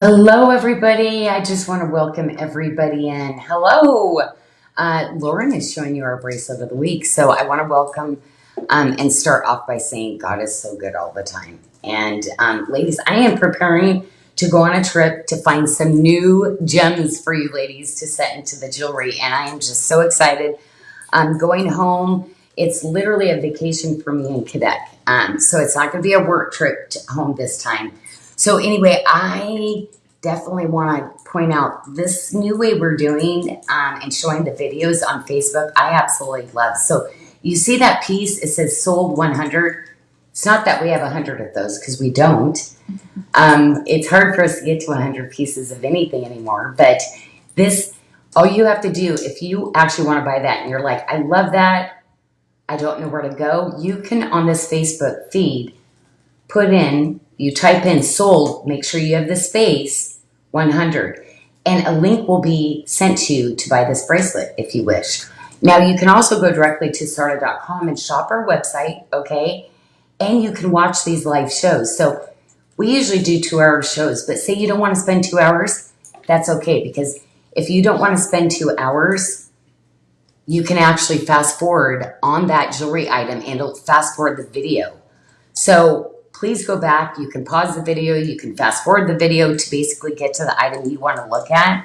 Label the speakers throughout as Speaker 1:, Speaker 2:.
Speaker 1: Hello, everybody. I just want to welcome everybody in. Hello. Lauren is showing you our bracelet of the week. So I want to welcome and start off by saying God is so good all the time. And ladies, I am preparing to go on a trip to find some new gems for you ladies to set into the jewelry. And I am just so excited. I'm going home. It's literally a vacation for me in Quebec. So it's not going to be a work trip to home this time. So anyway, I definitely want to point out this new way we're doing and showing the videos on Facebook. I absolutely love. So you see that piece? It says sold 100. It's not that we have 100 of those because we don't. It's hard for us to get to 100 pieces of anything anymore. But this, all you have to do, if you actually want to buy that and you're like, I love that, I don't know where to go, you can on this Facebook feed you type in sold, make sure you have the space 100, and a link will be sent to you to buy this bracelet if you wish. Now you can also go directly to sarda.com and shop our website, okay? And you can watch these live shows. So we usually do 2-hour shows, but say you don't want to spend 2 hours, that's okay, because if you don't want to spend 2 hours, you can actually fast forward on that jewelry item and it'll fast forward the video. So please go back. You can pause the video. You can fast forward the video to basically get to the item you want to look at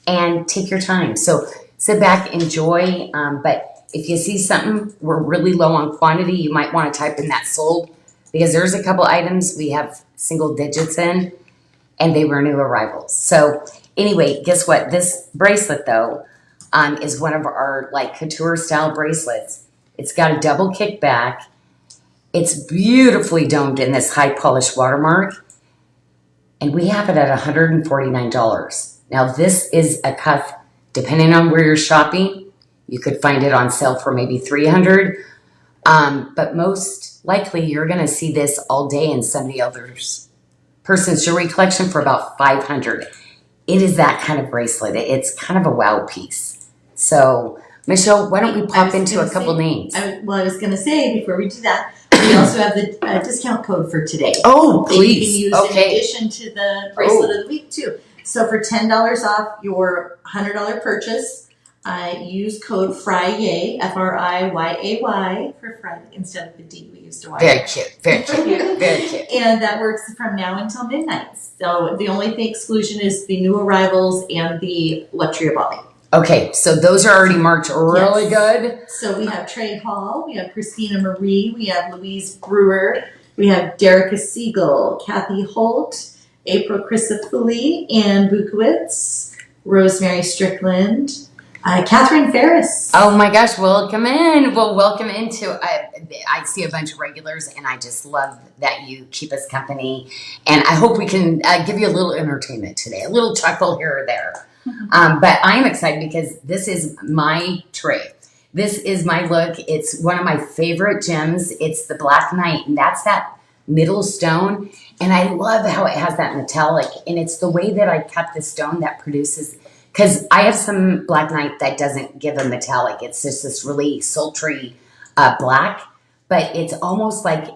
Speaker 1: and take your time. So sit back, enjoy. But if you see something, we're really low on quantity, you might want to type in that sold because there's a couple items we have single digits in and they were new arrivals. So anyway, guess what? This bracelet though is one of our like couture style bracelets. It's got a double kickback. It's beautifully domed in this high polished watermark, and we have it at $149. Now this is a cuff, depending on where you're shopping, you could find it on sale for maybe $300, but most likely you're gonna see this all day in somebody else's person's jewelry collection for about $500. It is that kind of bracelet. It's kind of a wow piece. So Michelle, why don't we pop into a couple names?
Speaker 2: I was going to say, before we do that, we also have the discount code for today.
Speaker 1: Oh, please.
Speaker 2: You can use in addition to the bracelet of the week, too. So for $10 off your $100 purchase, use code FRIYAY, FRIYAY, for Friday instead of the D we used to.
Speaker 1: Very cute. Very cute. Very cute.
Speaker 2: And that works from now until midnight. So the only exclusion is the new arrivals and the luxury of Bali.
Speaker 1: Okay, so those are already marked really good.
Speaker 2: So we have Trey Hall, we have Christina Marie, we have Louise Brewer, we have Derica Siegel, Kathy Holt, April Crisafulli, Ann Bukowitz, Rosemary Strickland, Catherine Ferris.
Speaker 1: Oh my gosh, welcome in. Well, welcome into, I see a bunch of regulars and I just love that you keep us company. And I hope we can give you a little entertainment today, a little chuckle here or there. But I'm excited because this is my tray. This is my look. It's one of my favorite gems. It's the Black Knight, and that's that middle stone. And I love how it has that metallic, and it's the way that I cut the stone that produces, because I have some Black Knight that doesn't give a metallic. It's just this really sultry black, but it's almost like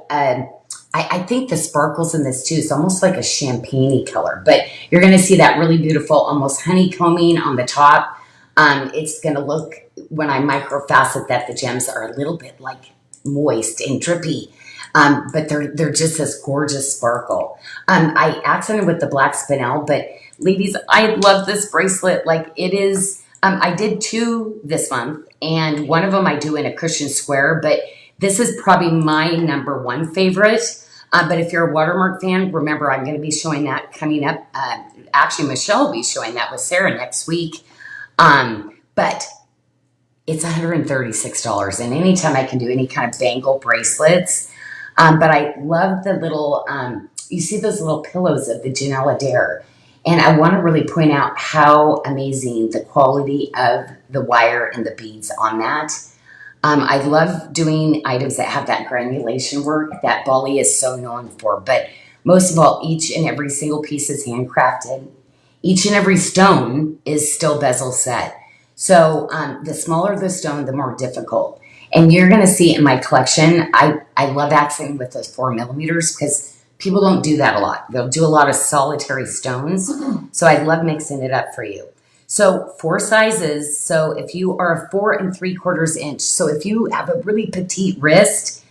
Speaker 1: I think the sparkles in this too, it's almost like a champagne-y color, but you're going to see that really beautiful, almost honeycombing on the top. It's going to look, when I microfacet that, the gems are a little bit like moist and drippy, but they're just this gorgeous sparkle. I accented with the black spinel, but ladies, I love this bracelet. Like it is, I did 2 this month, and one of them I do in a cushion square, but this is probably my number 1 favorite. But if you're a watermark fan, remember I'm going to be showing that coming up. Actually, Michelle will be showing that with Sarah next week. But it's $136. And anytime I can do any kind of bangle bracelets. But I love the little, you see those little pillows of the Janyl Adair. And I want to really point out how amazing the quality of the wire and the beads on that. I love doing items that have that granulation work that Bali is so known for. But most of all, each and every single piece is handcrafted. Each and every stone is still bezel set. So the smaller the stone, the more difficult. And you're going to see in my collection, I love accenting with those 4 millimeters because People don't do that a lot. They'll do a lot of solitary stones. So I love mixing it up for you. So 4 sizes. So if you are a 4 3/4 inch, so if you have a really petite wrist,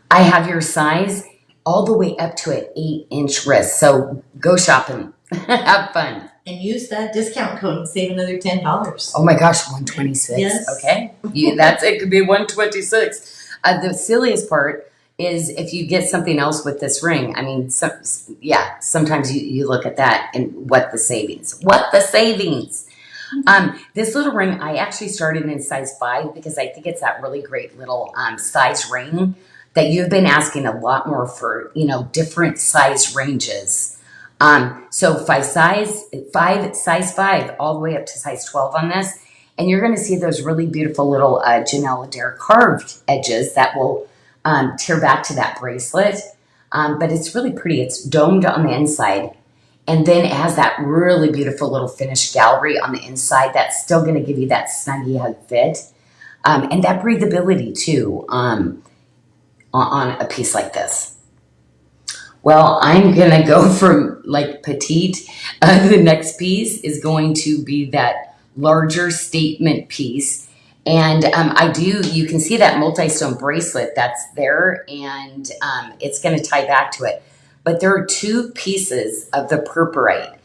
Speaker 1: I have your size all the way up to an 8-inch wrist. So go shopping, have fun.
Speaker 2: And use that discount code and save another $10.
Speaker 1: Oh my gosh, 126.
Speaker 2: Yes.
Speaker 1: Okay, that's it. Could be 126. The silliest part is if you get something else with this ring. I mean, sometimes you look at that and what the savings. What the savings. This little ring, I actually started in size 5 because I think it's that really great little size ring that you've been asking a lot more for, different size ranges. So size 5, all the way up to size 12 on this. And you're going to see those really beautiful little Janyl Adair carved edges that will tear back to that bracelet. But it's really pretty. It's domed on the inside. And then it has that really beautiful little finished gallery on the inside that's still going to give you that snuggy hug fit. And that breathability too on a piece like this. Well, I'm going to go from like petite. The next piece is going to be that larger statement piece. And you can see that multi-stone bracelet that's there, and it's going to tie back to it. But there are 2 pieces of the purpurite.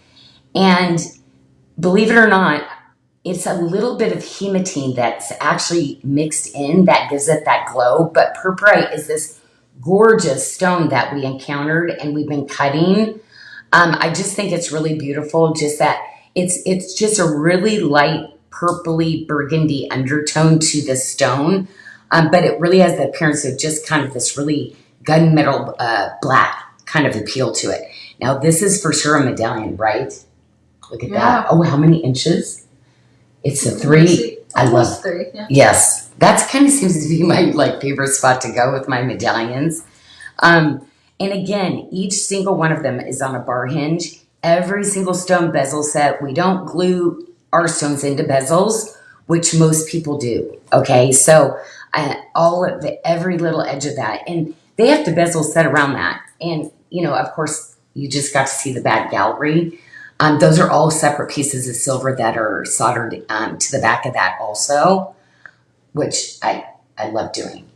Speaker 1: And believe it or not, it's a little bit of hematine that's actually mixed in that gives it that glow. But purpurite is this gorgeous stone that we encountered and we've been cutting. I just think it's really beautiful. Just that it's just a really light purpley burgundy undertone to the stone, but it really has the appearance of just kind of this really gunmetal black kind of appeal to it. Now this is for sure a medallion, right? Look at that. Oh, how many inches? It's a 3. I love
Speaker 3: 3. Yeah.
Speaker 1: Yes, that's kind of seems to be my favorite spot to go with my medallions. And again, each single one of them is on a bar hinge. Every single stone bezel set. We don't glue our stones into bezels, which most people do. Okay, so every little edge of that, and they have to bezel set around that. And of course, you just got to see the back gallery. Those are all separate pieces of silver that are soldered to the back of that also, which I love doing.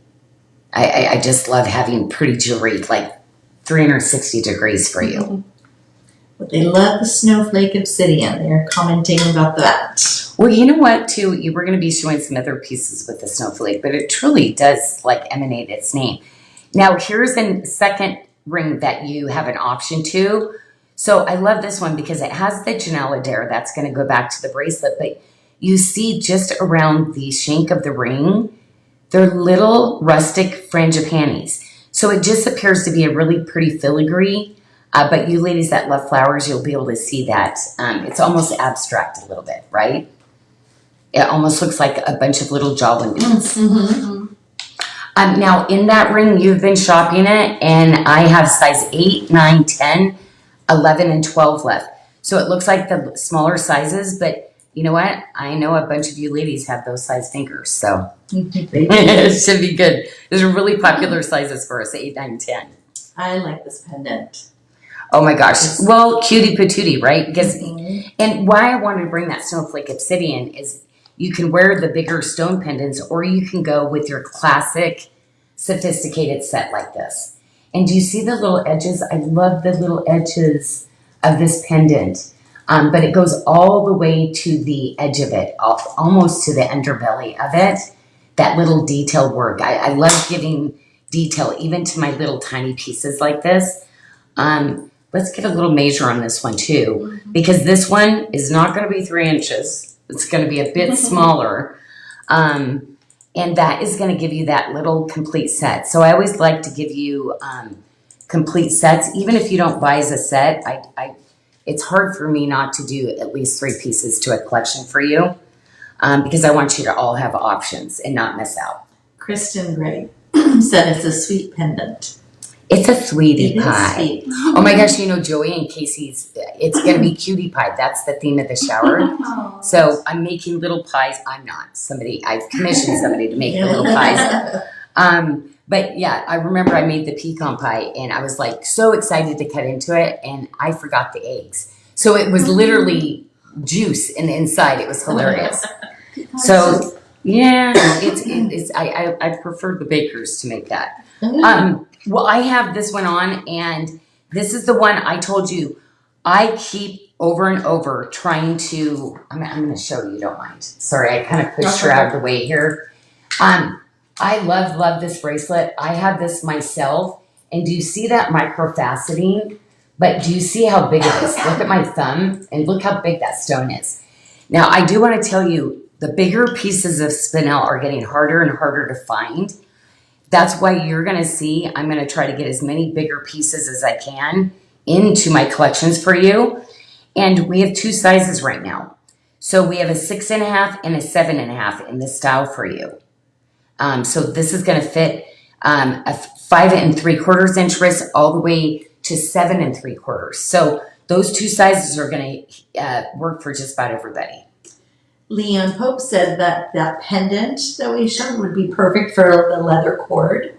Speaker 1: I just love having pretty jewelry, like 360 degrees for you.
Speaker 2: But they love the snowflake obsidian. They're commenting about that.
Speaker 1: Well, you know what, too? We're going to be showing some other pieces with the snowflake, but it truly does emanate its name. Now, here's a second ring that you have an option to. So I love this one because it has the Janyl Adair that's going to go back to the bracelet, but you see just around the shank of the ring, they're little rustic frangipanies. So it just appears to be a really pretty filigree, but you ladies that love flowers, you'll be able to see that. It's almost abstract a little bit, right? It almost looks like a bunch of little jawlin beads.
Speaker 3: Mm-hmm.
Speaker 1: Now, in that ring, you've been shopping it, and I have size 8, 9, 10, 11, and 12 left. So it looks like the smaller sizes, but you know what? I know a bunch of you ladies have those size fingers, so it should be good. Those are really popular sizes for us, 8, 9, 10.
Speaker 2: I like this pendant.
Speaker 1: Oh my gosh. Well, cutie patootie, right? Because, and why I wanted to bring that snowflake obsidian is you can wear the bigger stone pendants, or you can go with your classic sophisticated set like this. And do you see the little edges? I love the little edges of this pendant. But it goes all the way to the edge of it, almost to the underbelly of it. That little detail work. I love giving detail even to my little tiny pieces like this. Let's get a little measure on this one too, because this one is not going to be 3 inches. It's going to be a bit smaller. And that is going to give you that little complete set. So I always like to give you complete sets. Even if you don't buy as a set, it's hard for me not to do at least 3 pieces to a collection for you, because I want you to all have options and not miss out.
Speaker 2: Kristen Gray said it's a sweet pendant.
Speaker 1: It's a sweetie
Speaker 2: It is
Speaker 1: pie.
Speaker 2: sweet.
Speaker 1: Oh my gosh, Joey and Casey's, it's going to be cutie pie. That's the theme of the shower. So I'm making little pies. I'm not. I've commissioned somebody to make the little pies. But yeah, I remember I made the pecan pie and I was like so excited to cut into it and I forgot the eggs. So it was literally juice in the inside. It was hilarious. So yeah, I prefer the bakers to make that. Well, I have this one on and this is the one I told you I keep over and over trying to, I'm going to show you, don't mind. Sorry, I kind of pushed her out of the way here. I love this bracelet. I have this myself. And do you see that microfaceting? But do you see how big it is? Look at my thumb and look how big that stone is. Now, I do want to tell you, the bigger pieces of spinel are getting harder and harder to find. That's why you're going to see, I'm going to try to get as many bigger pieces as I can into my collections for you. And we have 2 sizes right now. So we have a 6.5 and a 7.5 in this style for you. So this is going to fit a 5 3/4 inch wrist all the way to 7 3/4. So those 2 sizes are going to work for just about everybody.
Speaker 2: Leon Pope said that that pendant that we showed would be perfect for the leather cord.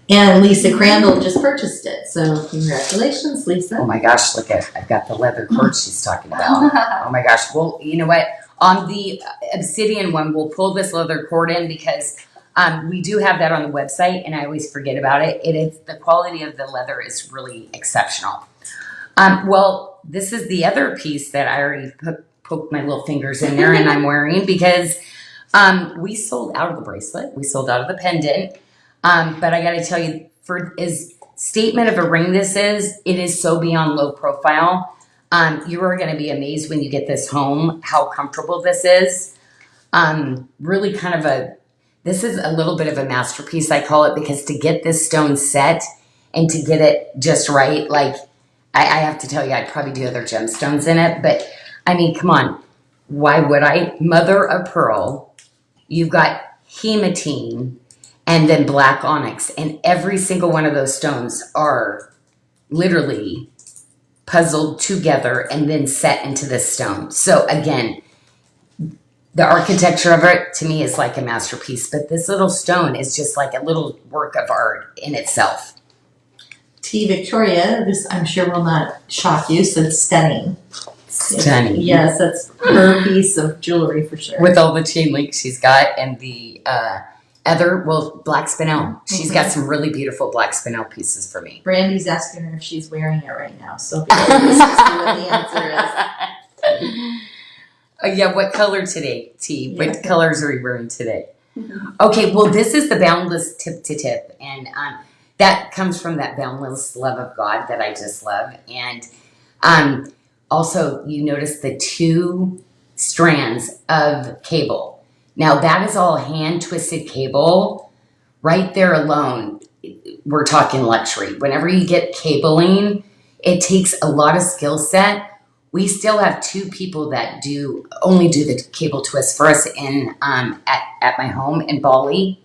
Speaker 2: And Lisa Crandall just purchased it. So congratulations, Lisa.
Speaker 1: Oh my gosh, look at, I've got the leather cord she's talking about. Oh my gosh. Well, you know what? On the obsidian one, we'll pull this leather cord in because we do have that on the website and I always forget about it. It is, the quality of the leather is really exceptional. Well, this is the other piece that I already poked my little fingers in there and I'm wearing because we sold out of the bracelet. We sold out of the pendant. But I got to tell you, for as statement of a ring this is, it is so beyond low profile. You are going to be amazed when you get this home, how comfortable this is. Really kind of this is a little bit of a masterpiece, I call it, because to get this stone set and to get it just right, like I have to tell you, I'd probably do other gemstones in it, but I mean, come on. Why would I? Mother of pearl. You've got hematine and then black onyx. And every single one of those stones are literally puzzled together and then set into this stone. So again, the architecture of it to me is like a masterpiece, but this little stone is just like a little work of art in itself.
Speaker 2: T. Victoria, this I'm sure will not shock you, said stunning.
Speaker 1: Stunning.
Speaker 2: Yes, that's her piece of jewelry for sure.
Speaker 1: With all the chain links she's got and the black spinel. She's got some really beautiful black spinel pieces for me.
Speaker 2: Brandy's asking her if she's wearing it right now, so be curious to see what the answer is.
Speaker 1: Yeah, what color today, T? What colors are you wearing today? Okay, well, this is the boundless tip to tip, and that comes from that boundless love of God that I just love. And also, you notice the 2 strands of cable. Now, that is all hand-twisted cable. Right there alone, we're talking luxury. Whenever you get cabling, it takes a lot of skill set. We still have 2 people that only do the cable twist for us at my home in Bali.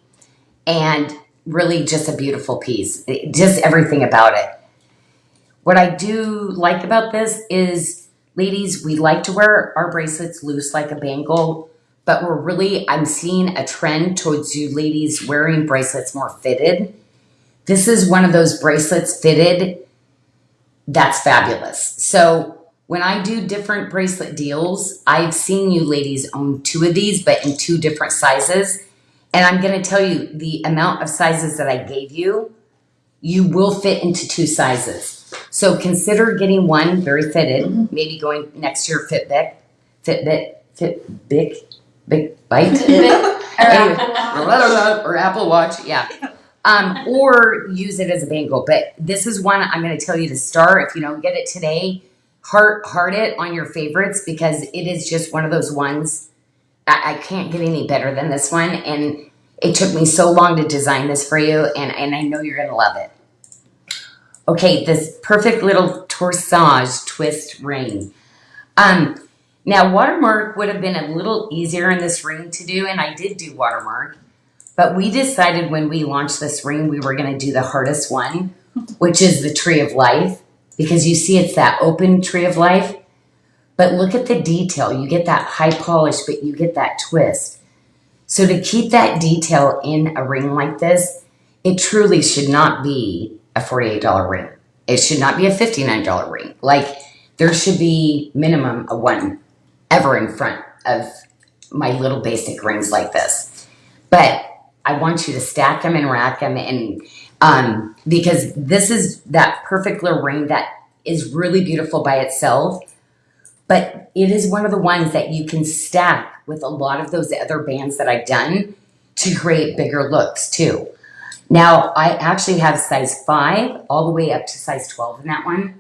Speaker 1: And really just a beautiful piece. Just everything about it. What I do like about this is, ladies, we like to wear our bracelets loose like a bangle. But I'm seeing a trend towards you ladies wearing bracelets more fitted. This is one of those bracelets fitted. That's fabulous. So when I do different bracelet deals, I've seen you ladies own 2 of these, but in 2 different sizes. And I'm going to tell you the amount of sizes that I gave you, you will fit into 2 sizes. So consider getting one very fitted, maybe going next to your Fitbit, Big Bite, or Apple Watch, yeah. Or use it as a bangle. But this is one I'm going to tell you to start. If you don't get it today, heart it on your favorites because it is just one of those ones. I can't get any better than this one. And it took me so long to design this for you. And I know you're going to love it. Okay, this perfect little torsage twist ring. Now, watermark would have been a little easier in this ring to do, and I did do watermark. But we decided when we launched this ring, we were going to do the hardest one, which is the Tree of Life, because you see it's that open Tree of Life. But look at the detail. You get that high polish, but you get that twist. So to keep that detail in a ring like this, it truly should not be a $48 ring. It should not be a $59 ring. Like, there should be minimum a one ever in front of my little basic rings like this. But I want you to stack them and rack them, and because this is that perfect little ring that is really beautiful by itself, but it is one of the ones that you can stack with a lot of those other bands that I've done to create bigger looks too. Now, I actually have size 5 all the way up to size 12 in that one.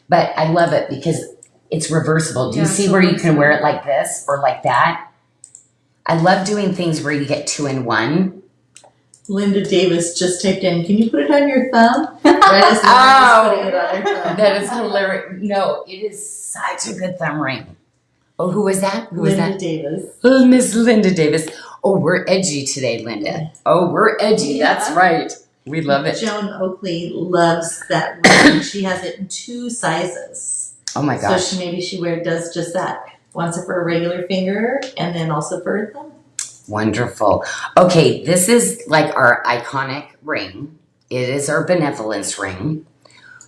Speaker 1: But I love it because it's reversible. Do you see where you can wear it like this or like that? I love doing things where you get 2 in 1.
Speaker 2: Linda Davis just typed in, can you put it on your thumb?
Speaker 1: That is hilarious. No, it is such a good thumb ring. Oh, who was that? Who was that?
Speaker 2: Linda Davis.
Speaker 1: Oh, Miss Linda Davis. Oh, we're edgy today, Linda. Oh, we're edgy. Yeah. That's right. We love it.
Speaker 2: Joan Oakley loves that ring. She has it in 2 sizes.
Speaker 1: Oh my gosh.
Speaker 2: So she does just that. Once for a regular finger and then also for a thumb.
Speaker 1: Wonderful. Okay, this is like our iconic ring. It is our benevolence ring.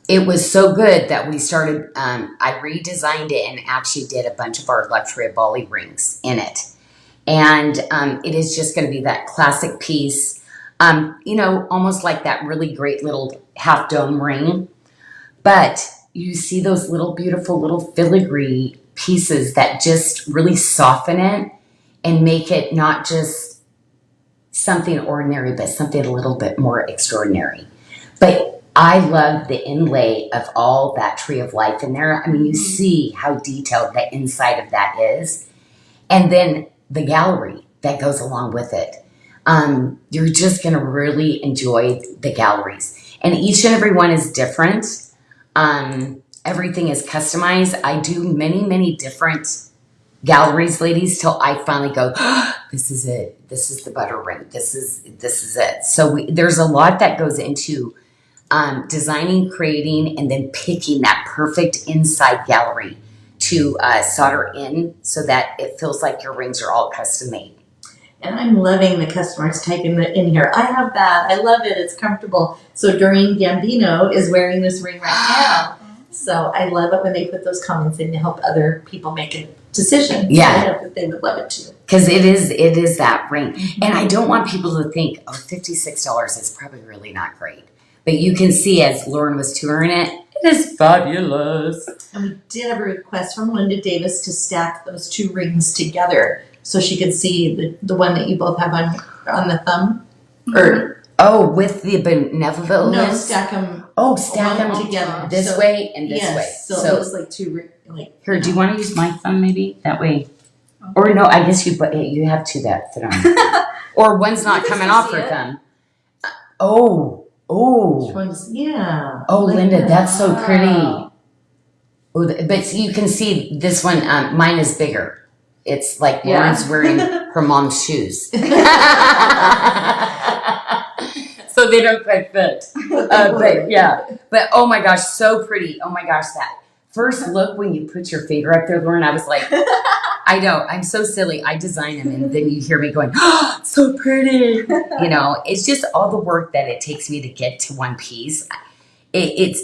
Speaker 1: It was so good that we started, I redesigned it and actually did a bunch of our luxury Bali rings in it. And it is just going to be that classic piece, almost like that really great little half dome ring. But you see those little beautiful little filigree pieces that just really soften it and make it not just something ordinary, but something a little bit more extraordinary. But I love the inlay of all that tree of life in there. I mean, you see how detailed the inside of that is. And then the gallery that goes along with it. You're just going to really enjoy the galleries. And each and every one is different. Everything is customized. I do many, many different galleries, ladies, till I finally go, this is it. This is the butter ring. This is it. So there's a lot that goes into designing, creating, and then picking that perfect inside gallery to solder in so that it feels like your rings are all custom made.
Speaker 2: And I'm loving the customers typing in here. I have that. I love it. It's comfortable. So Doreen Gambino is wearing this ring right now. So I love it when they put those comments in to help other people make a decision.
Speaker 1: Yeah.
Speaker 2: I know that they would love it too.
Speaker 1: Because it is that ring. Mm-hmm. And I don't want people to think, $56 is probably really not great. But you can see as Lauren was touring it, it is fabulous.
Speaker 2: And we did have a request from Linda Davis to stack those 2 rings together so she could see the one that you both have on the thumb.
Speaker 1: With the benevolence?
Speaker 2: No, stack them.
Speaker 1: Stack them
Speaker 2: together.
Speaker 1: This way and this way.
Speaker 2: So it was like 2
Speaker 1: Here, do you want to use my thumb maybe? That way. Okay. Or no, I guess you have 2 that fit on. Or one's not coming off her thumb.
Speaker 2: Which one's, yeah.
Speaker 1: Oh, like Linda, that's so pretty. But you can see this one, mine is bigger. It's like Lauren's wearing her mom's shoes. So they don't quite fit. But oh my gosh, so pretty. Oh my gosh, that first look when you put your finger up there, Lauren, I was like, I know, I'm so silly. I design them and then you hear me going, so pretty. It's just all the work that it takes me to get to one piece. And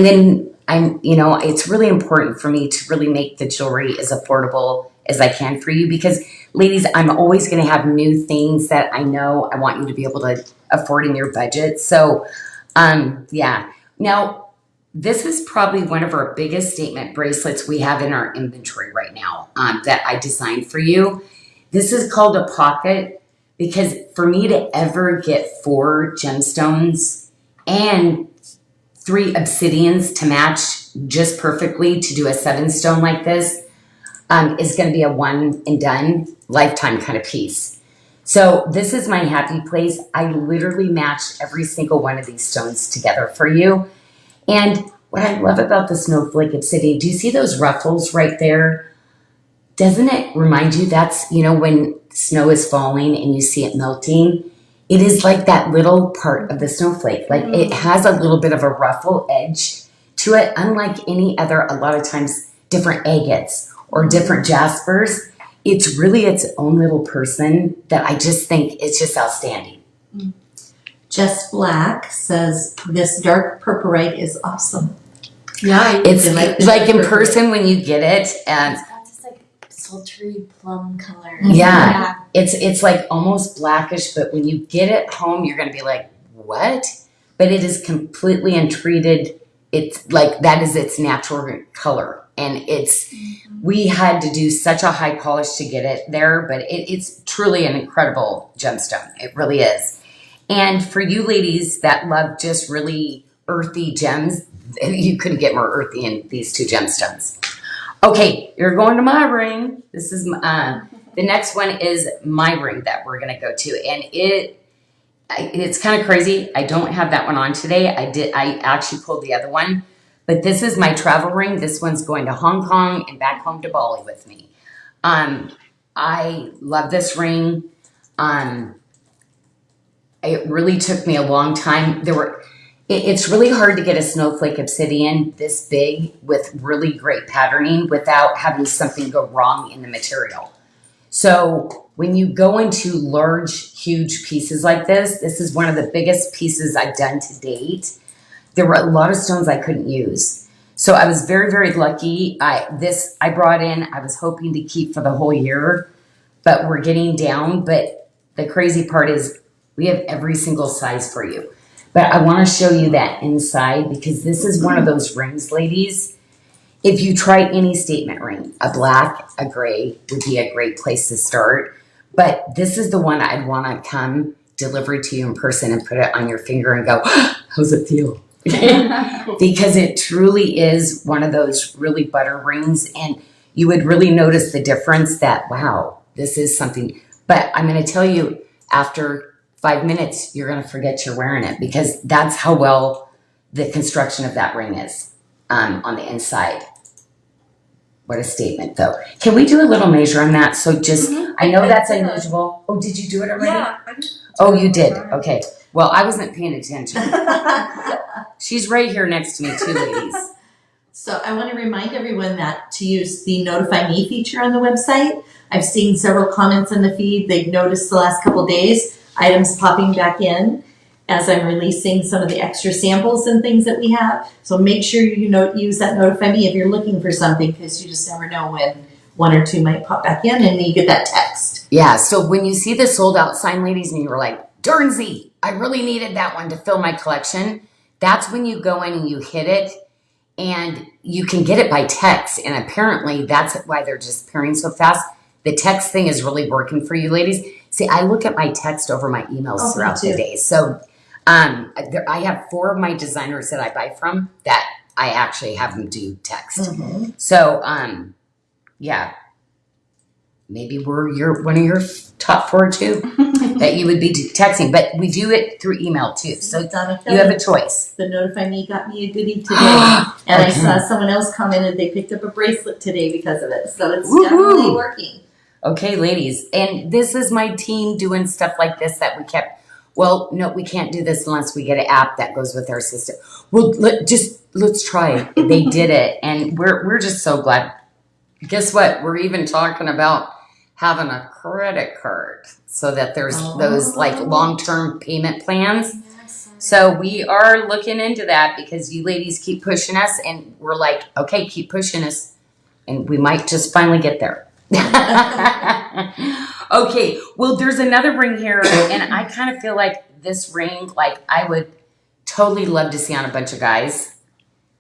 Speaker 1: then it's really important for me to really make the jewelry as affordable as I can for you because, ladies, I'm always going to have new things that I know I want you to be able to afford in your budget. So, Now, this is probably one of our biggest statement bracelets we have in our inventory right now that I designed for you. This is called a pocket because for me to ever get 4 gemstones and 3 obsidians to match just perfectly to do a 7 stone like this is going to be a one and done lifetime kind of piece. So this is my happy place. I literally matched every single one of these stones together for you. And what I love about the snowflake obsidian, do you see those ruffles right there? Doesn't it remind you that's, when snow is falling and you see it melting? It is like that little part of the snowflake. Like it has a little bit of a ruffle edge to it, unlike any other, a lot of times, different agates or different jaspers. It's really its own little person that I just think it's just outstanding.
Speaker 2: Just Black says, this dark purpurite is awesome.
Speaker 3: Yeah,
Speaker 1: It's like in person when you get it, and
Speaker 3: it's got this like sultry plum color.
Speaker 1: yeah, it's like almost blackish, but when you get it home, you're gonna be like, what? But it is completely untreated. It's like that is its natural color, and we had to do such a high polish to get it there, but it's truly an incredible gemstone. It really is. And for you ladies that love just really earthy gems, you couldn't get more earthy in these two gemstones. Okay, you're going to my ring. This is the next one is my ring that we're gonna go to, and it's kind of crazy. I don't have that one on today. I actually pulled the other one, but this is my travel ring. This one's going to Hong Kong and back home to Bali with me. I love this ring. It really took me a long time. It's really hard to get a snowflake obsidian this big with really great patterning without having something go wrong in the material. So when you go into large, huge pieces like this is one of the biggest pieces I've done to date. There were a lot of stones I couldn't use. So I was very, very lucky. I brought in, I was hoping to keep for the whole year, but we're getting down. But the crazy part is we have every single size for you. But I want to show you that inside because this is one of those rings, ladies. If you try any statement ring, a black, a gray would be a great place to start. But this is the one I'd want to come deliver it to you in person and put it on your finger and go, how's it feel? Because it truly is one of those really butter rings. And you would really notice the difference that, wow, this is something. But I'm going to tell you, after 5 minutes, you're going to forget you're wearing it because that's how well the construction of that ring is on the inside. What a statement, though. Can we do a little measure on that? So just, I know that's unusual. Oh, did you do it already?
Speaker 3: Yeah.
Speaker 1: Oh, you did? Okay. Well, I wasn't paying attention. She's right here next to me, too, ladies.
Speaker 2: So I want to remind everyone that to use the Notify Me feature on the website. I've seen several comments in the feed. They've noticed the last couple days items popping back in as I'm releasing some of the extra samples and things that we have. So make sure you use that Notify Me if you're looking for something because you just never know when one or two might pop back in and you get that text.
Speaker 1: Yeah, so when you see the sold out sign, ladies, and you were like, Dernsey, I really needed that one to fill my collection, that's when you go in and you hit it and you can get it by text. And apparently that's why they're just pairing so fast. The text thing is really working for you, ladies. See, I look at my text over my emails throughout the day. So I have 4 of my designers that I buy from that I actually have them do text. Mm-hmm. So, yeah, maybe we're one of your top 4 too that you would be texting. But we do it through email too. So you have a choice.
Speaker 2: The Notify Me got me a goodie today. And I saw someone else commented they picked up a bracelet today because of it. So it's definitely working.
Speaker 1: Okay, ladies, and this is my team doing stuff like this that we kept. Well, no, we can't do this unless we get an app that goes with our system. Well, let's try it. They did it, and we're just so glad. Guess what? We're even talking about having a credit card so that there's those like long-term payment plans. So we are looking into that because you ladies keep pushing us, and we're like, okay, keep pushing us, and we might just finally get there. Okay, well, there's another ring here, and I kind of feel like this ring, like I would totally love to see on a bunch of guys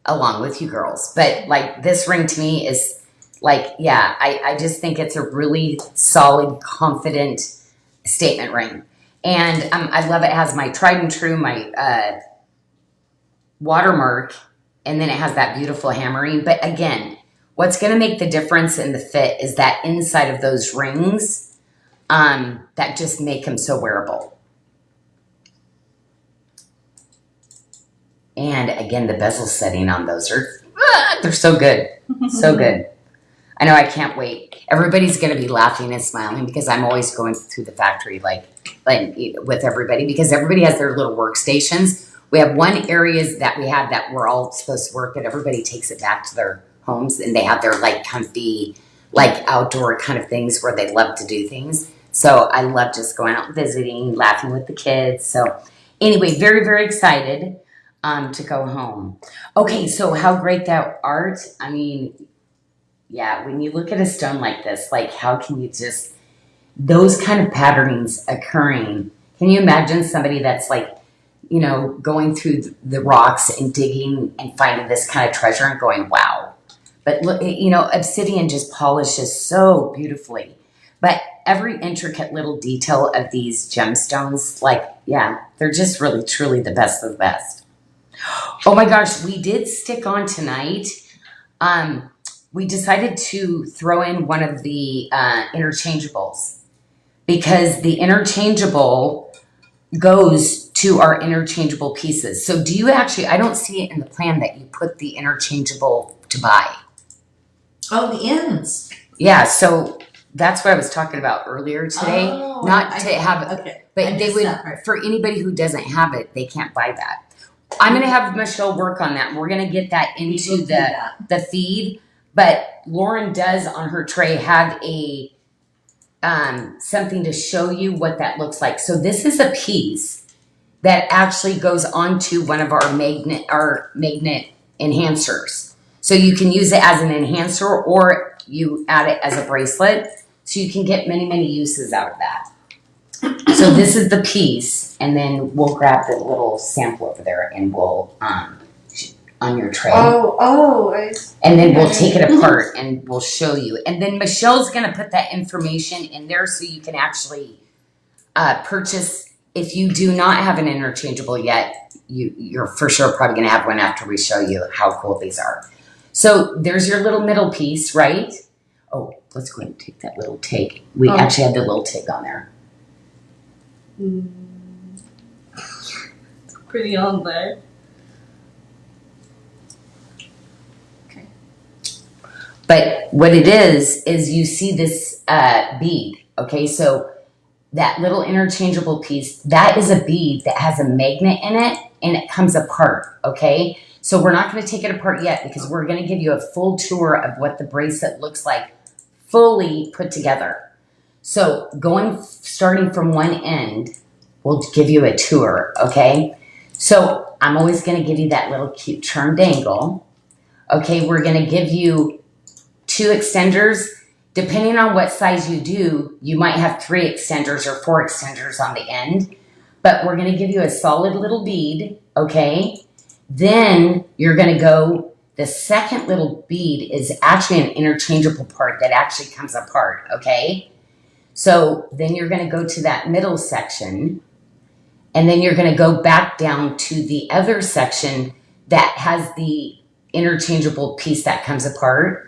Speaker 1: along with you girls. But like this ring to me is like, yeah, I just think it's a really solid, confident statement ring. And I love it. It has my tried and true, my watermark, and then it has that beautiful hammering. But again, what's going to make the difference in the fit is that inside of those rings that just make them so wearable. And again, the bezel setting on those they're so good. So good. I know, I can't wait. Everybody's going to be laughing and smiling because I'm always going through the factory like with everybody because everybody has their little workstations. We have one area that we have that we're all supposed to work, but everybody takes it back to their homes and they have their like comfy, like outdoor kind of things where they love to do things. So I love just going out and visiting, laughing with the kids. So Anyway, very, very excited to go home. Okay, so how great that art. I mean, yeah, when you look at a stone like this, like how can you just, those kind of patterns occurring. Can you imagine somebody that's like, you know, going through the rocks and digging and finding this kind of treasure and going, wow. But look, you know, obsidian just polishes so beautifully. But every intricate little detail of these gemstones, like, yeah, they're just really, truly the best of the best. Oh my gosh, we did stick on tonight. We decided to throw in one of the interchangeables because the interchangeable goes to our interchangeable pieces. So do you actually, I don't see it in the plan that you put the interchangeable to buy.
Speaker 2: Oh, the ends.
Speaker 1: Yeah, so that's what I was talking about earlier today.
Speaker 2: Oh,
Speaker 1: Not to have it,
Speaker 2: Okay. I
Speaker 1: but they
Speaker 2: missed
Speaker 1: would,
Speaker 2: that part.
Speaker 1: for anybody who doesn't have it, they can't buy that. I'm going to have Michelle work on that. We're going to get that
Speaker 2: We will
Speaker 1: into
Speaker 2: do that.
Speaker 1: the feed. But Lauren does on her tray have a something to show you what that looks like. So this is a piece that actually goes onto one of our magnet enhancers. So you can use it as an enhancer or you add it as a bracelet. So you can get many, many uses out of that. So this is the piece, and then we'll grab the little sample over there and we'll on your tray. And then we'll take it apart and we'll show you. And then Michelle's gonna put that information in there so you can actually purchase. If you do not have an interchangeable yet, you're for sure probably gonna have one after we show you how cool these are. So there's your little middle piece, right? Oh, let's go ahead and take that little tag. We actually had the little tag on there.
Speaker 3: It's pretty on there.
Speaker 1: But what it is you see this bead, okay? So that little interchangeable piece, that is a bead that has a magnet in it and it comes apart, okay? So we're not gonna take it apart yet because we're gonna give you a full tour of what the bracelet looks like fully put together. So starting from one end, we'll give you a tour, okay? So I'm always gonna give you that little cute turned angle. Okay, we're gonna give you 2 extenders. Depending on what size you do, you might have 3 extenders or 4 extenders on the end. But we're gonna give you a solid little bead, okay? Then you're gonna go, the second little bead is actually an interchangeable part that actually comes apart, okay? So then you're gonna go to that middle section, and then you're gonna go back down to the other section that has the interchangeable piece that comes apart.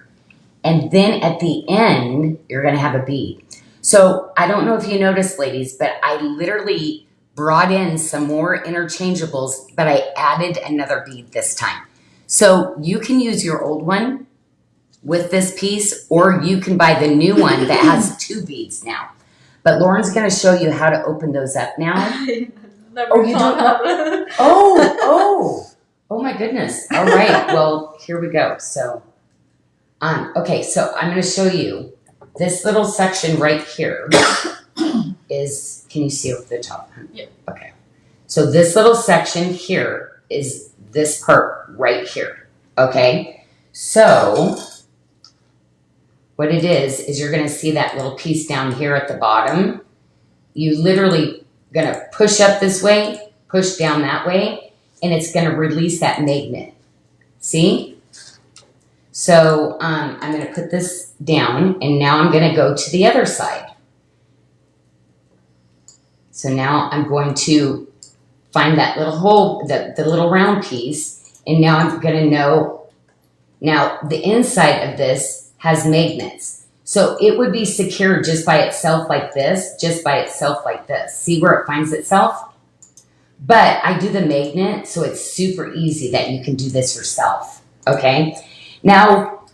Speaker 1: And then at the end, you're gonna have a bead. So I don't know if you noticed, ladies, but I literally brought in some more interchangeables, but I added another bead this time. So you can use your old one with this piece, or you can buy the new one that has 2 beads now. But Lauren's gonna show you how to open those up now.
Speaker 3: Never
Speaker 1: you don't know? Oh my goodness. All right, well, here we go. So, okay, so I'm gonna show you this little section right here is, can you see over the top?
Speaker 3: Yeah.
Speaker 1: Okay. So this little section here is this part right here, okay? So what it is you're gonna see that little piece down here at the bottom. You literally gonna push up this way, push down that way, and it's gonna release that magnet. See? So I'm gonna put this down, and now I'm gonna go to the other side. So now I'm going to find that little hole, the little round piece, and now I'm gonna know, now the inside of this has magnets. So it would be secure just by itself like this, just by itself like this. See where it finds itself? But I do the magnet, so it's super easy that you can do this yourself, okay? Now,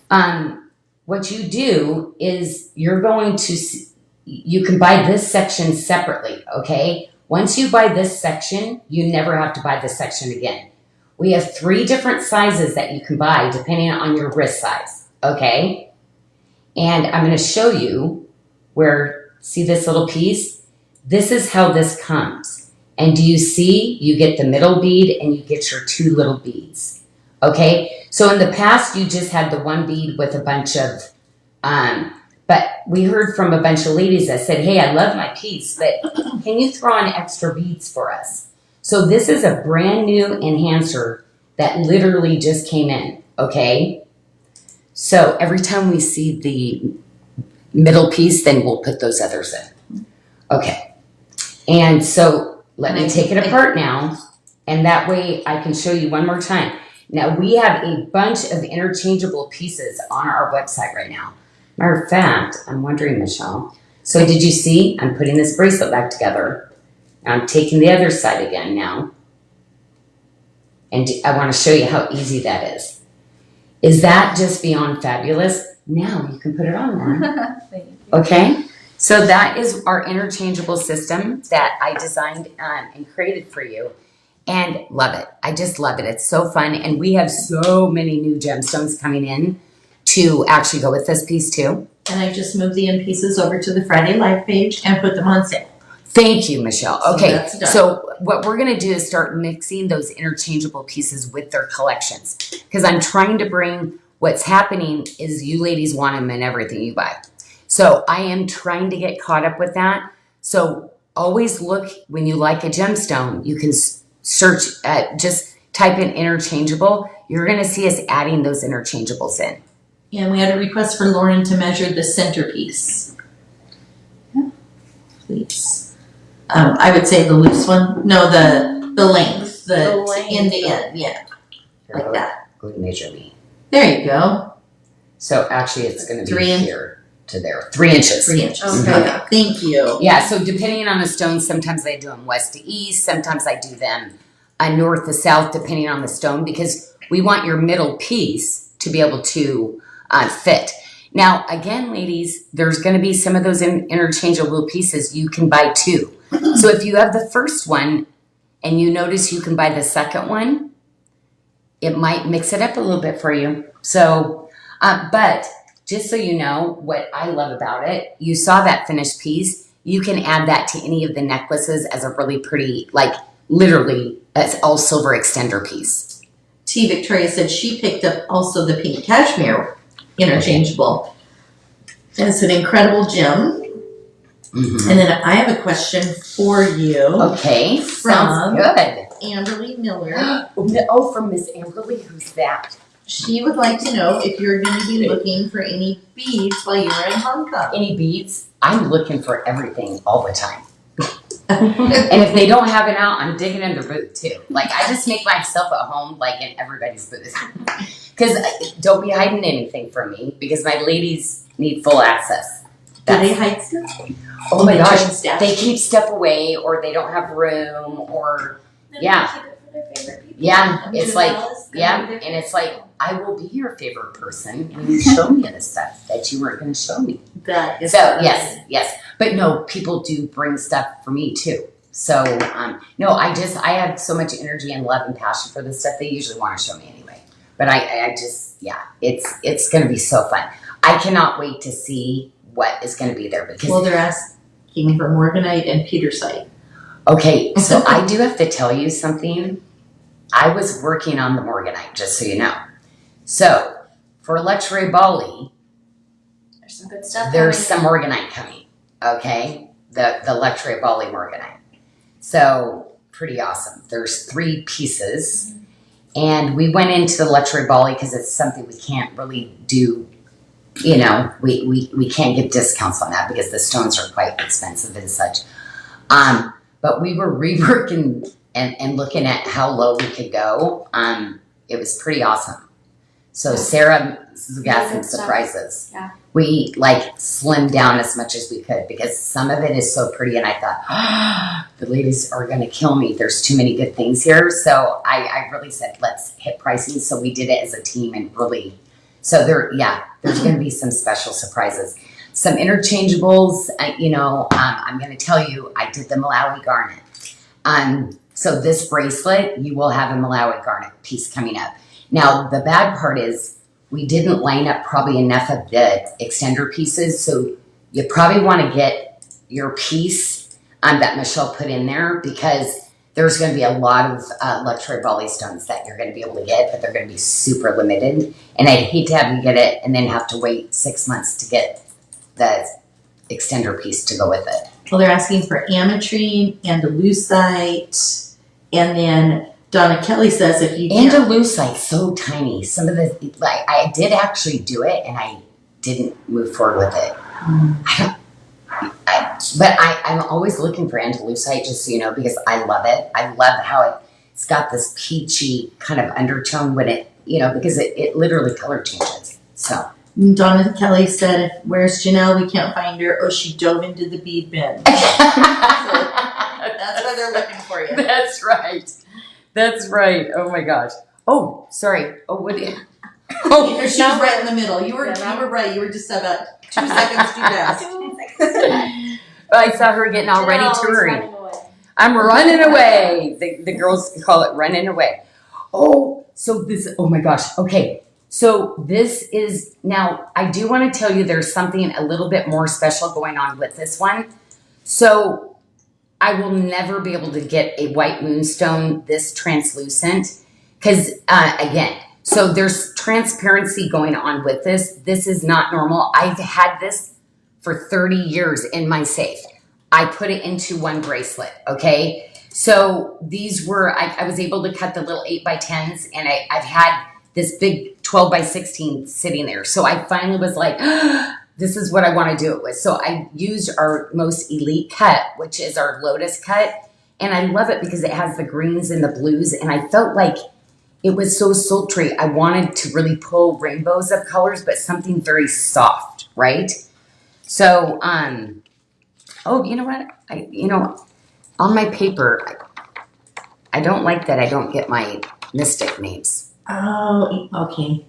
Speaker 1: what you do is you're going to, you can buy this section separately, okay? Once you buy this section, you never have to buy this section again. We have 3 different sizes that you can buy depending on your wrist size, okay? And I'm gonna show you where, see this little piece? This is how this comes. And do you see, you get the middle bead and you get your 2 little beads. Okay, so in the past you just had the 1 bead with a bunch of, but we heard from a bunch of ladies that said, hey, I love my piece, but can you throw on extra beads for us? So this is a brand new enhancer that literally just came in, okay? So every time we see the middle piece, then we'll put those others in. Okay, and so let me take it apart now, and that way I can show you one more time. Now we have a bunch of interchangeable pieces on our website right now. Matter of fact, I'm wondering, Michelle, so did you see, I'm putting this bracelet back together. I'm taking the other side again now. And I want to show you how easy that is. Is that just beyond fabulous? Now you can put it on, Lauren.
Speaker 3: Thank you.
Speaker 1: Okay, so that is our interchangeable system that I designed and created for you. And love it. I just love it. It's so fun. And we have so many new gemstones coming in to actually go with this piece too.
Speaker 2: And I just moved the end pieces over to the Friday Live page and put them on sale.
Speaker 1: Thank you, Michelle.
Speaker 2: So
Speaker 1: Okay,
Speaker 2: that's done.
Speaker 1: so what we're going to do is start mixing those interchangeable pieces with their collections. Because I'm trying to bring, what's happening is you ladies want them in everything you buy. So I am trying to get caught up with that. So always look, when you like a gemstone, you can search, just type in interchangeable. You're going to see us adding those interchangeables in.
Speaker 2: And we had a request for Lauren to measure the centerpiece. Please. I would say the loose one. No, the length. The
Speaker 3: length.
Speaker 2: end to end. Yeah.
Speaker 1: Here,
Speaker 2: Like that.
Speaker 1: Go and measure me.
Speaker 2: There you go.
Speaker 1: So actually it's going to be
Speaker 2: 3 inches.
Speaker 1: here to there. 3 inches.
Speaker 2: 3 inches.
Speaker 3: Okay.
Speaker 2: Thank you.
Speaker 1: Yeah, so depending on the stone, sometimes I do them west to east, sometimes I do them north to south, depending on the stone, because we want your middle piece to be able to fit. Now, again, ladies, there's going to be some of those interchangeable pieces you can buy too. So if you have the first one and you notice you can buy the second one, it might mix it up a little bit for you. So, but just so you know what I love about it, you saw that finished piece. You can add that to any of the necklaces as a really pretty, like literally, as all silver extender piece.
Speaker 2: T. Victoria said she picked up also the pink cashmere interchangeable. And it's an incredible gem.
Speaker 1: Mm-hmm.
Speaker 2: And then I have a question for you.
Speaker 1: Okay, sounds good.
Speaker 2: Amberly Miller.
Speaker 1: Oh, from Miss Amberly, who's that?
Speaker 2: She would like to know if you're going to be looking for any beads while you're in Hong Kong.
Speaker 1: Any beads? I'm looking for everything all the time. And if they don't have it out, I'm digging in their booth too. Like, I just make myself at home, like in everybody's booth. Because don't be hiding anything from me, because my ladies need full access.
Speaker 2: Do they hide stuff?
Speaker 1: Oh my gosh,
Speaker 2: Stuff?
Speaker 1: they keep stuff away, or they don't have room, or
Speaker 3: Then
Speaker 1: Yeah.
Speaker 3: we keep it for their favorite people.
Speaker 1: yeah, it's like,
Speaker 3: Janella's gonna
Speaker 1: yeah,
Speaker 3: be their
Speaker 1: and it's
Speaker 3: favorite
Speaker 1: like, I will be your favorite person when you show me the stuff that you weren't going to show me.
Speaker 2: That is
Speaker 1: So
Speaker 2: funny.
Speaker 1: yes, but no, people do bring stuff for me too. So no, I have so much energy and love and passion for this stuff. They usually want to show me anyway. But I just, yeah, it's going to be so fun. I cannot wait to see what is going to be there, because
Speaker 2: Well, they're asking for morganite and petersite.
Speaker 1: okay, so I do have to tell you something. I was working on the morganite, just so you know. So for Luxury Bali,
Speaker 3: There's some good stuff.
Speaker 1: there's
Speaker 3: coming.
Speaker 1: some morganite coming. Okay, the Luxury Bali morganite. So pretty awesome. There's 3 pieces, and we went into the Luxury Bali because it's something we can't really do. You know, we can't give discounts on that because the stones are quite expensive and such. But we were reworking and looking at how low we could go. It was pretty awesome. So Sarah got some surprises.
Speaker 3: Yeah.
Speaker 1: We like slimmed down as much as we could because some of it is so pretty, and I thought, the ladies are going to kill me. There's too many good things here. So I really said, let's hit pricing. So we did it as a team, and really, so there's going to be some special surprises. Some interchangeables, I'm going to tell you, I did the Malawi garnet. So this bracelet, you will have a Malawi garnet piece coming up. Now, the bad part is we didn't line up probably enough of the extender pieces, so you probably want to get your piece that Michelle put in there, because there's going to be a lot of luxury volley stones that you're going to be able to get, but they're going to be super limited. And I'd hate to have you get it and then have to wait 6 months to get the extender piece to go with it.
Speaker 2: Well, they're asking for ametrine, andalusite, and then Donna Kelly says if you
Speaker 1: Andalusite, so tiny. Some of the, like, I did actually do it and I didn't move forward with it. I'm always looking for andalusite, just so you know, because I love it. I love how it's got this peachy kind of undertone when it, you know, because it literally color changes. So
Speaker 2: Donna Kelly said, "Where's Janyl? We can't find her. Oh, she dove into the bead bin." So that's why they're looking for you.
Speaker 1: That's right. That's right. Oh my gosh. Oh, sorry. Oh, what?
Speaker 2: Oh, she was right in the middle. You were right. You were just about 2 seconds too fast.
Speaker 1: I saw her getting all ready to hurry. I'm running away. The girls call it running away. Oh, so this, oh my gosh. Okay. So this is, now I do want to tell you there's something a little bit more special going on with this one. So I will never be able to get a white moonstone this translucent because, again, so there's transparency going on with this. This is not normal. I've had this for 30 years in my safe. I put it into one bracelet, okay? So these were, I was able to cut the little 8x10s and I've had this big 12x16 sitting there. So I finally was like, this is what I want to do it with. So I used our most elite cut, which is our lotus cut. And I love it because it has the greens and the blues. And I felt like it was so sultry. I wanted to really pull rainbows of colors, but something very soft, right? So, oh, you know what? On my paper, I don't like that I don't get my mystic names.
Speaker 2: Oh, okay.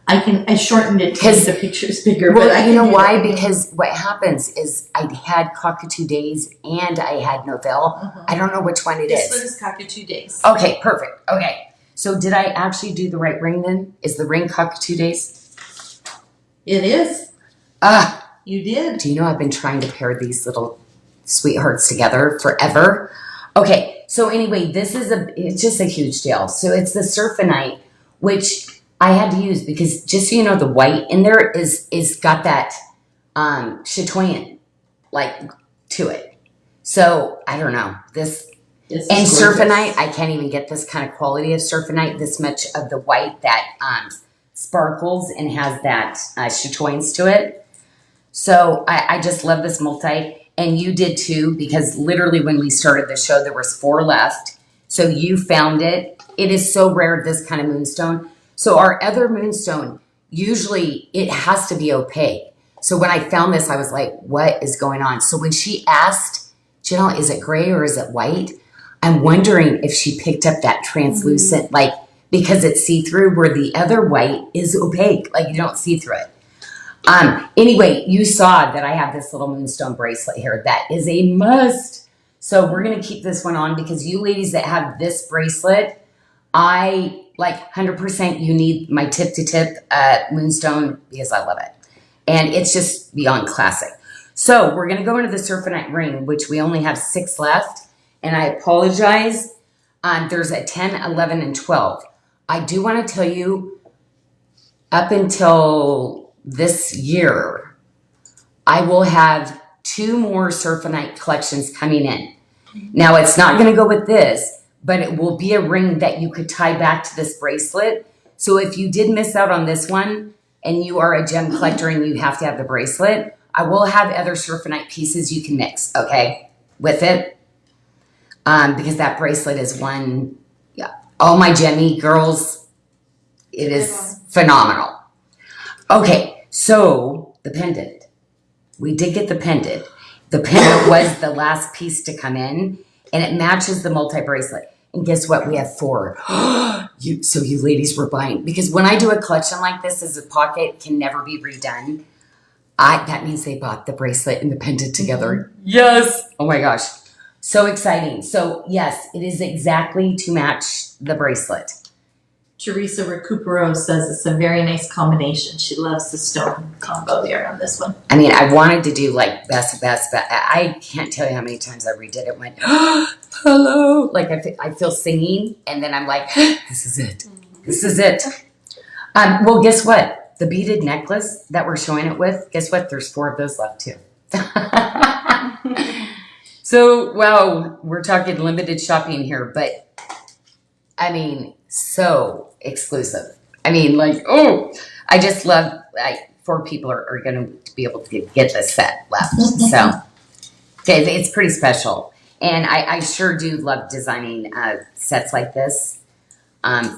Speaker 2: I shortened it to make the pictures bigger.
Speaker 1: Well,
Speaker 2: but
Speaker 1: you know why? Because what happens is I had Cockatoo Days and I had Novelle.
Speaker 2: Uh-huh.
Speaker 1: I don't know which one it
Speaker 2: This
Speaker 1: is.
Speaker 2: one is Cockatoo Days.
Speaker 1: Okay, perfect. Okay. So did I actually do the right ring then? Is the ring Cockatoo Days?
Speaker 2: It is. You did.
Speaker 1: Do you know I've been trying to pair these little sweethearts together forever? Okay, so anyway, it's just a huge deal. So it's the Surfinite, which I had to use because just so you know, the white in there is got that chatoyant like to it. So I don't know this and Surfinite. I can't even get this kind of quality of Surfinite. This much of the white that sparkles and has that chatoyance to it. So I just love this multi, and you did too, because literally when we started the show, there was 4 left. So you found it. It is so rare, this kind of moonstone. So our other moonstone, usually it has to be opaque. So when I found this, I was like, what is going on? So when she asked, Janyl, is it gray or is it white? I'm wondering if she picked up that translucent, like, because it's see-through, where the other white is opaque, like you don't see through it. Anyway, you saw that I have this little moonstone bracelet here. That is a must. So we're going to keep this one on because you ladies that have this bracelet, I like 100% you need my tip to tip moonstone because I love it. And it's just beyond classic. So we're going to go into the Surfinite ring, which we only have 6 left. And I apologize. There's a 10, 11, and 12. I do want to tell you, up until this year, I will have 2 more Surfinite collections coming in. Now, it's not going to go with this, but it will be a ring that you could tie back to this bracelet. So if you did miss out on this one and you are a gem collector and you have to have the bracelet, I will have other Surfinite pieces you can mix, okay, with it. Because that bracelet is one, yeah, all my Gemmy girls, it is phenomenal. Okay, so the pendant. We did get the pendant. The pendant was the last piece to come in, and it matches the multi-bracelet. And guess what? We have 4. So you ladies were buying. Because when I do a collection like this as a pocket, it can never be redone. That means they bought the bracelet and the pendant together. Yes! Oh my gosh. So exciting. So yes, it is exactly to match the bracelet.
Speaker 2: Teresa Recupero says it's a very nice combination. She loves the stone combo there on this one.
Speaker 1: I mean, I wanted to do like best, but I can't tell you how many times I redid it. Went, hello. Like I feel singing, and then I'm like, this is it. This is it. Well, guess what? The beaded necklace that we're showing it with, guess what? There's 4 of those left too. So, wow, we're talking limited shopping here, but I mean, so exclusive. I mean, like, oh, I just love, 4 people are going to be able to get this set left. So, okay, it's pretty special. And I sure do love designing sets like this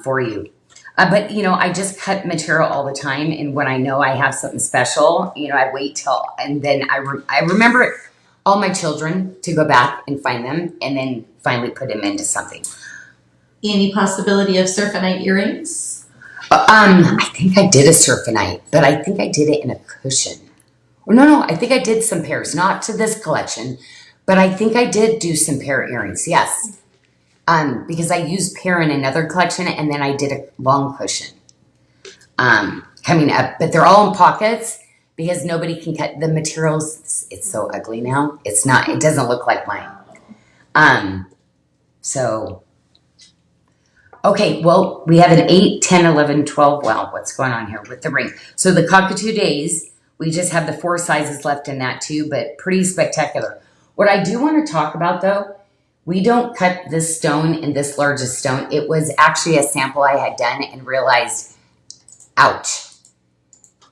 Speaker 1: for you. But, you know, I just cut material all the time. And when I know I have something special, you know, I wait till, and then I remember all my children to go back and find them and then finally put them into something.
Speaker 2: Any possibility of surfinite earrings?
Speaker 1: I think I did a surfinite, but I think I did it in a cushion. Well, no, I think I did some pairs, not to this collection, but I think I did do some pear earrings, yes. Because I used pear in another collection, and then I did a long cushion coming up. But they're all in pockets because nobody can cut the materials. It's so ugly now. It's not. It doesn't look like mine. So, okay. Well, we have an 8, 10, 11, 12. Wow, what's going on here with the ring? So the Cockatoo Days, we just have the 4 sizes left in that too, but pretty spectacular. What I do want to talk about though, we don't cut this stone in this largest stone. It was actually a sample I had done and realized, ouch.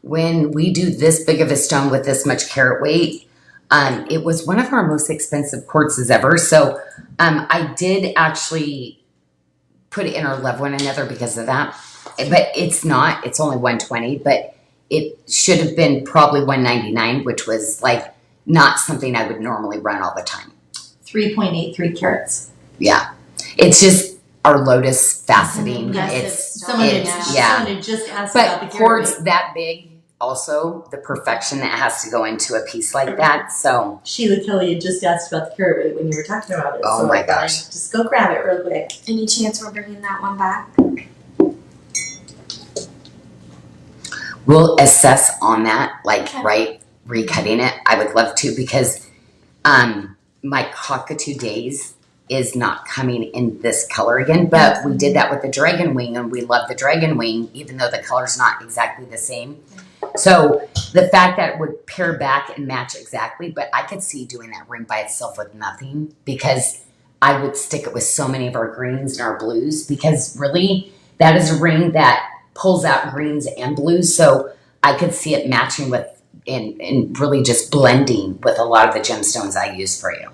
Speaker 1: When we do this big of a stone with this much carat weight, it was one of our most expensive quartzes ever. So I did actually put it in or love one another because of that. But it's not. It's only $120, but it should have been probably $199, which was like not something I would normally run all the time.
Speaker 2: 3.83 carats.
Speaker 1: Yeah. It's just our lotus faceting.
Speaker 2: Yes, someone had just asked about the
Speaker 1: But
Speaker 2: carat
Speaker 1: quartz
Speaker 2: weight.
Speaker 1: that big, also the perfection that has to go into a piece like that. So
Speaker 2: Sheila Kelly had just asked about the carat weight when you were talking about it.
Speaker 1: Oh
Speaker 2: so
Speaker 1: my
Speaker 2: I thought,
Speaker 1: gosh.
Speaker 2: just go grab it real quick.
Speaker 3: Any chance we're bringing that one back?
Speaker 1: we'll assess on that, like
Speaker 3: Okay.
Speaker 1: right, recutting it. I would love to because my Cockatoo Days is not coming in this color again, but we did that with the dragon wing and we love the dragon wing, even though the color's not exactly the same. So the fact that it would pair back and match exactly, but I could see doing that ring by itself with nothing because I would stick it with so many of our greens and our blues because really that is a ring that pulls out greens and blues. So I could see it matching with and really just blending with a lot of the gemstones I use for you,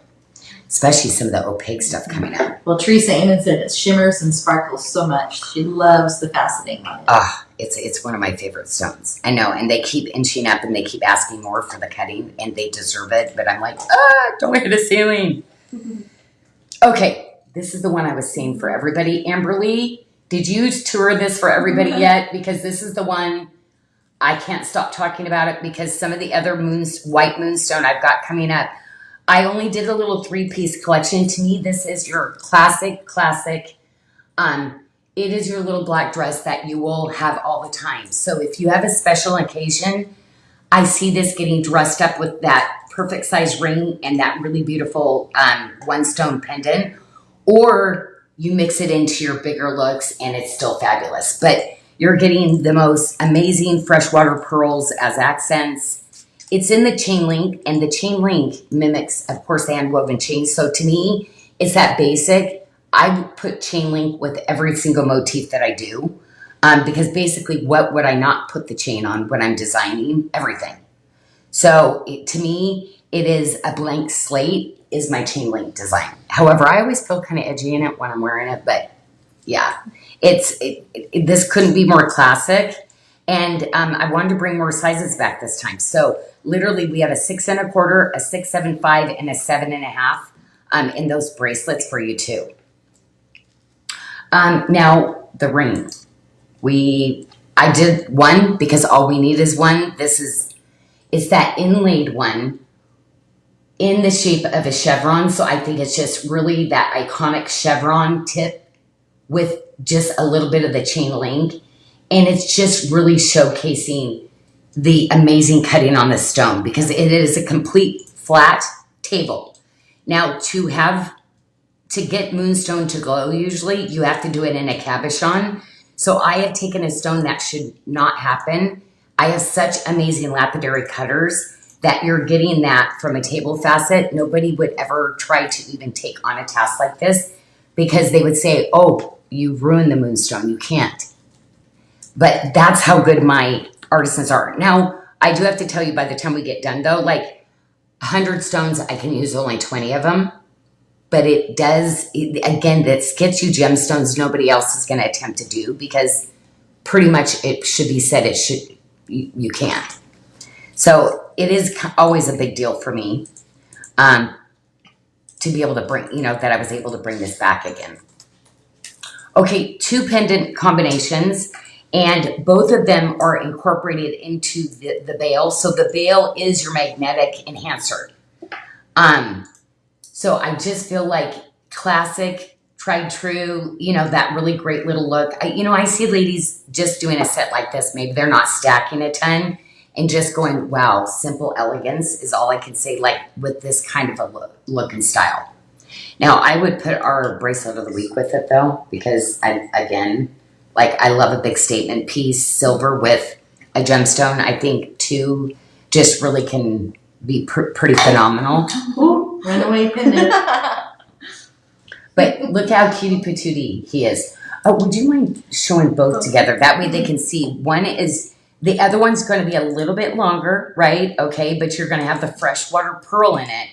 Speaker 1: especially some of the opaque stuff coming out.
Speaker 2: Well, Teresa Amon said it shimmers and sparkles so much. She loves the faceting on it.
Speaker 1: It's one of my favorite stones. I know, and they keep inching up and they keep asking more for the cutting, and they deserve it. But I'm like, don't hit the ceiling. Okay, this is the one I was saying for everybody. Amberly, did you tour this for everybody yet? Because this is the one I can't stop talking about it because some of the other white moonstone I've got coming up, I only did a little 3-piece collection. To me, this is your classic. It is your little black dress that you will have all the time. So if you have a special occasion, I see this getting dressed up with that perfect size ring and that really beautiful 1-stone pendant, or you mix it into your bigger looks and it's still fabulous. But you're getting the most amazing freshwater pearls as accents. It's in the chain link, and the chain link mimics, of course, the hand-woven chain. So to me, it's that basic. I would put chain link with every single motif that I do because basically what would I not put the chain on when I'm designing? Everything. So to me, it is a blank slate is my chain link design. However, I always feel kind of edgy in it when I'm wearing it, but yeah, this couldn't be more classic. And I wanted to bring more sizes back this time. So literally we have a 6 1/4, a 6 7/5, and a 7 1/2 in those bracelets for you too. Now the ring. I did one because all we need is one. It's that inlaid one in the shape of a chevron. So I think it's just really that iconic chevron tip with just a little bit of the chain link. And it's just really showcasing the amazing cutting on the stone because it is a complete flat table. Now, to get Moonstone to glow, usually you have to do it in a cabochon. So I have taken a stone that should not happen. I have such amazing lapidary cutters that you're getting that from a table facet. Nobody would ever try to even take on a task like this because they would say, oh, you've ruined the Moonstone. You can't. But that's how good my artisans are. Now, I do have to tell you, by the time we get done though, like 100 stones, I can use only 20 of them. But again, that gets you gemstones nobody else is going to attempt to do because pretty much it should be said you can't. So it is always a big deal for me to be able to bring, that I was able to bring this back again. Okay, 2 pendant combinations, and both of them are incorporated into the veil. So the veil is your magnetic enhancer. So I just feel like classic, tried true, that really great little look. I see ladies just doing a set like this. Maybe they're not stacking a ton and just going, wow, simple elegance is all I can say, like with this kind of a look and style. Now, I would put our bracelet of the week with it though, because I love a big statement piece, silver with a gemstone. I think 2 just really can be pretty phenomenal.
Speaker 2: Ooh, runaway pendant.
Speaker 1: But look how cutie patootie he is. Oh, would you mind showing both together? That way they can see. The other one's going to be a little bit longer, right? Okay, but you're going to have the freshwater pearl in it.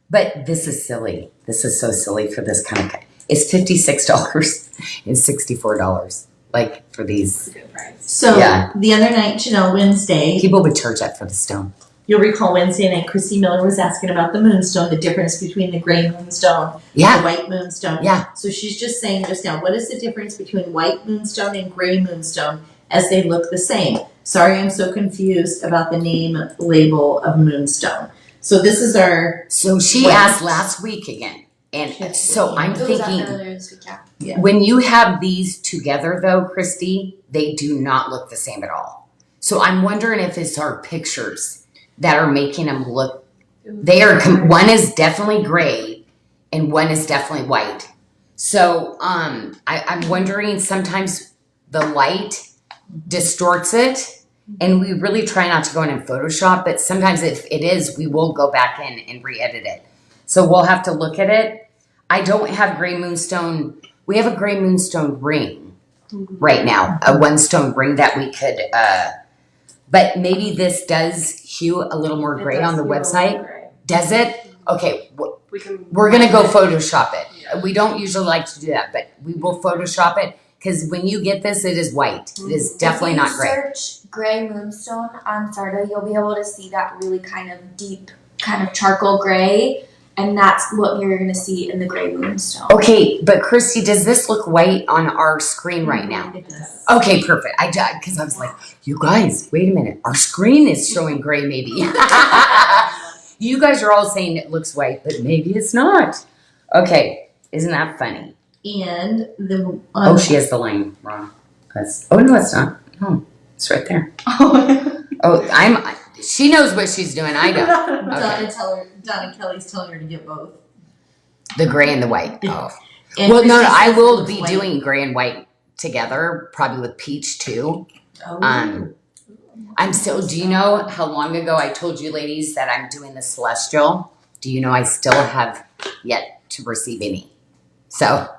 Speaker 1: But this is silly. This is so silly for this kind of. It's $56 and $64, like for these.
Speaker 3: Good price.
Speaker 2: So the other night, Wednesday.
Speaker 1: People would charge that for the stone.
Speaker 2: You'll recall Wednesday night, Chrissy Miller was asking about the Moonstone, the difference between the gray Moonstone and the white Moonstone.
Speaker 1: Yeah.
Speaker 2: So she's just saying just now, what is the difference between white Moonstone and gray Moonstone as they look the same? Sorry, I'm so confused about the name label of Moonstone. So this is our.
Speaker 1: So she asked last week again. And so I'm thinking, when you have these together though, Christy, they do not look the same at all. So I'm wondering if it's our pictures that are making them look, one is definitely gray and one is definitely white. So I'm wondering, sometimes the light distorts it, and we really try not to go in and Photoshop, but sometimes if it is, we will go back in and re-edit it. So we'll have to look at it. I don't have gray Moonstone. We have a gray Moonstone ring right now, a 1-stone ring that we could, but maybe this does hue a little more gray on the website. Does it? Okay, we're going to go Photoshop it. Yeah. We don't usually like to do that, but we will Photoshop it because when you get this, it is white. It is definitely not gray.
Speaker 3: If you search gray Moonstone on Sarda, you'll be able to see that really kind of deep, kind of charcoal gray. And that's what you're going to see in the gray Moonstone.
Speaker 1: Okay, but Christy, does this look white on our screen right now?
Speaker 2: It does.
Speaker 1: Okay, perfect. Because I was like, you guys, wait a minute. Our screen is showing gray maybe. You guys are all saying it looks white, but maybe it's not. Okay, isn't that funny?
Speaker 2: And the...
Speaker 1: she has the line wrong. No, it's not. No, it's right there. She knows what she's doing. I don't. Okay.
Speaker 2: Donna Kelly's telling her to get both.
Speaker 1: The gray and the white. Oh.
Speaker 2: And
Speaker 1: Well, no, I will be
Speaker 2: white.
Speaker 1: doing gray and white together, probably with peach too.
Speaker 2: Oh.
Speaker 1: Do you know how long ago I told you ladies that I'm doing the Celestial? Do you know I still have yet to receive any? So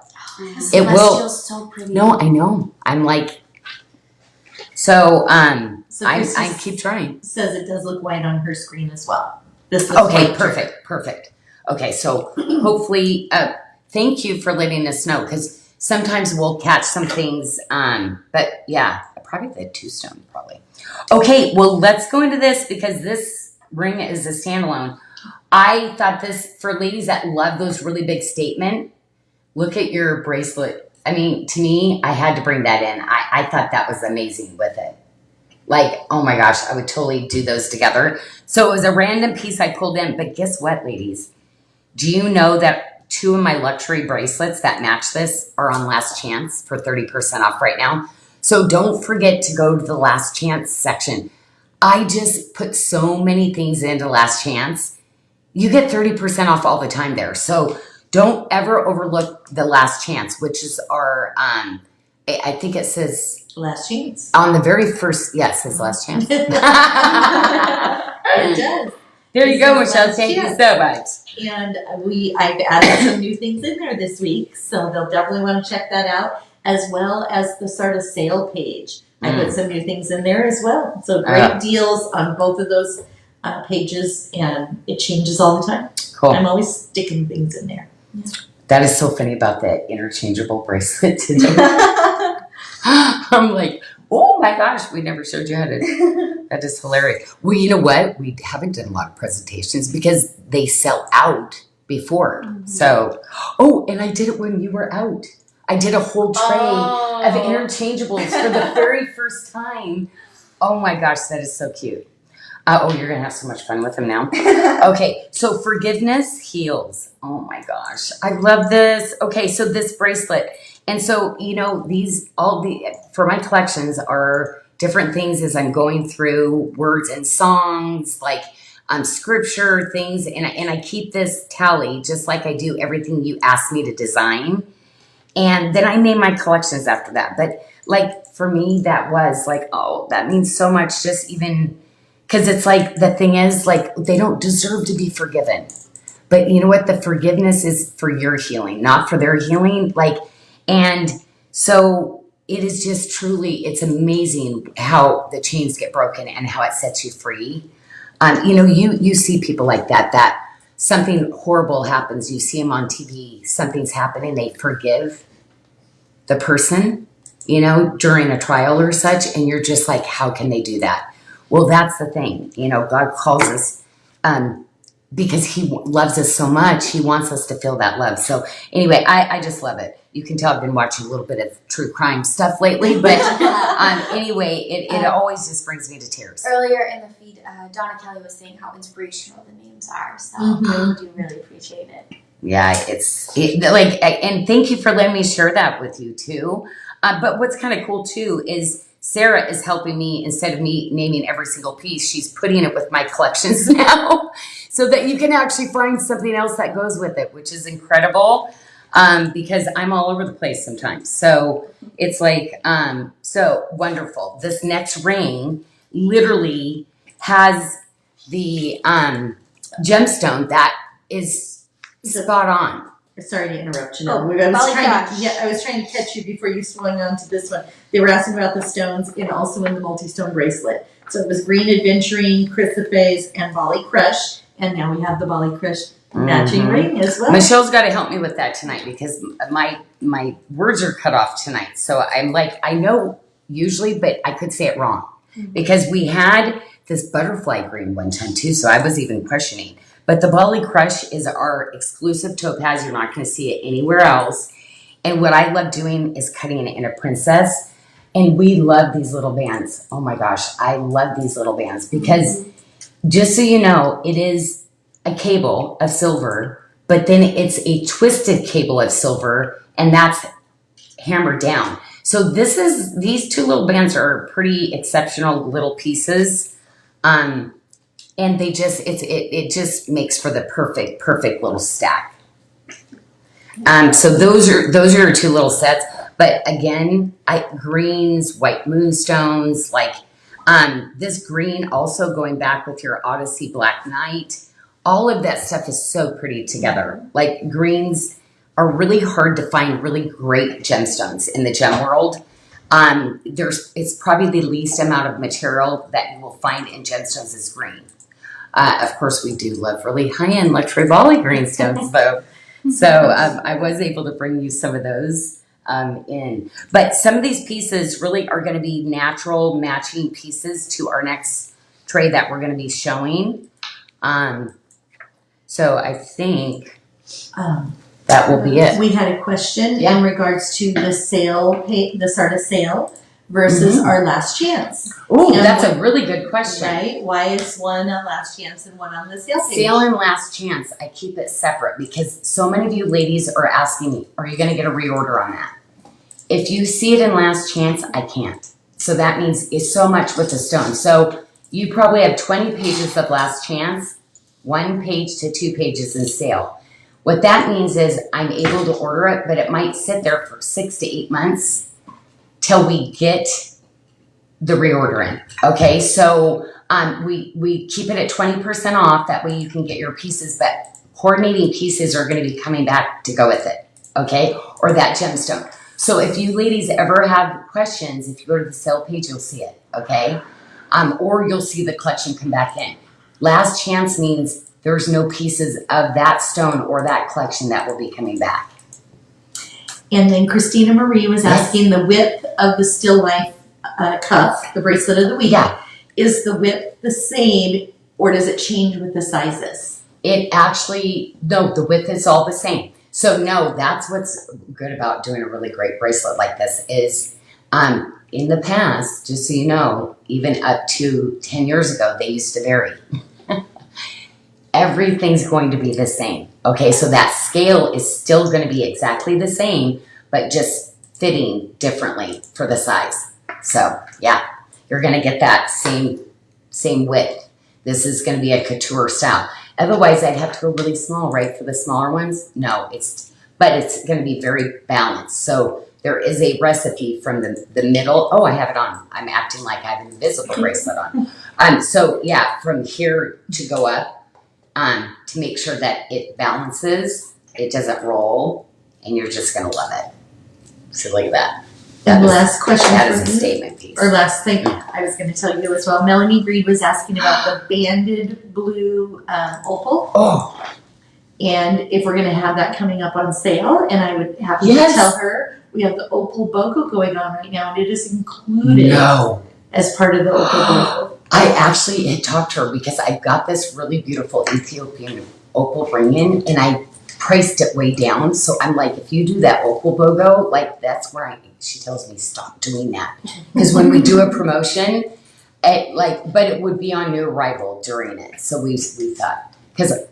Speaker 1: it will.
Speaker 3: So pretty.
Speaker 1: No, I know. I'm like, I keep trying.
Speaker 2: Says it does look white on her screen as well. This looks white.
Speaker 1: Perfect. Okay, so hopefully, thank you for letting us know, because sometimes we'll catch some things, but yeah, probably the 2-stone, probably. Okay, well, let's go into this, because this ring is a standalone. I thought this, for ladies that love those really big statement, look at your bracelet. I mean, to me, I had to bring that in. I thought that was amazing with it. Like, oh my gosh, I would totally do those together. So it was a random piece I pulled in, but guess what, ladies? Do you know that 2 of my luxury bracelets that match this are on last chance for 30% off right now. So don't forget to go to the last chance section. I just put so many things into last chance. You get 30% off all the time there. So don't ever overlook the last chance, which is our, I think it says
Speaker 2: Last chance.
Speaker 1: on the very first, yes, it says last chance.
Speaker 2: It does.
Speaker 1: There you
Speaker 2: It
Speaker 1: go,
Speaker 2: says
Speaker 1: Michelle.
Speaker 2: last
Speaker 1: Thank you
Speaker 2: chance.
Speaker 1: so much.
Speaker 2: And I've added some new things in there this week, so they'll definitely want to check that out, as well as the Sarda sale page. I put some new things in there as well. So great deals on both of those pages, and it changes all the time.
Speaker 1: Cool.
Speaker 2: I'm always sticking things in there.
Speaker 1: That is so funny about that interchangeable bracelet today. I'm like, oh my gosh, we never showed you how to. That is hilarious. Well, you know what? We haven't done a lot of presentations because they sell out before. Mm-hmm. So, and I did it when you were out. I did a whole tray of interchangeables for the very first time. Oh my gosh, that is so cute. You're going to have so much fun with them now. Okay, so forgiveness heals. Oh my gosh, I love this. Okay, so this bracelet. And so, for my collections are different things as I'm going through words and songs, like scripture things. And I keep this tally just like I do everything you ask me to design. And then I name my collections after that. But like for me, that was like, that means so much, just even because it's like the thing is like they don't deserve to be forgiven. But you know what? The forgiveness is for your healing, not for their healing. And so it is just truly, it's amazing how the chains get broken and how it sets you free. You see people like that something horrible happens. You see them on TV, something's happening, they forgive the person, during a trial or such. And you're just like, how can they do that? Well, that's the thing. God calls us, because he loves us so much, he wants us to feel that love. So anyway, I just love it. You can tell I've been watching a little bit of true crime stuff lately, but anyway, it always just brings me to tears.
Speaker 3: Earlier in the feed, Donna Kelly was saying how inspirational the names are, so I do really appreciate it.
Speaker 1: Yeah, and thank you for letting me share that with you too. But what's kind of cool too is Sarah is helping me. Instead of me naming every single piece, she's putting it with my collections now so that you can actually find something else that goes with it, which is incredible, because I'm all over the place sometimes. So it's like, so wonderful. This next ring literally has the gemstone that is spot on.
Speaker 2: Sorry to interrupt you.
Speaker 3: I
Speaker 2: was trying to catch you before you swung on to this one. They were asking about the stones and also in the multi-stone bracelet. So it was green adventuring, chrysoprase, and Bali Crush. And now we have the Bali Crush matching ring as well.
Speaker 1: Michelle's got to help me with that tonight because my words are cut off tonight. So I'm like, I know usually, but I could say it wrong. Because we had this butterfly green one time too, so I was even questioning. But the Bali Crush is our exclusive topaz. You're not going to see it anywhere else. And what I love doing is cutting it in a princess. And we love these little bands. Oh my gosh, I love these little bands because just so you know, it is a cable of silver, but then it's a twisted cable of silver, and that's hammered down. So these two little bands are pretty exceptional little pieces. And they just, it just makes for the perfect little stack. So those are your two little sets. But again, greens, white moonstones, this green also going back with your Odyssey Black Knight. All of that stuff is so pretty together. Like greens are really hard to find really great gemstones in the gem world. It's probably the least amount of material that you will find in gemstones is green. Of course, we do love really high-end luxury volley greenstones, though. So I was able to bring you some of those in. But some of these pieces really are going to be natural matching pieces to our next tray that we're going to be showing. So I think that will be it.
Speaker 2: We had a question in regards to the sale, the Sarda sale. versus our last chance?
Speaker 1: Ooh, that's a really good question.
Speaker 2: Right? Why is one a last chance and one on the sale page?
Speaker 1: Sale and last chance, I keep it separate because so many of you ladies are asking me, are you going to get a reorder on that? If you see it in last chance, I can't. So that means it's so much with the stone. So you probably have 20 pages of last chance, 1 page to 2 pages in sale. What that means is I'm able to order it, but it might sit there for 6 to 8 months till we get the reorder in. Okay, so we keep it at 20% off. That way you can get your pieces, but coordinating pieces are going to be coming back to go with it. Okay, or that gemstone. So if you ladies ever have questions, if you go to the sale page, you'll see it. Okay, or you'll see the collection come back in. Last chance means there's no pieces of that stone or that collection that will be coming back.
Speaker 2: And then Christina Marie was asking the width of the still life cuff, the bracelet of the week.
Speaker 1: Yeah.
Speaker 2: Is the width the same or does it change with the sizes?
Speaker 1: It actually, no, the width is all the same. So no, that's what's good about doing a really great bracelet like this is in the past, just so you know, even up to 10 years ago, they used to vary. Everything's going to be the same. Okay, so that scale is still going to be exactly the same, but just fitting differently for the size. So yeah, you're going to get that same width. This is going to be a couture style. Otherwise, I'd have to go really small, right, for the smaller ones? No, but it's going to be very balanced. So there is a recipe from the middle. Oh, I have it on. I'm acting like I have an invisible bracelet on. So yeah, from here to go up, to make sure that it balances, it doesn't roll, and you're just going to love it. So look at that.
Speaker 2: And last question.
Speaker 1: That is a statement piece.
Speaker 2: Or last thing I was going to tell you as well. Melanie Reed was asking about the banded blue opal.
Speaker 1: Oh.
Speaker 2: And if we're going to have that coming up on sale, and I would have to tell her we have the Opal BOGO going on right now, and it is included as part of the Opal BOGO.
Speaker 1: I actually had talked to her because I've got this really beautiful Ethiopian opal ring-in, and I priced it way down. So I'm like, if you do that Opal BOGO, like that's where she tells me stop doing that. Because when we do a promotion, but it would be on new arrival during it. So we thought, because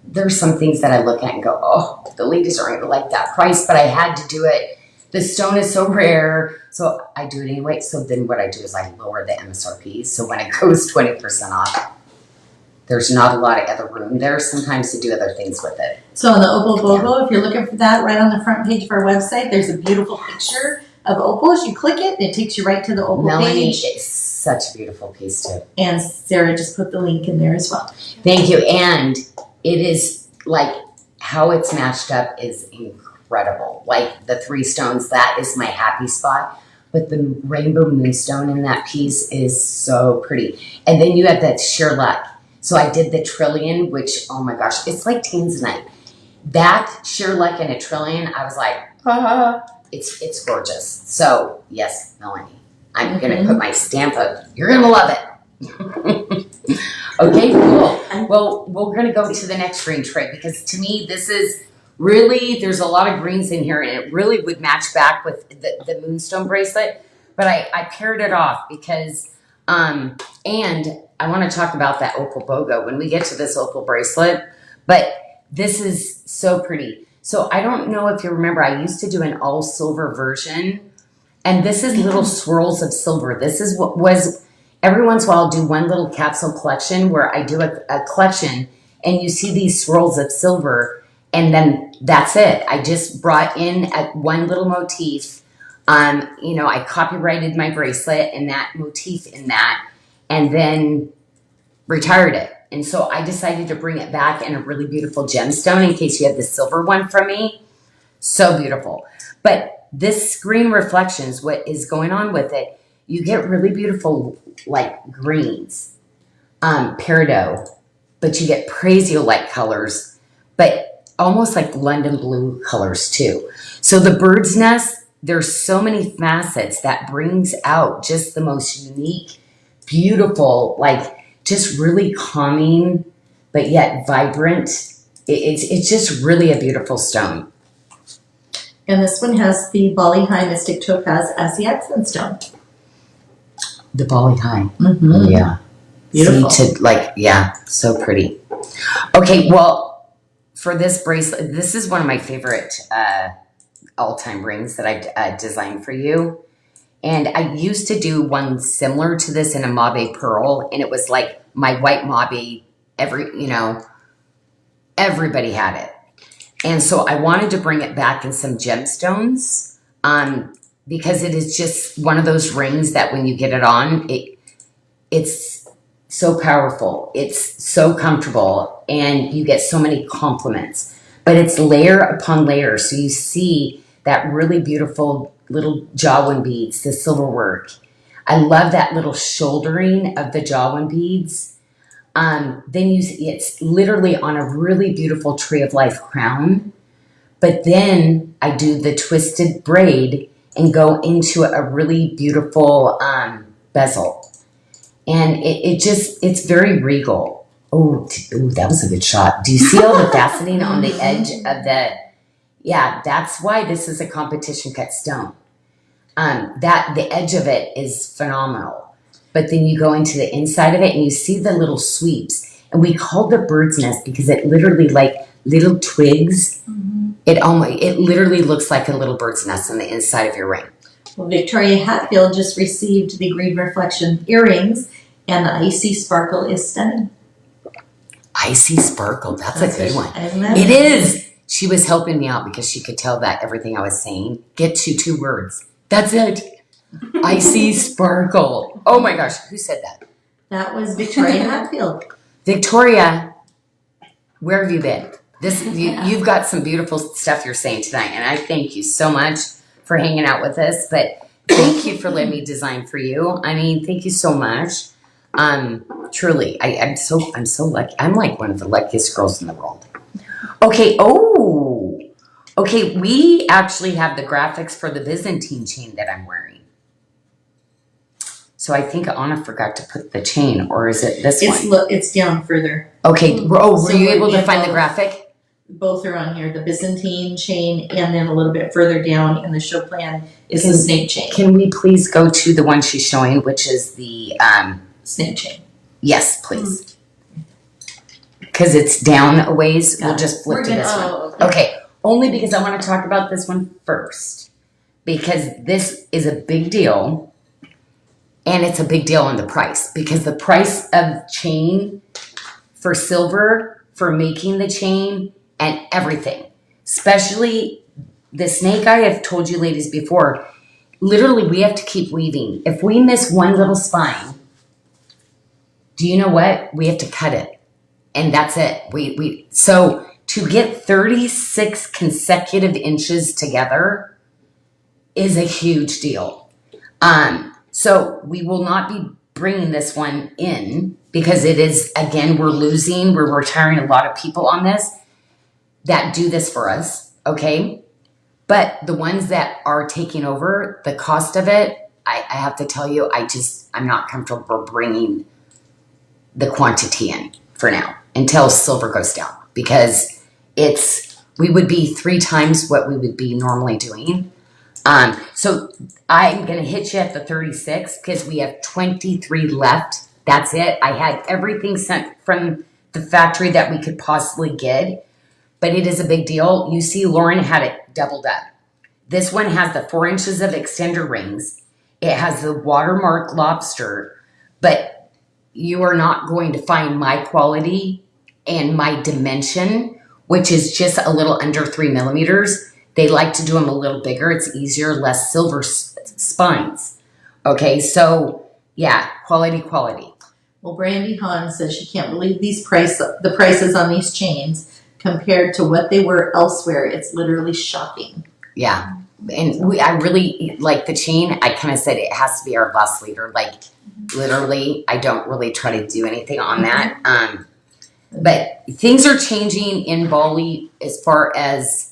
Speaker 1: there's some things that I look at and go, oh, the ladies aren't going to like that price, but I had to do it. The stone is so rare, so I do it anyway. So then what I do is I lower the MSRP. So when it goes 20% off, there's not a lot of other room there sometimes to do other things with it.
Speaker 2: So on the Opal BOGO, if you're looking for that, right on the front page of our website, there's a beautiful picture of opals. You click it, and it takes you right to the opal
Speaker 1: Melanie
Speaker 2: page.
Speaker 1: is such a beautiful piece too.
Speaker 2: And Sarah just put the link in there as well.
Speaker 1: Thank you. And it is like how it's matched up is incredible. Like the 3 stones, that is my happy spot. But the rainbow moonstone in that piece is so pretty. And then you have that sheer luck. So I did the trillion, which, oh my gosh, it's like tanzanite. That sheer luck in a trillion, I was like, it's gorgeous. So yes, Melanie, I'm going to put my stamp of, you're going to love it. Okay, cool. Well, we're going to go to the next green tray because to me, this is really, there's a lot of greens in here and it really would match back with the Moonstone bracelet. But I paired it off because, and I want to talk about that Opal BOGO when we get to this Opal bracelet. But this is so pretty. So I don't know if you remember, I used to do an all silver version. And this is little swirls of silver. This is what was, every once in a while I'll do one little capsule collection where I do a collection and you see these swirls of silver and then that's it. I just brought in one little motif. I copyrighted my bracelet and that motif in that and then retired it. And so I decided to bring it back in a really beautiful gemstone in case you have the silver one from me. So beautiful. But this green reflections, what is going on with it, you get really beautiful like greens, Parido, but you get Prazio-like colors, but almost like London blue colors too. So the bird's nest, there's so many facets that brings out just the most unique, beautiful, like just really calming, but yet vibrant. It's just really a beautiful stone.
Speaker 2: And this one has the Bali High Mystic Topaz as the accent stone.
Speaker 1: The Bali High.
Speaker 2: Mm-hmm.
Speaker 1: Oh, yeah.
Speaker 2: Beautiful.
Speaker 1: So pretty. Okay, well, for this bracelet, this is one of my favorite all-time rings that I designed for you. And I used to do one similar to this in a mauve pearl, and it was like my white mauve, everybody had it. And so I wanted to bring it back in some gemstones, because it is just one of those rings that when you get it on, it's so powerful. It's so comfortable, and you get so many compliments. But it's layer upon layer, so you see that really beautiful little jawline beads, the silver work. I love that little shouldering of the jawline beads. Then it's literally on a really beautiful Tree of Life crown. But then I do the twisted braid and go into a really beautiful bezel. And it's very regal. Oh, that was a good shot. Do you see all the faceting on the edge of yeah, that's why this is a competition cut stone. The edge of it is phenomenal. But then you go into the inside of it and you see the little sweeps. And we call it bird's nest because it literally like little twigs. Mm-hmm. It literally looks like a little bird's nest on the inside of your ring.
Speaker 2: Well, Victoria Hatfield just received the green reflection earrings, and the icy sparkle is stunning.
Speaker 1: Icy sparkle, that's a good one.
Speaker 2: Isn't
Speaker 1: It is. She was helping me out because she could tell that everything I was saying. Get to 2 words. That's it. Icy sparkle. Oh my gosh, who said that?
Speaker 2: That was Victoria Hatfield.
Speaker 1: Victoria, where have you been? You've got some beautiful stuff you're saying tonight, and I thank you so much for hanging out with us. But thank you for letting me design for you. I mean, thank you so much. Truly, I'm so lucky. I'm like one of the luckiest girls in the world. Okay. Oh, okay. We actually have the graphics for the Byzantine chain that I'm wearing. So I think Anna forgot to put the chain, or is it this one?
Speaker 2: It's down further.
Speaker 1: Okay. Were you able to find the graphic?
Speaker 2: Both are on here. The Byzantine chain, and then a little bit further down in the show plan is the snake chain.
Speaker 1: Can we please go to the one she's showing, which is the
Speaker 2: snake chain?
Speaker 1: Yes, please. Because it's down a ways. We'll just flip to this one. Okay. Only because I want to talk about this one first. Because this is a big deal. And it's a big deal on the price. Because the price of chain for silver, for making the chain, and everything. Especially the snake eye, I've told you ladies before. Literally, we have to keep weaving. If we miss one little spine, do you know what? We have to cut it. And that's it. So to get 36 consecutive inches together is a huge deal. So we will not be bringing this one in because it is, again, we're retiring a lot of people on this that do this for us, okay? But the ones that are taking over, the cost of it, I have to tell you, I'm not comfortable bringing the quantity in for now until silver goes down because we would be 3 times what we would be normally doing. So I'm going to hit you at the 36 because we have 23 left. That's it. I had everything sent from the factory that we could possibly get, but it is a big deal. You see, Lauren had it doubled up. This one has the 4 inches of extender rings. It has the watermark lobster, but you are not going to find my quality and my dimension, which is just a little under 3 millimeters. They like to do them a little bigger. It's easier, less silver spines. Okay, so yeah, quality.
Speaker 2: Well, Brandy Hahn says she can't believe the prices on these chains compared to what they were elsewhere. It's literally shocking.
Speaker 1: Yeah, and I really like the chain. I kind of said it has to be our boss leader. Like literally, I don't really try to do anything on that. But things are changing in Bali as far as.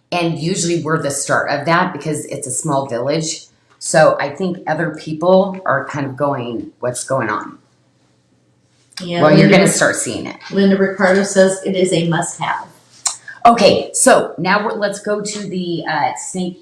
Speaker 1: And usually we're the start of that because it's a small village. So I think other people are kind of going, what's going on? Yeah, well, you're going to start seeing it.
Speaker 2: Linda Ricardo says it is a must-have.
Speaker 1: Okay, so now let's go to the snake.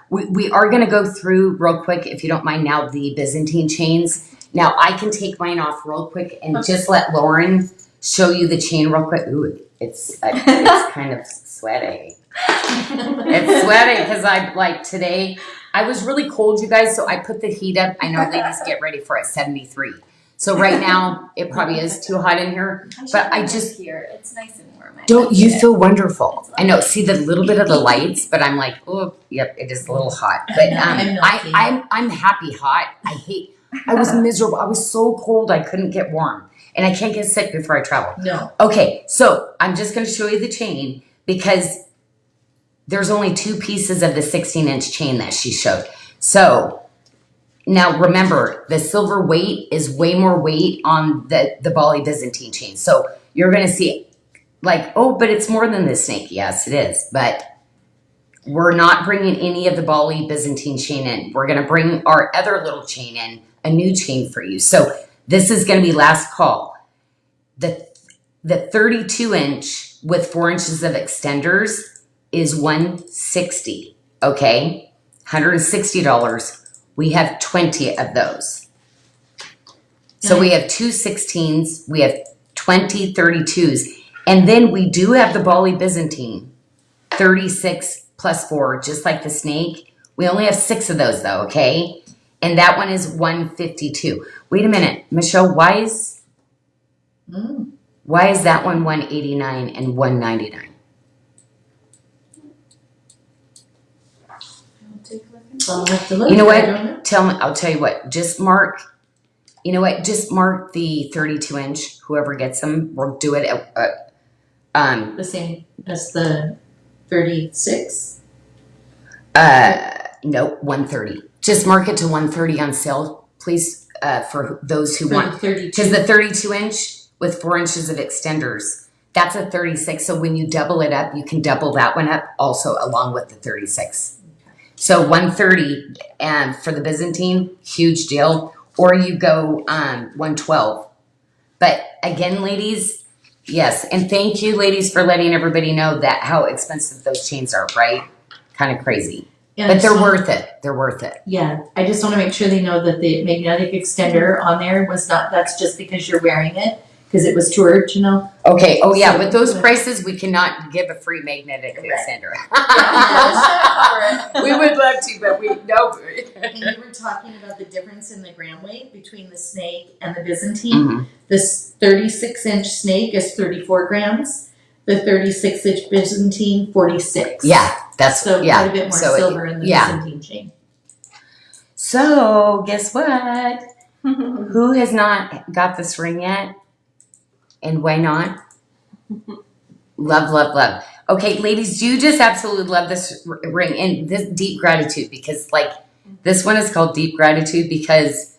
Speaker 1: We are going to go through real quick, if you don't mind, now the Byzantine chains. Now I can take mine off real quick and just let Lauren show you the chain real quick. Ooh, it's kind of sweaty. It's sweaty because I like today. I was really cold, you guys, so I put the heat up. I know, ladies, get ready for it. 73. So right now it probably is too hot in here, but I just
Speaker 3: here. It's nice and warm.
Speaker 1: don't you feel wonderful? I know. See the little bit of the lights, but I'm like, oh, yep, it is a little hot. But I'm happy hot. I was miserable. I was so cold I couldn't get warm, and I can't get sick before I travel.
Speaker 2: No.
Speaker 1: Okay, so I'm just going to show you the chain because there's only 2 pieces of the 16-inch chain that she showed. So now remember, the silver weight is way more weight on the Bali Byzantine chain. So you're going to see like, oh, but it's more than this snake. Yes, it is. But we're not bringing any of the Bali Byzantine chain in. We're going to bring our other little chain in, a new chain for you. So this is going to be last call. The 32-inch with 4 inches of extenders is $160. Okay, $160. We have 20 of those. So we have 2 16s. We have 20 32s. And then we do have the Bali Byzantine, 36 plus 4, just like the snake. We only have 6 of those though, okay? And that one is $152. Wait a minute, Michelle, why is that one $189 and $199?
Speaker 2: I'll have to look.
Speaker 1: You know what? I'll tell you what, just mark the 32-inch, whoever gets them. We'll do it at
Speaker 2: the same as the 36?
Speaker 1: Nope, 130. Just mark it to 130 on sale, please, for those who want. Because the 32-inch with 4 inches of extenders, that's a 36. So when you double it up, you can double that one up also along with the 36. So 130 for the Byzantine, huge deal. Or you go 112. But again, ladies, yes, and thank you, ladies, for letting everybody know that how expensive those chains are, right? Kind of crazy. Yeah, but they're worth it. They're worth it.
Speaker 2: Yeah, I just want to make sure they know that the magnetic extender on there was not, that's just because you're wearing it, because it was toured, you know?
Speaker 1: Okay, oh yeah, with those prices, we cannot give a free magnetic extender. We would love to, but no.
Speaker 2: And you were talking about the difference in the gram weight between the snake and the Byzantine. This 36-inch snake is 34 grams. The 36-inch Byzantine, 46.
Speaker 1: Yeah, that's
Speaker 2: so quite a bit more silver in the Byzantine chain.
Speaker 1: So guess what? Who has not got this ring yet? And why not? Love, love, love. Okay, ladies, do you just absolutely love this ring? And this deep gratitude, because like this one is called Deep Gratitude because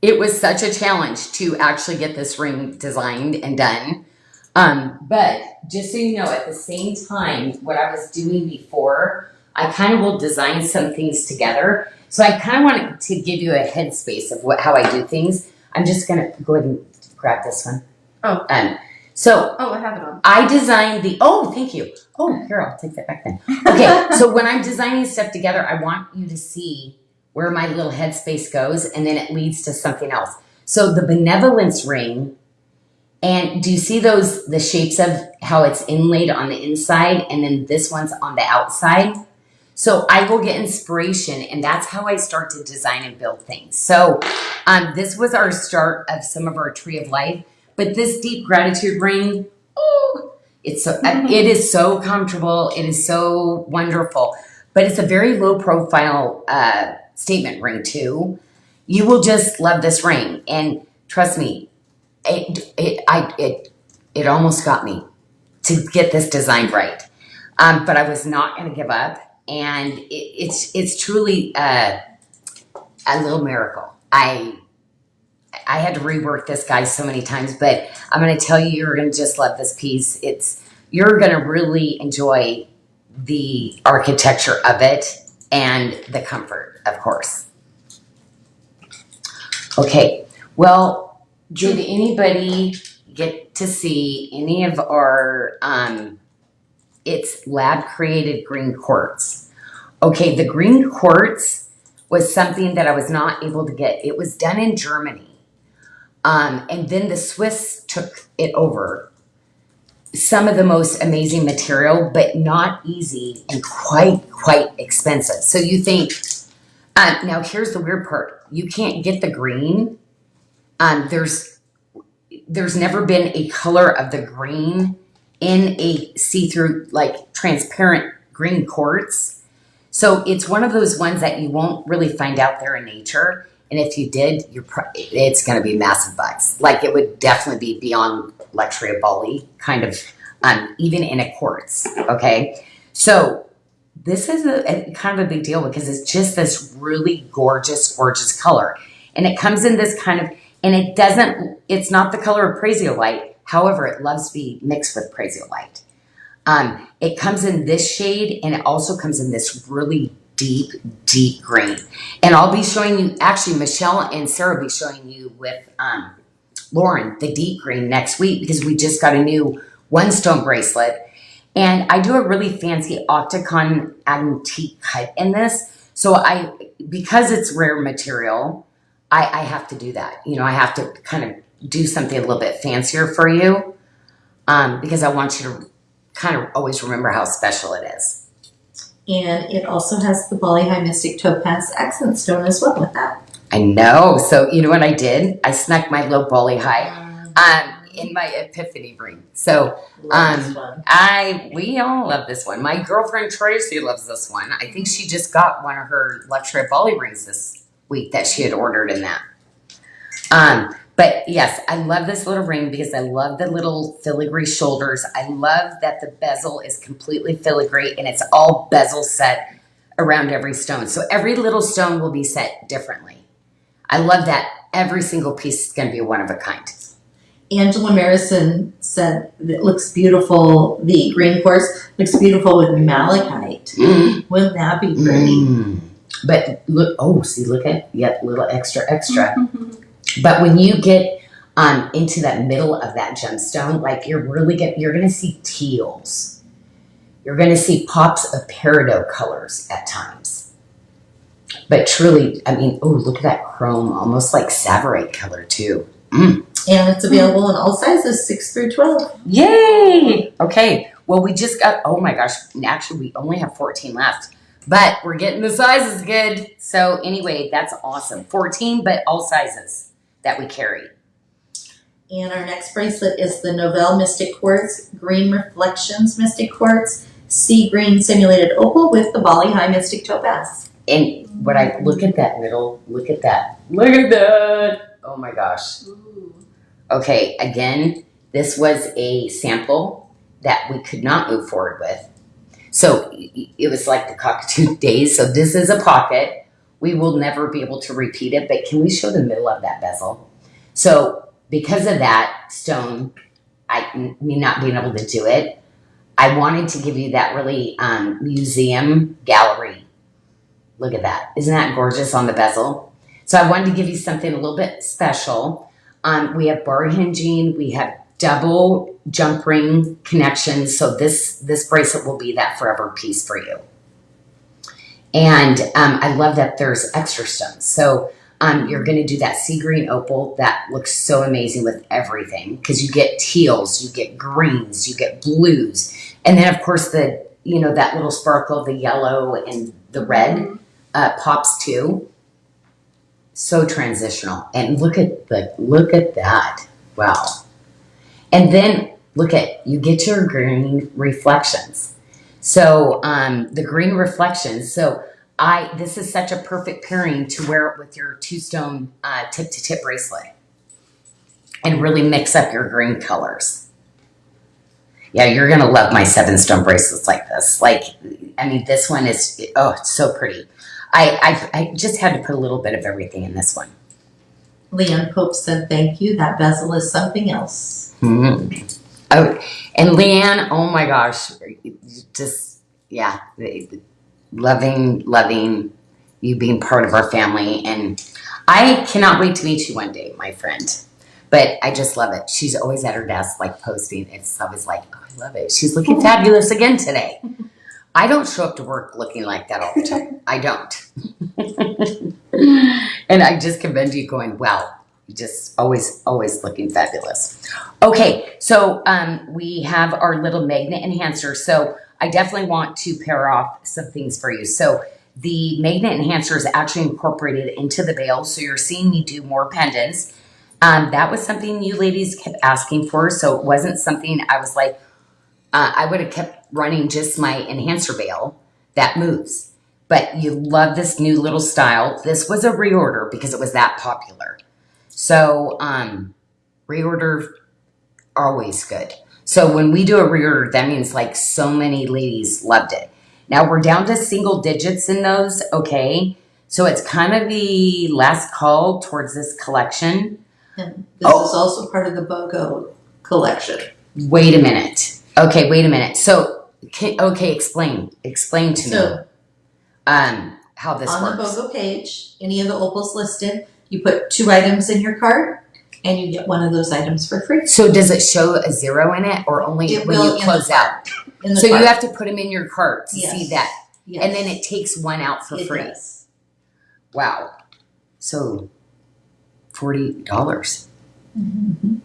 Speaker 1: it was such a challenge to actually get this ring designed and done. But just so you know, at the same time, what I was doing before, I kind of will design some things together. So I kind of wanted to give you a headspace of how I do things. I'm just going to go ahead and grab this one.
Speaker 3: Oh.
Speaker 1: I
Speaker 3: have it on.
Speaker 1: I designed thank you. Oh, here, I'll take that back then. Okay, so when I'm designing stuff together, I want you to see where my little headspace goes, and then it leads to something else. So the benevolence ring, and do you see the shapes of how it's inlaid on the inside, and then this one's on the outside? So I will get inspiration, and that's how I start to design and build things. So this was our start of some of our Tree of Life. But this Deep Gratitude ring, it is so comfortable. It is so wonderful. But it's a very low profile statement ring too. You will just love this ring, and trust me, it almost got me to get this designed right. But I was not going to give up, and it's truly a little miracle. I had to rework this guy so many times, but I'm going to tell you, you're going to just love this piece. You're going to really enjoy the architecture of it and the comfort, of course. Okay, well, did anybody get to see any of our it's lab created green quartz. Okay, the green quartz was something that I was not able to get. It was done in Germany. And then the Swiss took it over. Some of the most amazing material, but not easy and quite expensive. So you think, now here's the weird part. You can't get the green. There's never been a color of the green in a see-through, like transparent green quartz. So it's one of those ones that you won't really find out there in nature. And if you did, it's going to be massive bucks. Like it would definitely be beyond luxury of Bali, kind of, even in a quartz. Okay. So this is a kind of a big deal because it's just this really gorgeous color. And it comes in this kind of, and it's not the color of praisiolite. However, it loves to be mixed with praisiolite. It comes in this shade, and it also comes in this really deep green. And I'll be showing you, actually, Michelle and Sarah will be showing you with Lauren the deep green next week because we just got a new one stone bracelet. And I do a really fancy octagon antique cut in this. So because it's rare material, I have to do that. You know, I have to kind of do something a little bit fancier for you because I want you to kind of always remember how special it is.
Speaker 2: And it also has the Bali High Mystic Topaz accent stone as well with that.
Speaker 1: I know. So you know what I did? I snuck my low Bali High in my epiphany ring. So we all love this one. My girlfriend Tracy loves this one. I think she just got one of her luxury Bali rings this week that she had ordered in that. But yes, I love this little ring because I love the little filigree shoulders. I love that the bezel is completely filigree and it's all bezel set around every stone. So every little stone will be set differently. I love that every single piece is going to be one of a kind.
Speaker 2: Angela Marison said it looks beautiful. The green quartz looks beautiful with malachite. Wouldn't that be pretty?
Speaker 1: But look, look at, yep, little extra. But when you get into that middle of that gemstone, like you're going to see teals. You're going to see pops of Parido colors at times. But truly, I mean, look at that chrome, almost like Savorite color too.
Speaker 2: And it's available in all sizes, 6 through 12.
Speaker 1: Yay! Okay, well, we just got, oh my gosh, actually, we only have 14 left. But we're getting the sizes good. So anyway, that's awesome. 14, but all sizes that we carry.
Speaker 2: And our next bracelet is the Novell Mystic Quartz Green Reflections Mystic Quartz Sea Green Simulated Opal with the Bali High Mystic Topaz.
Speaker 1: And look at that middle, look at that. Oh my gosh.
Speaker 3: Ooh.
Speaker 1: Okay, again, this was a sample that we could not move forward with. So it was like the cockatoo days. So this is a pocket. We will never be able to repeat it, but can we show the middle of that bezel? So because of that stone, me not being able to do it, I wanted to give you that really museum gallery. Look at that. Isn't that gorgeous on the bezel? So I wanted to give you something a little bit special. We have bar hinging. We have double jump ring connections. So this bracelet will be that forever piece for you. And I love that there's extra stones. So you're going to do that sea green opal. That looks so amazing with everything because you get teals, you get greens, you get blues. And then, of course, that little sparkle, the yellow and the red pops too. So transitional. And look at that. Wow. And then you get your green reflections. So the green reflections. So this is such a perfect pairing to wear it with your 2-stone tip-to-tip bracelet and really mix up your green colors. Yeah, you're going to love my 7-stone bracelets like this. This one is, it's so pretty. I just had to put a little bit of everything in this one.
Speaker 2: Leanne Pope said, thank you. That bezel is something else.
Speaker 1: Mm-hmm. Oh, and Leanne, oh my gosh, just, yeah, loving you being part of our family. And I cannot wait to meet you one day, my friend. But I just love it. She's always at her desk, like posting. It's always like, oh, I love it. She's looking fabulous again today. I don't show up to work looking like that all the time. I don't. And I just commend you going, wow, you just always looking fabulous. Okay, so we have our little magnet enhancer. So I definitely want to pair off some things for you. So the magnet enhancer is actually incorporated into the veil. So you're seeing me do more pendants. That was something you ladies kept asking for. So it wasn't something I was like, I would have kept running just my enhancer veil that moves. But you love this new little style. This was a reorder because it was that popular. So reorder, always good. So when we do a reorder, that means like so many ladies loved it. Now we're down to single digits in those, okay? So it's kind of the last call towards this collection.
Speaker 2: And this is also part of the BOGO collection.
Speaker 1: Wait a minute. Okay, wait a minute. So, explain to me how this
Speaker 2: on
Speaker 1: works.
Speaker 2: the BOGO page, any of the opals listed, you put 2 items in your cart, and you get one of those items for free.
Speaker 1: So does it show a 0 in it, or only
Speaker 2: It
Speaker 1: when
Speaker 2: will
Speaker 1: you close out?
Speaker 2: So
Speaker 1: You have to put them in your cart to
Speaker 2: Yes.
Speaker 1: see that,
Speaker 2: Yes.
Speaker 1: and then it takes one out for free.
Speaker 2: Does.
Speaker 1: Wow. So $40.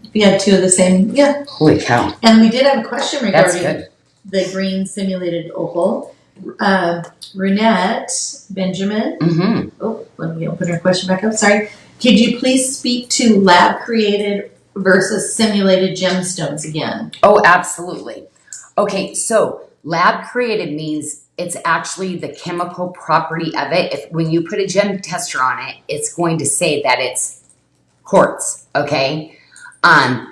Speaker 2: If you had 2 of the same, yeah.
Speaker 1: Holy cow.
Speaker 2: And we did have a question
Speaker 1: That's
Speaker 2: regarding
Speaker 1: good.
Speaker 2: the green simulated opal. Renette Benjamin.
Speaker 1: Mm-hmm.
Speaker 2: Oh, let me open her question back up. Sorry. Could you please speak to lab created versus simulated gemstones again?
Speaker 1: Oh, absolutely. Okay, so lab created means it's actually the chemical property of it. If when you put a gem tester on it, it's going to say that it's quartz, okay?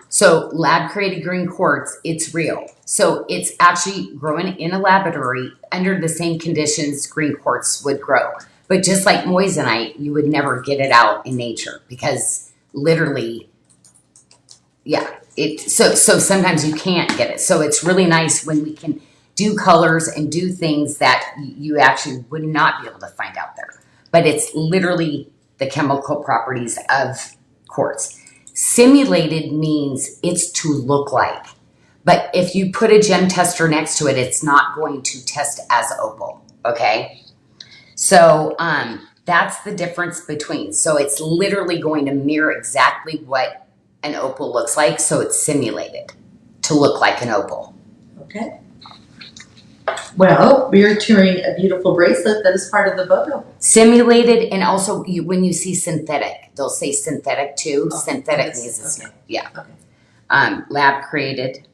Speaker 1: So lab created green quartz, it's real. So it's actually growing in a laboratory under the same conditions green quartz would grow. But just like moissanite, you would never get it out in nature because literally, yeah. So sometimes you can't get it. So it's really nice when we can do colors and do things that you actually would not be able to find out there. But it's literally the chemical properties of quartz. Simulated means it's to look like. But if you put a gem tester next to it, it's not going to test as opal, okay? So that's the difference between. So it's literally going to mirror exactly what an opal looks like. So it's simulated to look like an opal.
Speaker 2: Okay. Well, we are touring a beautiful bracelet that is part of the BOGO.
Speaker 1: Simulated, and also when you see synthetic, they'll say synthetic too.
Speaker 2: Oh,
Speaker 1: Synthetic means it's,
Speaker 2: okay.
Speaker 1: yeah.
Speaker 2: Okay.
Speaker 1: Lab created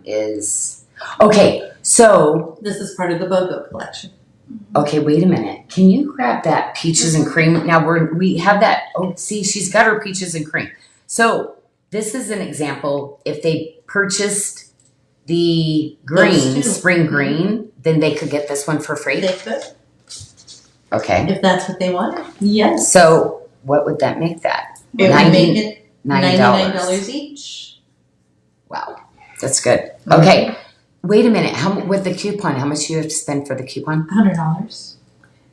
Speaker 1: is, okay, so,
Speaker 2: This is part of the BOGO collection.
Speaker 1: okay, wait a minute. Can you grab that peaches and cream? Now we have that, oh, see, she's got her peaches and cream. So this is an example. If they purchased the green,
Speaker 2: Those two.
Speaker 1: spring green, then they could get this one for free?
Speaker 2: They could,
Speaker 1: Okay.
Speaker 2: if that's what they wanted. Yes.
Speaker 1: So what would that make that?
Speaker 2: It would make it
Speaker 1: $99.
Speaker 2: $99 each.
Speaker 1: Wow, that's good. Okay, wait a minute. With the coupon, how much do you have to spend for the coupon?
Speaker 2: $100.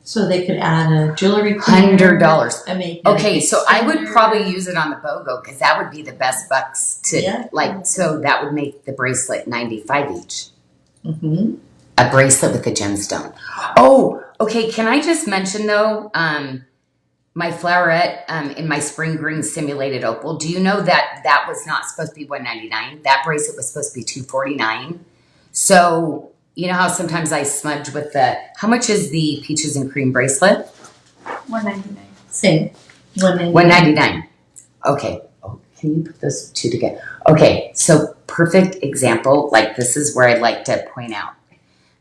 Speaker 2: So they could add a jewelry cleaner.
Speaker 1: $100.
Speaker 2: I make
Speaker 1: Okay, so I would probably use it on the BOGO because that would be the best bucks to so that would make the bracelet $95 each.
Speaker 2: Mm-hmm.
Speaker 1: A bracelet with a gemstone. Oh, okay. Can I just mention though, my flowerette in my spring green simulated opal. Do you know that that was not supposed to be $199? That bracelet was supposed to be $249. So you know how sometimes I smudge with the. How much is the peaches and cream bracelet?
Speaker 3: $199.
Speaker 2: Same.
Speaker 1: $199. Okay. Oh, can you put those two together? Okay. So perfect example. Like this is where I'd like to point out,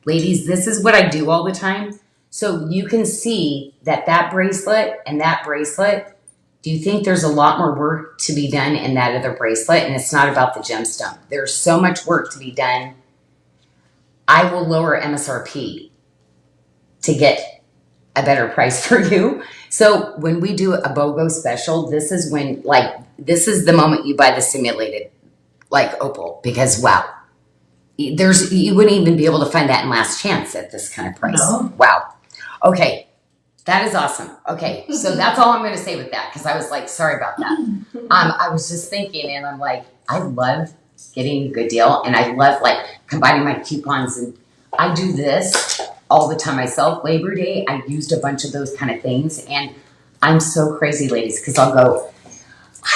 Speaker 1: ladies. This is what I do all the time. So you can see that bracelet and that bracelet. Do you think there's a lot more work to be done in that other bracelet? And it's not about the gemstone. There's so much work to be done. I will lower MSRP to get a better price for you. So when we do a BOGO special, this is when, this is the moment you buy the simulated, opal, because wow, you wouldn't even be able to find that in Last Chance at this kind of price.
Speaker 2: No.
Speaker 1: Wow. Okay. That is awesome. Okay, so that's all I'm going to say with that because I was like, sorry about that. I was just thinking, and I'm like, I love getting a good deal, and I love like combining my coupons, and I do this all the time myself. Labor Day, I used a bunch of those kind of things, and I'm so crazy, ladies, because I'll go,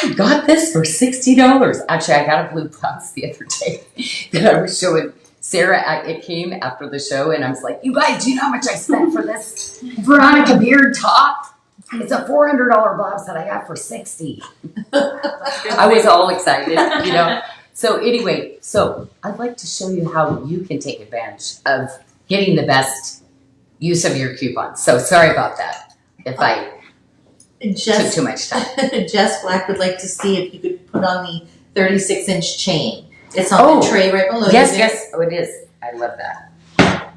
Speaker 1: I got this for $60. Actually, I got a blue blouse the other day that I was showing Sarah. It came after the show, and I was like, you guys, do you know how much I spent for this Veronica beard top? It's a $400 blouse that I got for $60. I was all excited, you know. So anyway, so I'd like to show you how you can take advantage of getting the best use of your coupons. So sorry about that if I took too much time.
Speaker 2: Jess Black would like to see if you could put on the 36-inch chain. It's on the tray right below you.
Speaker 1: Yes. Oh, it is. I love that.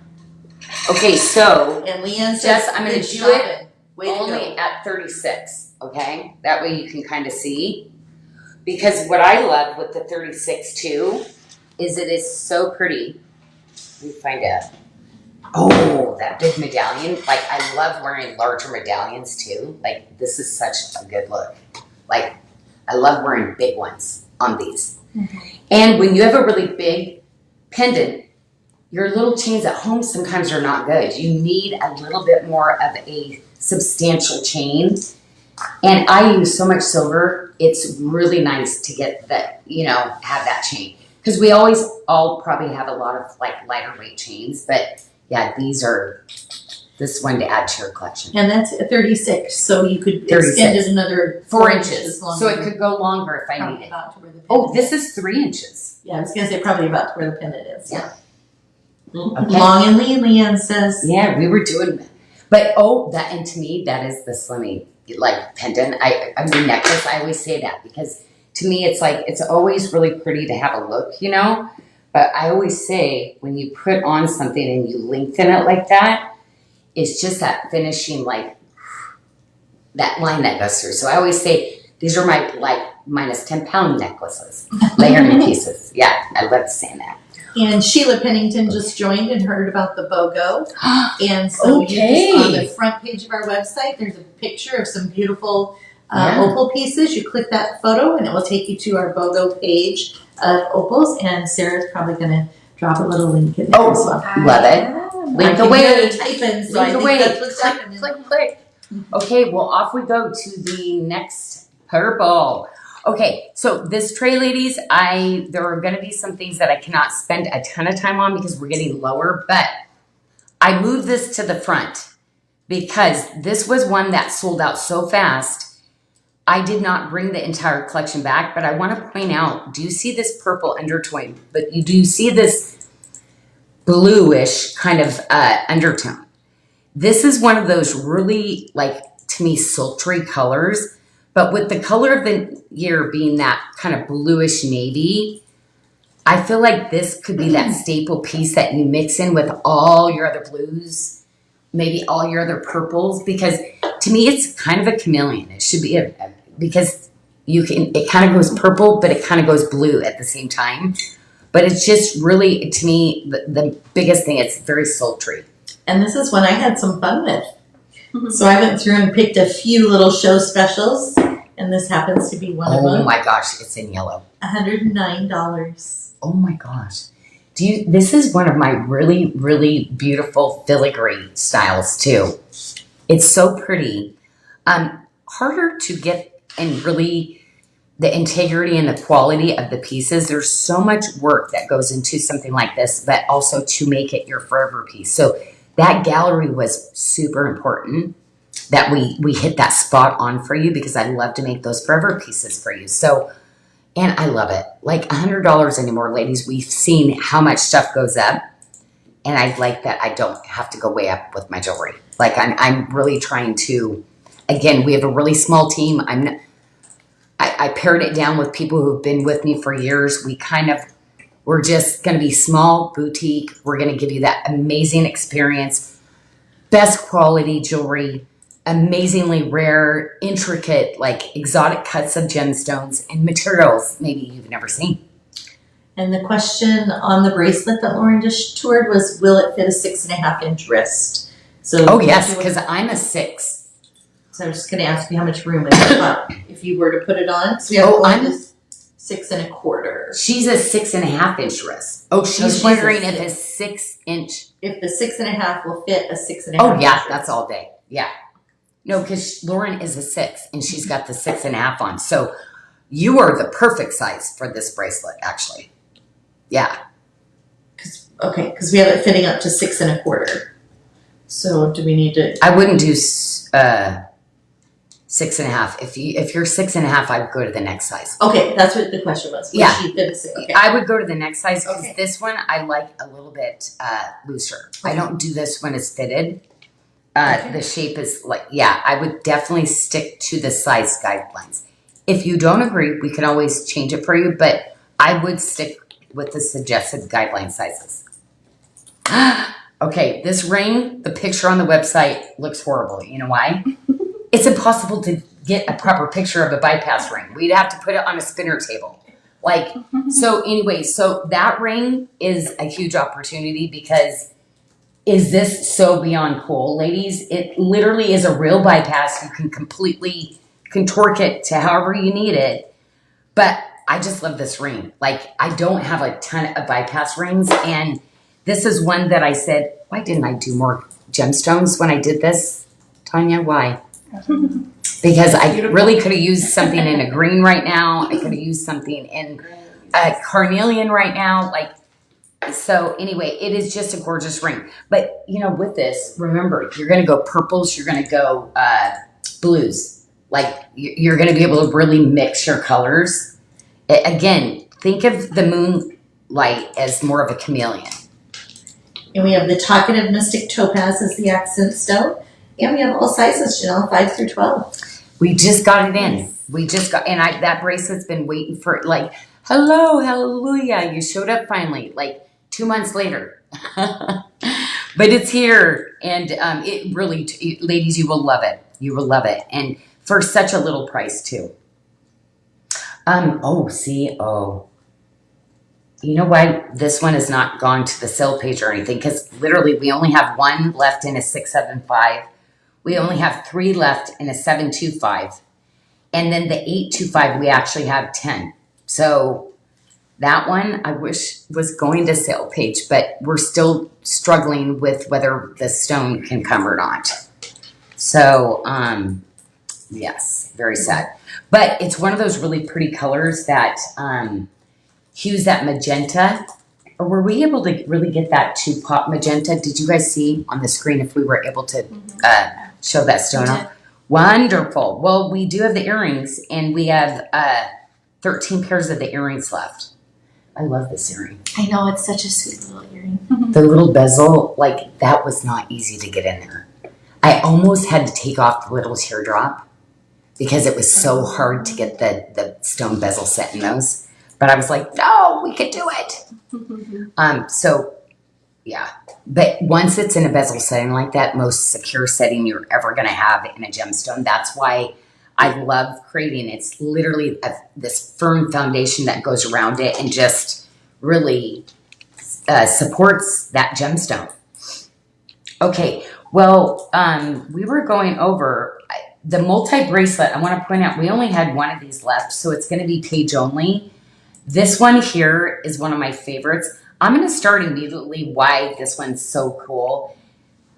Speaker 1: Okay, so
Speaker 2: and Leanne says,
Speaker 1: Jess, I'm going to do it
Speaker 2: only
Speaker 1: at 36, okay? That way you can kind of see. Because what I love with the 36 too is it is so pretty. Let me find out. Oh, that big medallion. Like, I love wearing larger medallions too. Like, this is such a good look. Like, I love wearing big ones on these. Mm-hmm. And when you have a really big pendant, your little chains at home sometimes are not good. You need a little bit more of a substantial chain. And I use so much silver, it's really nice to get that, you know, have that chain. Because we always all probably have a lot of like lighter weight chains, but yeah, these are this one to add to your collection.
Speaker 2: And that's a 36, so you could extend it another
Speaker 1: 4 inches. So it could go longer if I need it. Oh, this is 3 inches.
Speaker 2: Yeah, I was going to say probably about where the pendant is.
Speaker 1: Yeah.
Speaker 2: Okay. Long and lean, Leanne says.
Speaker 1: Yeah, we were doing that. But that, and to me, that is the slimming, like pendant. I mean, necklace, I always say that because to me, it's like, it's always really pretty to have a look, you know? But I always say when you put on something and you lengthen it like that, it's just that finishing, like that line that goes through. So I always say, these are my like minus 10 pound necklaces, layered in pieces. Yeah, I love saying that.
Speaker 2: And Sheila Pennington just joined and heard about the BOGO. And so you just, on the front page of our website, there's a picture of some beautiful opal pieces. You click that photo and it will take you to our BOGO page of opals. And Sarah's probably going to drop a little link in there as well.
Speaker 1: Love it. Link away.
Speaker 2: Link away.
Speaker 1: Click. Okay, well, off we go to the next purple. Okay, so this tray, ladies, there are going to be some things that I cannot spend a ton of time on because we're getting lower, but I moved this to the front because this was one that sold out so fast. I did not bring the entire collection back, but I want to point out, do you see this purple undertone? But you do see this bluish kind of undertone. This is one of those really, like, to me, sultry colors. But with the color of the year being that kind of bluish navy, I feel like this could be that staple piece that you mix in with all your other blues, maybe all your other purples, because to me it's kind of a chameleon. It should be because it kind of goes purple, but it kind of goes blue at the same time. But it's just really, to me, the biggest thing, it's very sultry.
Speaker 2: And this is one I had some fun with. So I went through and picked a few little show specials, and this happens to be one of them.
Speaker 1: Oh my gosh, it's in yellow.
Speaker 2: $109.
Speaker 1: Oh my gosh. This is one of my really, really beautiful filigree styles too. It's so pretty. Harder to get and really the integrity and the quality of the pieces. There's so much work that goes into something like this, but also to make it your forever piece. So that gallery was super important that we hit that spot on for you because I love to make those forever pieces for you. So, and I love it. Like $100 anymore, ladies. We've seen how much stuff goes up, and I like that I don't have to go way up with my jewelry. Like I'm really trying to, again, we have a really small team. I pared it down with people who've been with me for years. We're just going to be small, boutique. We're going to give you that amazing experience, best quality jewelry, amazingly rare, intricate, like exotic cuts of gemstones and materials maybe you've never seen.
Speaker 2: And the question on the bracelet that Lauren just toured was, will it fit a 6.5-inch wrist? So
Speaker 1: Oh yes, because I'm a 6.
Speaker 2: So I'm just going to ask you how much room is up if you were to put it on. So we have
Speaker 1: I'm
Speaker 2: this 6 1/4.
Speaker 1: She's a 6.5 inch wrist. Oh, she's
Speaker 2: a
Speaker 1: wondering if a
Speaker 2: six.
Speaker 1: 6 inch.
Speaker 2: If the 6 1/2 will fit a 6 1/2.
Speaker 1: Oh yeah,
Speaker 2: inch
Speaker 1: that's all day. Yeah. No, because Lauren is a 6 and she's got the 6.5 on. So you are the perfect size for this bracelet, actually. Yeah.
Speaker 2: Because we have it fitting up to 6 1/4. So do we need to?
Speaker 1: I wouldn't do 6.5. If you're 6.5, I would go to the next size.
Speaker 2: Okay, that's what the question was.
Speaker 1: Yeah.
Speaker 2: She fits it. Okay.
Speaker 1: I would go to the next size because
Speaker 2: Okay.
Speaker 1: this one I like a little bit looser.
Speaker 2: Okay.
Speaker 1: I don't do this when it's fitted.
Speaker 2: Okay.
Speaker 1: The shape is like, yeah, I would definitely stick to the size guidelines. If you don't agree, we can always change it for you, but I would stick with the suggested guideline sizes. Okay, this ring, the picture on the website looks horrible. You know why? It's impossible to get a proper picture of a bypass ring. We'd have to put it on a spinner table. Like, so anyway, so that ring is a huge opportunity because is this so beyond cool, ladies? It literally is a real bypass. You can completely contorque it to however you need it. But I just love this ring. Like, I don't have a ton of bypass rings. And this is one that I said, why didn't I do more gemstones when I did this? Tanya, why? Because I really could have used something in a green right now. I could have used something in a carnelian right now. Like, so anyway, it is just a gorgeous ring. But, you know, with this, remember, you're going to go purples. You're going to go blues. Like, you're going to be able to really mix your colors. Again, think of the moonlight as more of a chameleon.
Speaker 2: And we have the talkative mystic topaz as the accent stone. And we have all sizes, Janyl, 5 through 12.
Speaker 1: We just got it in. We just got, and that bracelet's been waiting for, like, hello, hallelujah. You showed up finally, like 2 months later. But it's here. And it really, ladies, you will love it. You will love it. And for such a little price, too. You know why this one has not gone to the sale page or anything? Because literally we only have one left in a 675. We only have 3 left in a 725. And then the 825, we actually have 10. So that one I wish was going to sale page, but we're still struggling with whether the stone can come or not. So, yes, very sad. But it's one of those really pretty colors that hues that magenta. Or were we able to really get that to pop magenta? Did you guys see on the screen if we were able to show that stone off? Wonderful. Well, we do have the earrings, and we have 13 pairs of the earrings left. I love this earring.
Speaker 3: I know, it's such a sweet little earring.
Speaker 1: The little bezel, like, that was not easy to get in there. I almost had to take off the little teardrop because it was so hard to get the stone bezel set in those. But I was like, no, we could do it. So, yeah. But once it's in a bezel setting like that, most secure setting you're ever going to have in a gemstone. That's why I love creating. It's literally this firm foundation that goes around it and just really supports that gemstone. Okay, well, we were going over the multi-bracelet. I want to point out we only had one of these left, so it's going to be page only. This one here is one of my favorites. I'm going to start immediately why this one's so cool.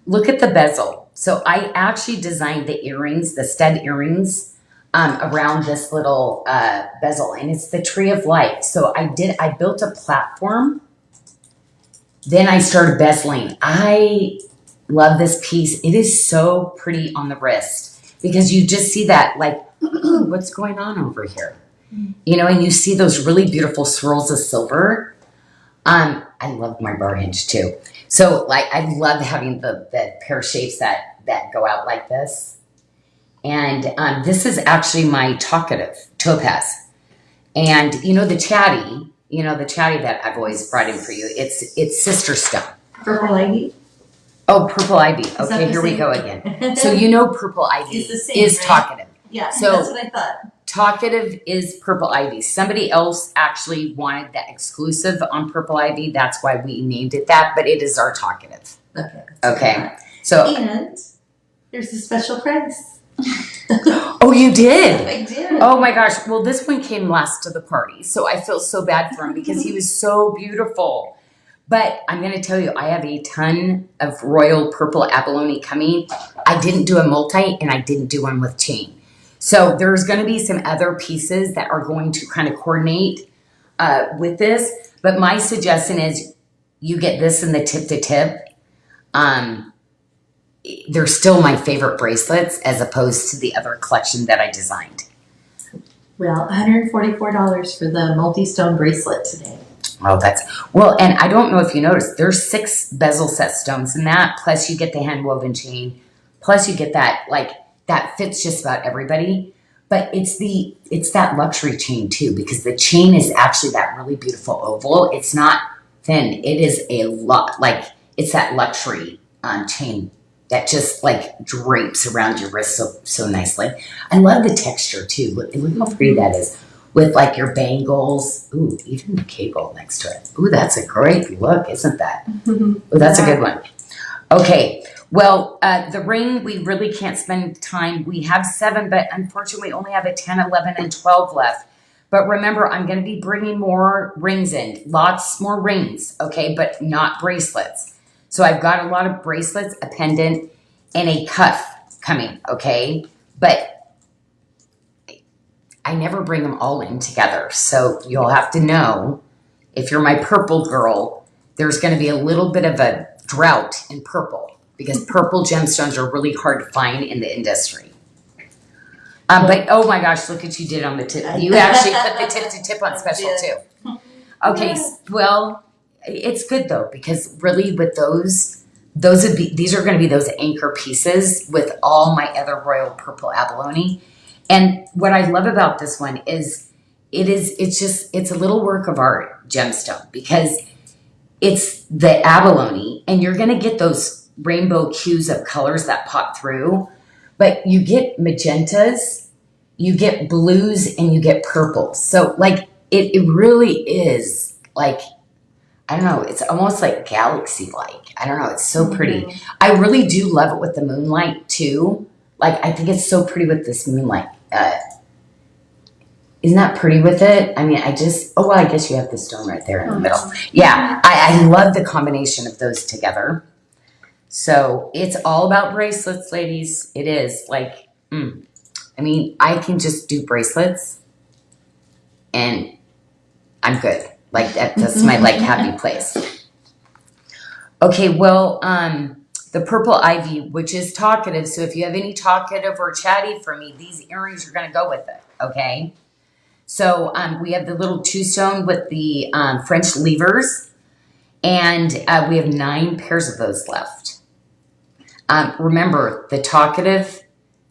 Speaker 1: Look at the bezel. So I actually designed the earrings, the stud earrings, around this little bezel, and it's the tree of life. So I built a platform. Then I started bezeling. I love this piece. It is so pretty on the wrist because you just see that, like, what's going on over here? You know, and you see those really beautiful swirls of silver. I love my bar hinge too. So, like, I love having the pear shapes that go out like this. And this is actually my talkative topaz. And, you know, the chatty that I've always brought in for you, it's sister stone.
Speaker 2: Purple ivy.
Speaker 1: Oh, purple ivy.
Speaker 2: Is that
Speaker 1: Okay,
Speaker 2: the
Speaker 1: here we
Speaker 2: same?
Speaker 1: go again. So you know purple ivy
Speaker 2: It's the same,
Speaker 1: is
Speaker 2: right?
Speaker 1: talkative.
Speaker 2: Yeah,
Speaker 1: So-
Speaker 2: that's what I thought.
Speaker 1: Talkative is purple ivy. Somebody else actually wanted that exclusive on purple ivy. That's why we named it that, but it is our talkative.
Speaker 2: Okay.
Speaker 1: Okay. So,
Speaker 2: And there's a special price.
Speaker 1: oh, you did?
Speaker 2: I did.
Speaker 1: Oh my gosh. Well, this one came last to the party. So I feel so bad for him because he was so beautiful. But I'm going to tell you, I have a ton of royal purple abalone coming. I didn't do a multi and I didn't do one with chain. So there's going to be some other pieces that are going to kind of coordinate with this. But my suggestion is you get this in the tip to tip. They're still my favorite bracelets as opposed to the other collection that I designed.
Speaker 2: Well, $144 for the multi-stone bracelet today.
Speaker 1: Oh, well, and I don't know if you noticed, there's 6 bezel set stones in that, plus you get the hand woven chain, plus you get that, like, that fits just about everybody. But it's that luxury chain too, because the chain is actually that really beautiful oval. It's not thin. It is a lot, like, it's that luxury chain that just like drapes around your wrist so nicely. I love the texture too. Look how pretty that is. With like your bangles. Ooh, even the cable next to it. Ooh, that's a great look, isn't that? Ooh, that's a good one. Okay, well, the ring, we really can't spend time. We have 7, but unfortunately we only have a 10, 11, and 12 left. But remember, I'm going to be bringing more rings in. Lots more rings, okay, but not bracelets. So I've got a lot of bracelets, a pendant, and a cuff coming, okay? But I never bring them all in together. So you'll have to know, if you're my purple girl, there's going to be a little bit of a drought in purple because purple gemstones are really hard to find in the industry. But oh my gosh, look what you did on the tip. You actually put the tip to tip on special too. Okay, well, it's good though, because really with these are going to be those anchor pieces with all my other royal purple abalone. And what I love about this one is it's a little work of art gemstone because it's the abalone and you're going to get those rainbow hues of colors that pop through, but you get magentas, you get blues, and you get purples. So like it really is like, I don't know, it's almost like galaxy-like. I don't know, it's so pretty. I really do love it with the moonlight too. Like, I think it's so pretty with this moonlight. Isn't that pretty with it? I mean, I guess you have the stone right there in the middle. Yeah, I love the combination of those together. So it's all about bracelets, ladies. It is like, I mean, I can just do bracelets and I'm good. Like that's my like happy place. Okay, well, the purple ivy, which is talkative. So if you have any talkative or chatty for me, these earrings are going to go with it. Okay. So we have the little 2-stone with the French levers, and we have 9 pairs of those left. Remember, the talkative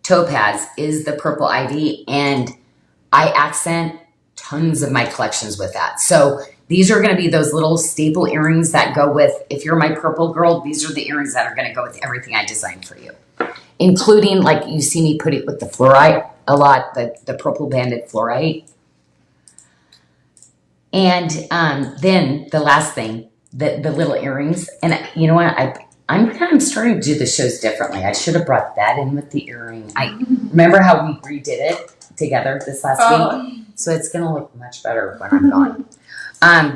Speaker 1: topaz is the purple ivy, and I accent tons of my collections with that. So these are going to be those little staple earrings that go with, if you're my purple girl, these are the earrings that are going to go with everything I designed for you. Including, like, you see me put it with the fluorite a lot, the purple banded fluorite. And then the last thing, the little earrings. And you know what? I'm kind of starting to do the shows differently. I should have brought that in with the earring. I remember how we redid it together this last week. So it's going to look much better when I'm gone.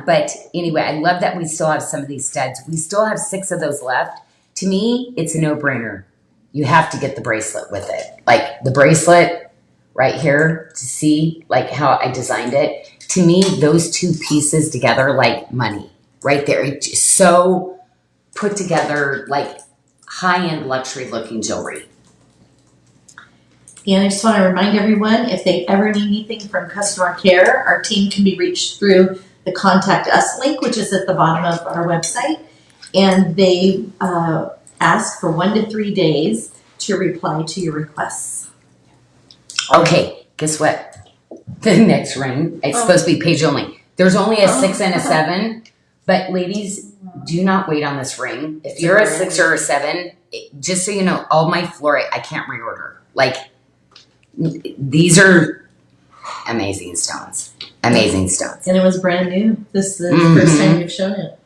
Speaker 1: But anyway, I love that we still have some of these studs. We still have 6 of those left. To me, it's a no-brainer. You have to get the bracelet with it. Like the bracelet right here to see like how I designed it. To me, those 2 pieces together, like money right there. It's just so put together, like high-end luxury looking jewelry.
Speaker 2: And I just want to remind everyone, if they ever need anything from customer care, our team can be reached through the Contact Us link, which is at the bottom of our website. And they ask for 1 to 3 days to reply to your requests.
Speaker 1: Okay, guess what? The next ring, it's supposed to be page only. There's only a 6 and a 7, but ladies, do not wait on this ring. If you're a 6 or a 7, just so you know, all my fluorite, I can't reorder. Like, these are amazing stones. Amazing stones.
Speaker 2: And it was brand new. This is the first time you've shown it.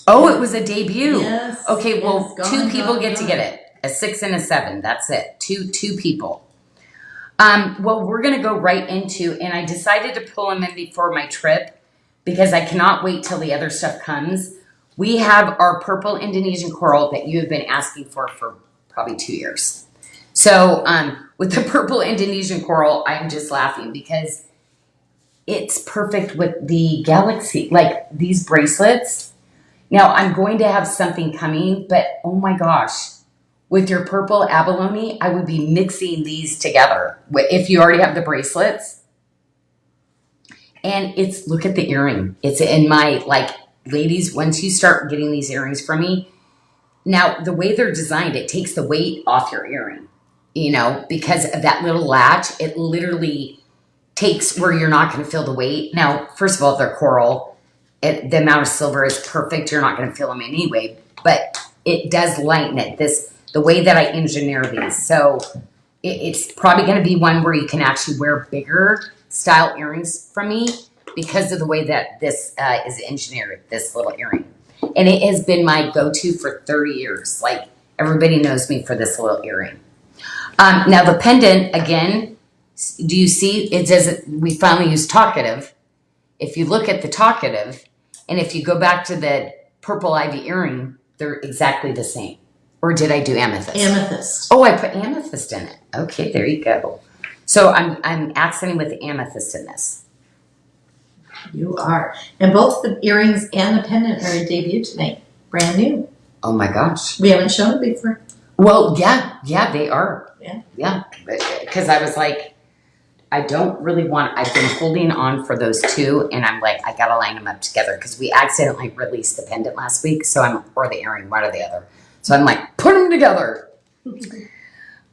Speaker 1: Oh, it was a debut.
Speaker 2: Yes.
Speaker 1: Okay, well,
Speaker 2: yes,
Speaker 1: two people
Speaker 2: gone,
Speaker 1: get to
Speaker 2: gone.
Speaker 1: get it. A 6 and a 7. That's it. Two people. Well, we're gonna go right into, and I decided to pull them in before my trip because I cannot wait till the other stuff comes. We have our purple Indonesian coral that you have been asking for probably 2 years. So, with the purple Indonesian coral, I'm just laughing because it's perfect with the galaxy, like these bracelets. Now, I'm going to have something coming, but oh my gosh, with your purple abalone, I would be mixing these together. If you already have the bracelets, and it's, look at the earring. It's in my, like, ladies, once you start getting these earrings from me, now the way they're designed, it takes the weight off your earring, because of that little latch. It literally takes where you're not going to feel the weight. Now, first of all, they're coral. The amount of silver is perfect. You're not going to feel them anyway, but it does lighten it. The way that I engineer these. So it's probably going to be one where you can actually wear bigger style earrings from me because of the way that this is engineered, this little earring. And it has been my go-to for 30 years. Like, everybody knows me for this little earring. Now the pendant, again, do you see it says we finally use talkative. If you look at the talkative, and if you go back to the purple ivy earring, they're exactly the same. Or did I do amethyst?
Speaker 2: Amethyst.
Speaker 1: Oh, I put amethyst in it. Okay, there you go. So I'm accenting with amethyst in this.
Speaker 2: You are. And both the earrings and the pendant are a debut tonight. Brand new.
Speaker 1: Oh my gosh.
Speaker 2: We haven't shown it before.
Speaker 1: Well, yeah, they are.
Speaker 2: Yeah.
Speaker 1: Because I was like, I don't really want, I've been holding on for those two, and I'm like, I gotta line them up together because we accidentally released the pendant last week, or the earring, one or the other. So I'm like, put them together.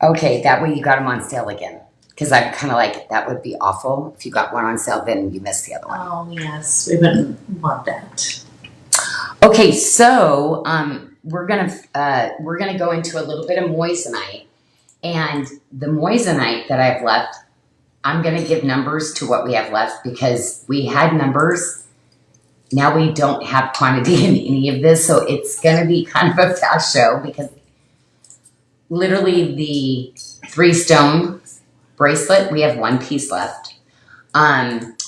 Speaker 1: Okay, that way you got them on sale again. Because I'm kind of like, that would be awful. If you got one on sale, then you missed the other one.
Speaker 2: Oh, yes. We wouldn't want that.
Speaker 1: Okay, so we're gonna go into a little bit of moissanite. And the moissanite that I've left, I'm going to give numbers to what we have left because we had numbers. Now we don't have quantity in any of this. So it's going to be kind of a fast show because literally the 3-stone bracelet, we have 1 piece left.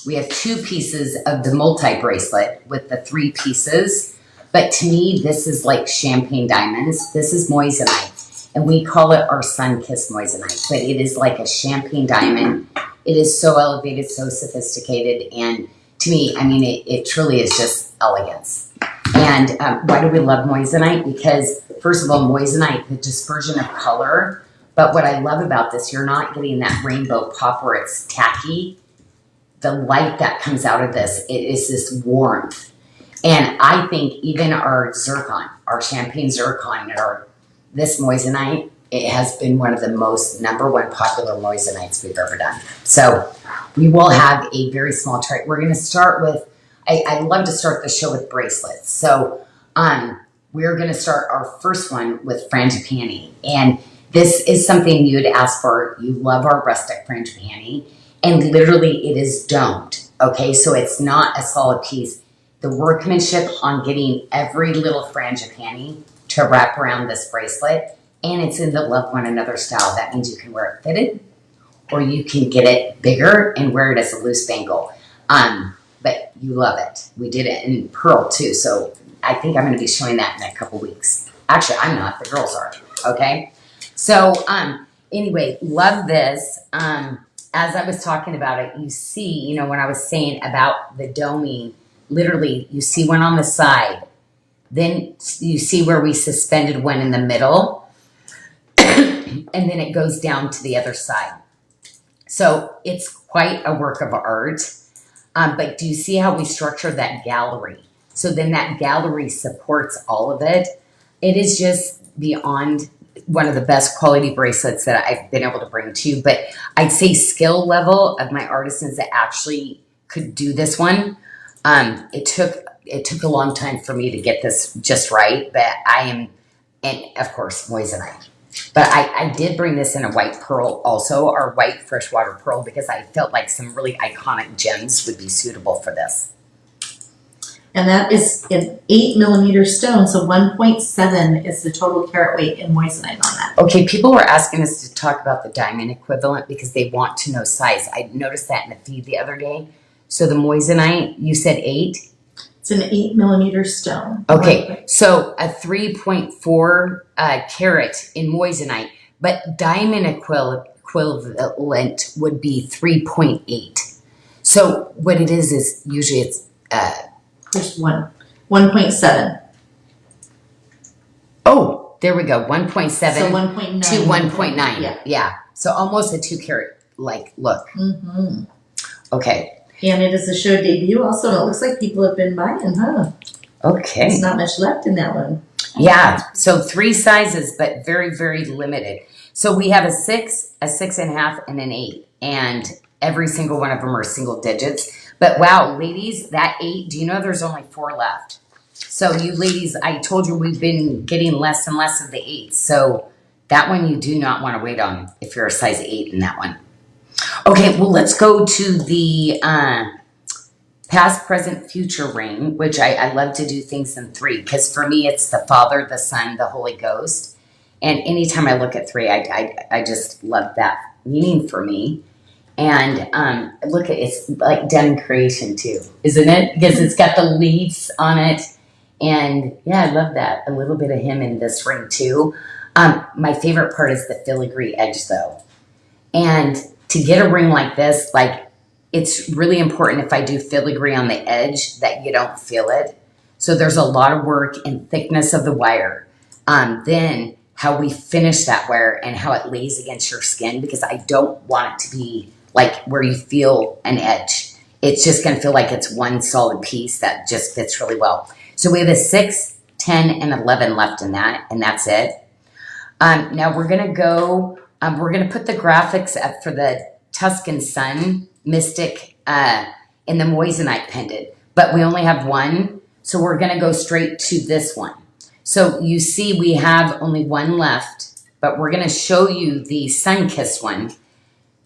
Speaker 1: We have 2 pieces of the multi-bracelet with the 3 pieces. But to me, this is like champagne diamonds. This is moissanite. And we call it our sun-kissed moissanite, but it is like a champagne diamond. It is so elevated, so sophisticated, and to me, I mean, it truly is just elegance. And why do we love moissanite? Because, first of all, moissanite, the dispersion of color, but what I love about this, you're not getting that rainbow pop where it's tacky. The light that comes out of this, it is this warmth. And I think even our zircon, our champagne zircon, this moissanite, it has been one of the most #1 popular moissanites we've ever done. So we will have a very small tray. We're going to start with, I love to start the show with bracelets. So we're going to start our first one with frangipani. And this is something you had asked for. You love our rustic frangipani. And literally it is domed. Okay, so it's not a solid piece. The workmanship on getting every little frangipani to wrap around this bracelet, and it's in the love one another style. That means you can wear it fitted, or you can get it bigger and wear it as a loose bangle. But you love it. We did it in pearl too, so I think I'm going to be showing that in a couple weeks. Actually, I'm not. The girls are. Okay. So anyway, love this. As I was talking about it, you see, when I was saying about the doming, literally, you see one on the side. Then you see where we suspended one in the middle, and then it goes down to the other side. So it's quite a work of art. But do you see how we structured that gallery? So then that gallery supports all of it. It is just beyond one of the best quality bracelets that I've been able to bring to you. But I'd say skill level of my artisans that actually could do this one. It took a long time for me to get this just right, but and of course, moissanite. But I did bring this in a white pearl also, or white freshwater pearl, because I felt like some really iconic gems would be suitable for this.
Speaker 2: And that is an 8 millimeter stone, so 1.7 is the total carat weight in moissanite on that.
Speaker 1: Okay, people were asking us to talk about the diamond equivalent because they want to know size. I noticed that in the feed the other day. So the moissanite, you said 8?
Speaker 2: It's an 8 millimeter stone.
Speaker 1: Okay, so a 3.4 carat in moissanite, but diamond equivalent would be 3.8. So what it is usually it's
Speaker 2: There's 1.7.
Speaker 1: oh, there we go, 1.7
Speaker 2: So 1.9
Speaker 1: to 1.9.
Speaker 2: Yeah.
Speaker 1: So almost a 2 carat like look.
Speaker 2: Mm-hmm.
Speaker 1: Okay.
Speaker 2: And it is a show debut also, and it looks like people have been buying, huh?
Speaker 1: Okay.
Speaker 2: There's not much left in that one.
Speaker 1: Yeah. So 3 sizes, but very, very limited. So we have a 6, a 6.5, and an 8. And every single one of them are single digits. But wow, ladies, that 8, do you know there's only 4 left? So you ladies, I told you we've been getting less and less of the 8s. So that one you do not want to wait on if you're a size 8 in that one. Okay, well, let's go to the past, present, future ring, which I love to do things in 3 because for me it's the Father, the Son, the Holy Ghost. And anytime I look at 3, I just love that meaning for me. And look at it's like done in creation too, isn't it? Because it's got the leaves on it. And yeah, I love that. A little bit of him in this ring too. My favorite part is the filigree edge though. And to get a ring like this, like it's really important if I do filigree on the edge that you don't feel it. So there's a lot of work in thickness of the wire. Then how we finish that wire and how it lays against your skin because I don't want it to be like where you feel an edge. It's just going to feel like it's one solid piece that just fits really well. So we have a 6, 10, and 11 left in that, and that's it. Now we're going to go, we're going to put the graphics up for the Tuscan Sun Mystic in the moissanite pendant, but we only have one, so we're going to go straight to this one. So you see we have only one left, but we're going to show you the sun-kissed one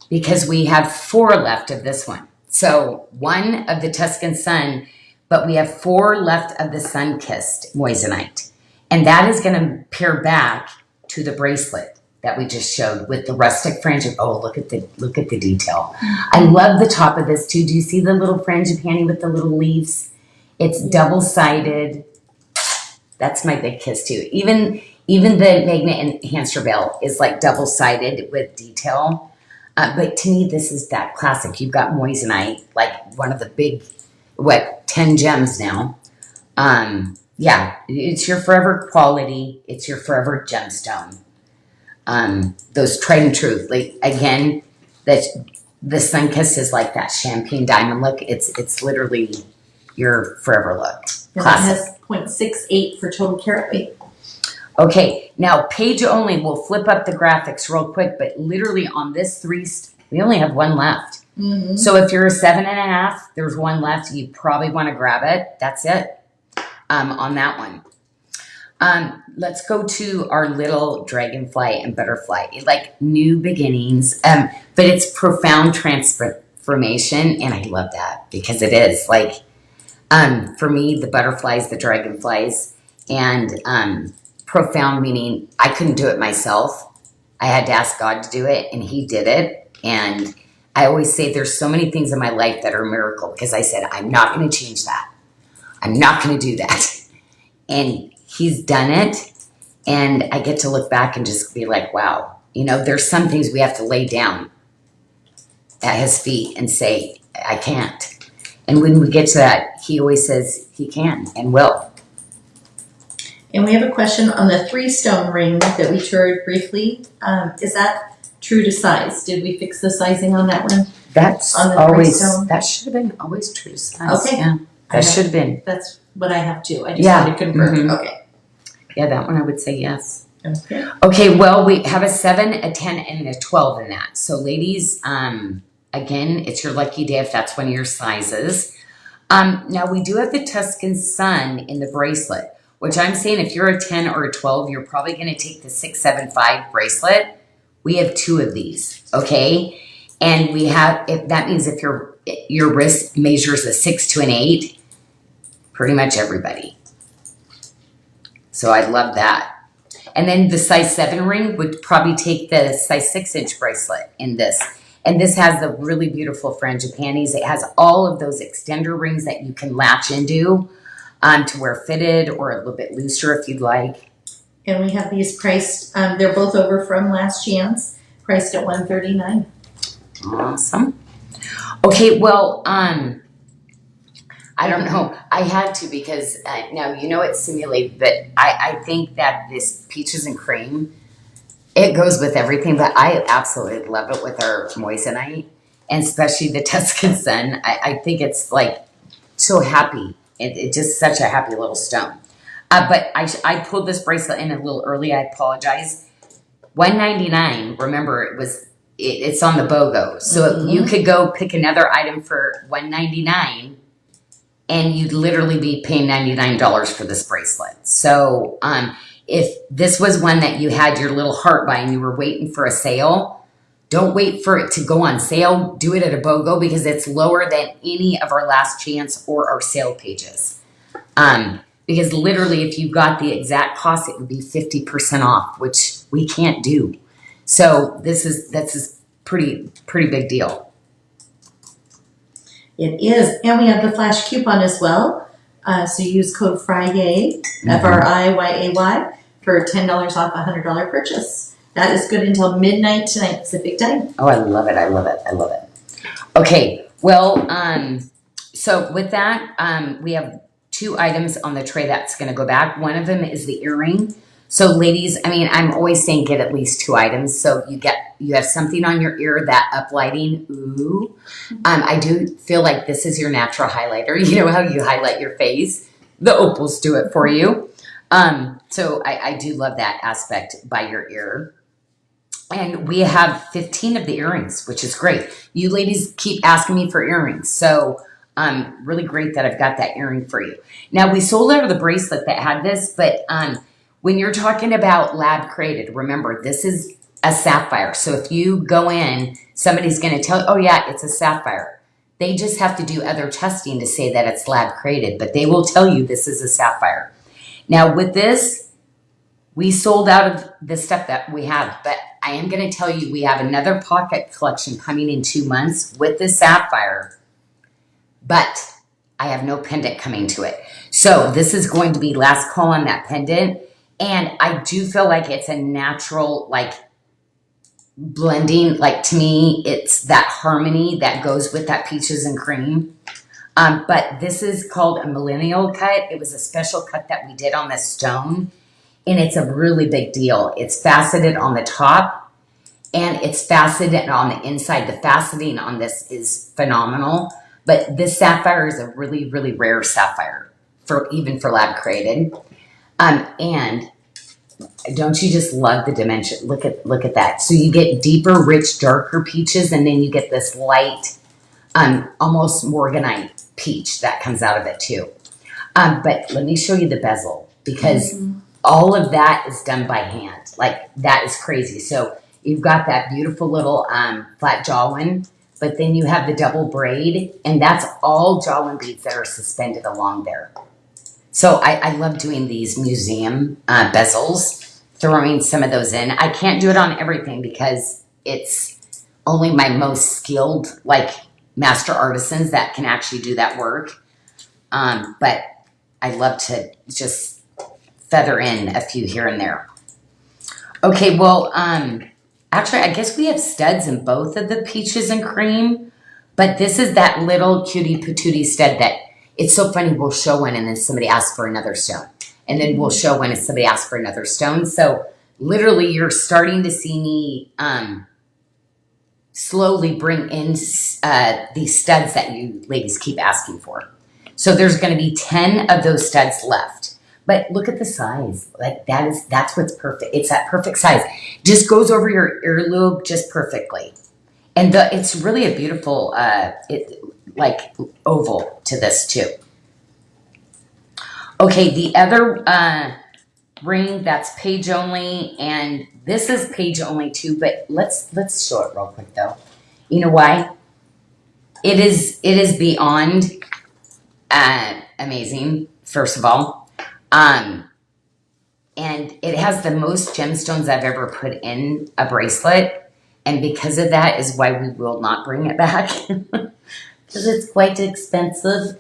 Speaker 1: because we have 4 left of this one. So 1 of the Tuscan Sun, but we have 4 left of the sun-kissed moissanite. And that is going to pair back to the bracelet that we just showed with the rustic fringe. Oh, look at the detail. I love the top of this too. Do you see the little frangipani with the little leaves? It's double-sided. That's my big kiss too. Even the magnet enhancer bell is like double-sided with detail. But to me, this is that classic. You've got moissanite, like one of the big, 10 gems now. Yeah, it's your forever quality. It's your forever gemstone. Those tried and true. Like again, the sun kiss is like that champagne diamond look. It's literally your forever look.
Speaker 2: And it has 0.68 for total carat weight.
Speaker 1: Okay, now page only. We'll flip up the graphics real quick, but literally on this 3, we only have 1 left.
Speaker 2: Mm-hmm.
Speaker 1: So if you're a 7.5, there's 1 left. You probably want to grab it. That's it on that one. Let's go to our little dragonfly and butterfly. Like new beginnings, but it's profound transformation, and I love that because it is like for me the butterflies, the dragonflies, and profound meaning I couldn't do it myself. I had to ask God to do it, and He did it. And I always say there's so many things in my life that are a miracle because I said I'm not going to change that. I'm not going to do that. And He's done it, and I get to look back and just be like, wow, there's some things we have to lay down at His feet and say, I can't. And when we get to that, He always says He can and will.
Speaker 2: And we have a question on the 3-stone ring that we toured briefly. Is that true to size? Did we fix the sizing on that one?
Speaker 1: That's
Speaker 2: on the
Speaker 1: always,
Speaker 2: 3-stone?
Speaker 1: that should have been always true to size.
Speaker 2: Okay.
Speaker 1: Yeah, that should have been.
Speaker 2: That's what I have too. I just wanted to confirm.
Speaker 1: Mm-hmm.
Speaker 2: Okay.
Speaker 1: Yeah, that one I would say yes.
Speaker 2: Okay.
Speaker 1: Okay, well, we have a 7, a 10, and a 12 in that. So ladies, again, it's your lucky day if that's one of your sizes. Now we do have the Tuscan Sun in the bracelet, which I'm saying if you're a 10 or a 12, you're probably going to take the 675 bracelet. We have 2 of these, okay? And we have, if that means if your wrist measures a 6 to an 8, pretty much everybody. So I love that. And then the size 7 ring would probably take the size 6-inch bracelet in this. And this has the really beautiful frangipanies. It has all of those extender rings that you can latch into to wear fitted or a little bit looser if you'd like.
Speaker 2: And we have these priced, they're both over from Last Chance, priced at $139.
Speaker 1: Awesome. Okay, well, I don't know. I had to because now you know it's simulated, but I think that this peaches and cream, it goes with everything, but I absolutely love it with our moissanite, and especially the Tuscan Sun. I think it's like so happy. It's just such a happy little stone. But I pulled this bracelet in a little early. I apologize. $199. Remember, it's on the BOGO, so you could go pick another item for $199, and you'd literally be paying $99 for this bracelet. So if this was one that you had your little heart by and you were waiting for a sale, don't wait for it to go on sale. Do it at a BOGO because it's lower than any of our Last Chance or our sale pages. Because literally, if you got the exact cost, it would be 50% off, which we can't do. So that's a pretty big deal.
Speaker 2: It is. And we have the flash coupon as well. So use code FRIYAY, FRIYAY, for $10 off a $100 purchase. That is good until midnight tonight Pacific time.
Speaker 1: Oh, I love it. I love it. I love it. Okay. Well, so with that, we have 2 items on the tray that's going to go back. One of them is the earring. So ladies, I mean, I'm always saying get at least 2 items. So you have something on your ear, that uplighting. Ooh. I do feel like this is your natural highlighter. You know how you highlight your face? The opals do it for you. So I do love that aspect by your ear. And we have 15 of the earrings, which is great. You ladies keep asking me for earrings. So really great that I've got that earring for you. Now, we sold out of the bracelet that had this, but when you're talking about lab created, remember, this is a sapphire. So if you go in, somebody's going to tell you, oh yeah, it's a sapphire. They just have to do other testing to say that it's lab created, but they will tell you this is a sapphire. Now with this, we sold out of the stuff that we have, but I am going to tell you we have another pocket collection coming in 2 months with the sapphire, but I have no pendant coming to it. So this is going to be last call on that pendant. And I do feel like it's a natural, like, blending. Like, to me, it's that harmony that goes with that peaches and cream. But this is called a Millennial cut. It was a special cut that we did on this stone. And it's a really big deal. It's faceted on the top. And it's faceted on the inside. The faceting on this is phenomenal. But this sapphire is a really, really rare sapphire, even for lab created. And don't you just love the dimension? Look at that. So you get deeper, rich, darker peaches, and then you get this light, almost morganite peach that comes out of it too. But let me show you the bezel, because all of that is done by hand. Like, that is crazy. So you've got that beautiful little flat jawline, but then you have the double braid, and that's all jawline beads that are suspended along there. So I love doing these museum bezels, throwing some of those in. I can't do it on everything because it's only my most skilled, like, master artisans that can actually do that work. But I love to just feather in a few here and there. Okay, well, actually, I guess we have studs in both of the peaches and cream, but this is that little cutie patootie stud that, it's so funny, we'll show one and then somebody asks for another stone. And then we'll show one and somebody asks for another stone. So literally you're starting to see me slowly bring in these studs that you ladies keep asking for. So there's going to be 10 of those studs left. But look at the size. Like, that's what's perfect. It's that perfect size. Just goes over your earlobe just perfectly. And it's really a beautiful like oval to this too. Okay, the other ring that's page only, and this is page only too, but let's show it real quick though. You know why? It is beyond amazing, first of all. And it has the most gemstones I've ever put in a bracelet. And because of that is why we will not bring it back. Because it's quite expensive.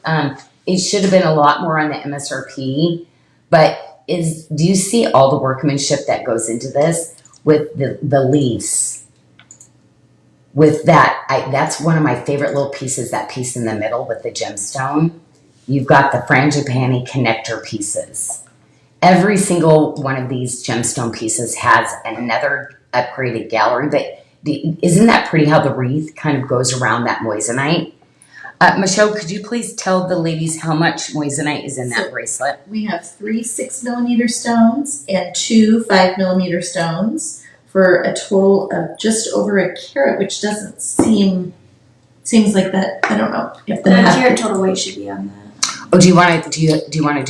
Speaker 1: It should have been a lot more on the MSRP. But do you see all the workmanship that goes into this with the leaves? With that, that's one of my favorite little pieces, that piece in the middle with the gemstone. You've got the frangipani connector pieces. Every single one of these gemstone pieces has another upgraded gallery, but isn't that pretty how the wreath kind of goes around that moissanite? Michelle, could you please tell the ladies how much moissanite is in that bracelet?
Speaker 2: We have 3 6mm stones and 2 5mm stones for a total of just over a carat, which doesn't seems like that. I don't know if
Speaker 3: The carat total weight should be on that.
Speaker 1: Oh, do you want to do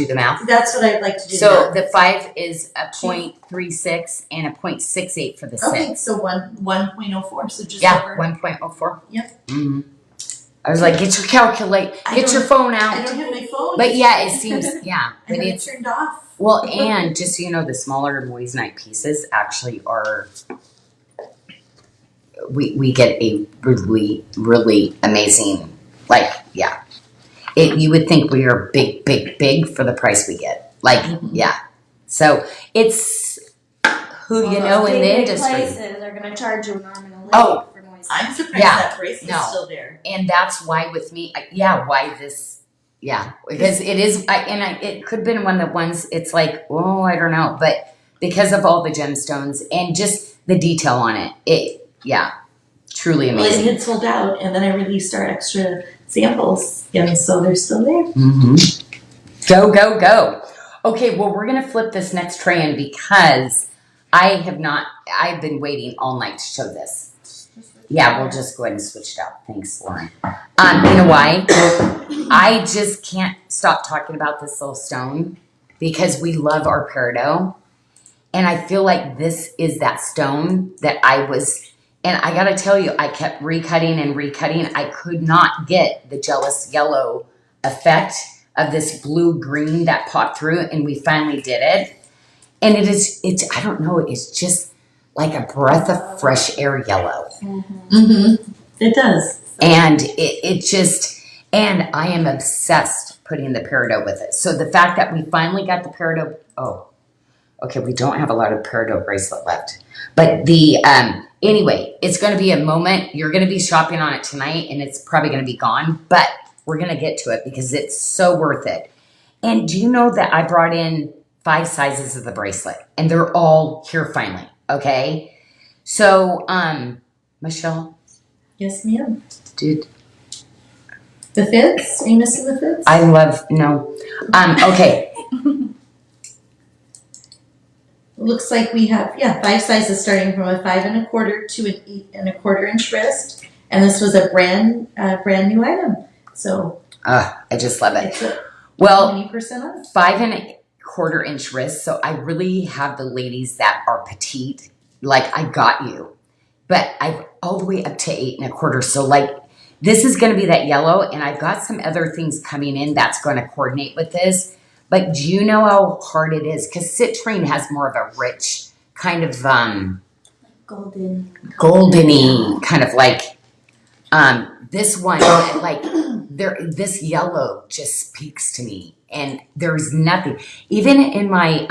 Speaker 1: the math?
Speaker 2: That's what I'd like to do.
Speaker 1: So the 5 is a 0.36 and a 0.68 for the 6.
Speaker 2: Okay, so 1.04. So just over.
Speaker 1: 1.04.
Speaker 2: Yep.
Speaker 1: Mm-hmm. I was like, get your get your phone out.
Speaker 2: I don't have my phone.
Speaker 1: But yeah, it seems but
Speaker 2: I have it
Speaker 1: it's
Speaker 2: turned off.
Speaker 1: well, and just so you know, the smaller moissanite pieces actually are. We get a really, really amazing, you would think we are big for the price we get. So it's who you know in the industry.
Speaker 3: Places are going to charge you an arm and a leg for moissanite.
Speaker 2: I'm surprised that bracelet's still there.
Speaker 1: And that's why with me, because it is, it could have been one of the ones, it's like, oh, I don't know, but because of all the gemstones and just the detail on it, truly amazing.
Speaker 2: Well, it had sold out, and then I released our extra samples, and so they're still there.
Speaker 1: Mm-hmm. Go. Okay, well, we're going to flip this next tray in because I've been waiting all night to show this. Yeah, we'll just go ahead and switch it out. Thanks, Lauren. You know why? I just can't stop talking about this little stone because we love our Parido. And I feel like this is that stone that and I got to tell you, I kept recutting and recutting. I could not get the jealous yellow effect of this blue-green that popped through, and we finally did it. And it's I don't know, it's just like a breath of fresh air yellow.
Speaker 2: Mm-hmm. It does.
Speaker 1: And it just, and I am obsessed putting the Parido with it. So the fact that we finally got the Parido, okay, we don't have a lot of Parido bracelet left. But anyway, it's going to be a moment. You're going to be shopping on it tonight, and it's probably going to be gone. But we're going to get to it because it's so worth it. And do you know that I brought in 5 sizes of the bracelet, and they're all here finally, okay? So, Michelle?
Speaker 2: Yes, ma'am.
Speaker 1: Dude.
Speaker 2: The fits? Are you missing the fits?
Speaker 1: No. Okay.
Speaker 2: Looks like we have 5 sizes starting from a 5 1/4 to an 8 1/4 inch wrist, and this was a brand new item. So
Speaker 1: I just love it.
Speaker 2: It's 20% off.
Speaker 1: 5 1/4 inch wrist. So I really have the ladies that are petite. Like I got you, but I've all the way up to 8 1/4. So this is going to be that yellow, and I've got some other things coming in that's going to coordinate with this. But do you know how hard it is? Because citrine has more of a rich kind of goldeny kind of this one this yellow just speaks to me, and there's nothing even in my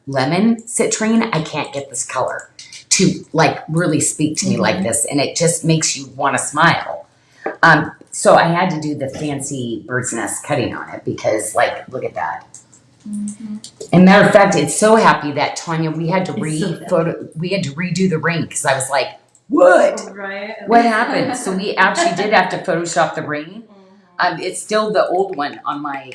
Speaker 1: lemon citrine. I can't get this color to really speak to me like this, and it just makes you want to smile. So I had to do the fancy bird's nest cutting on it because, look at that. Mm-hmm. And matter of fact, it's so happy that Tanya, we had to redo the ring because I was like, what?
Speaker 3: Oh, right.
Speaker 1: What happened? So we actually did have to Photoshop the ring. Mm-hmm. It's still the old one on my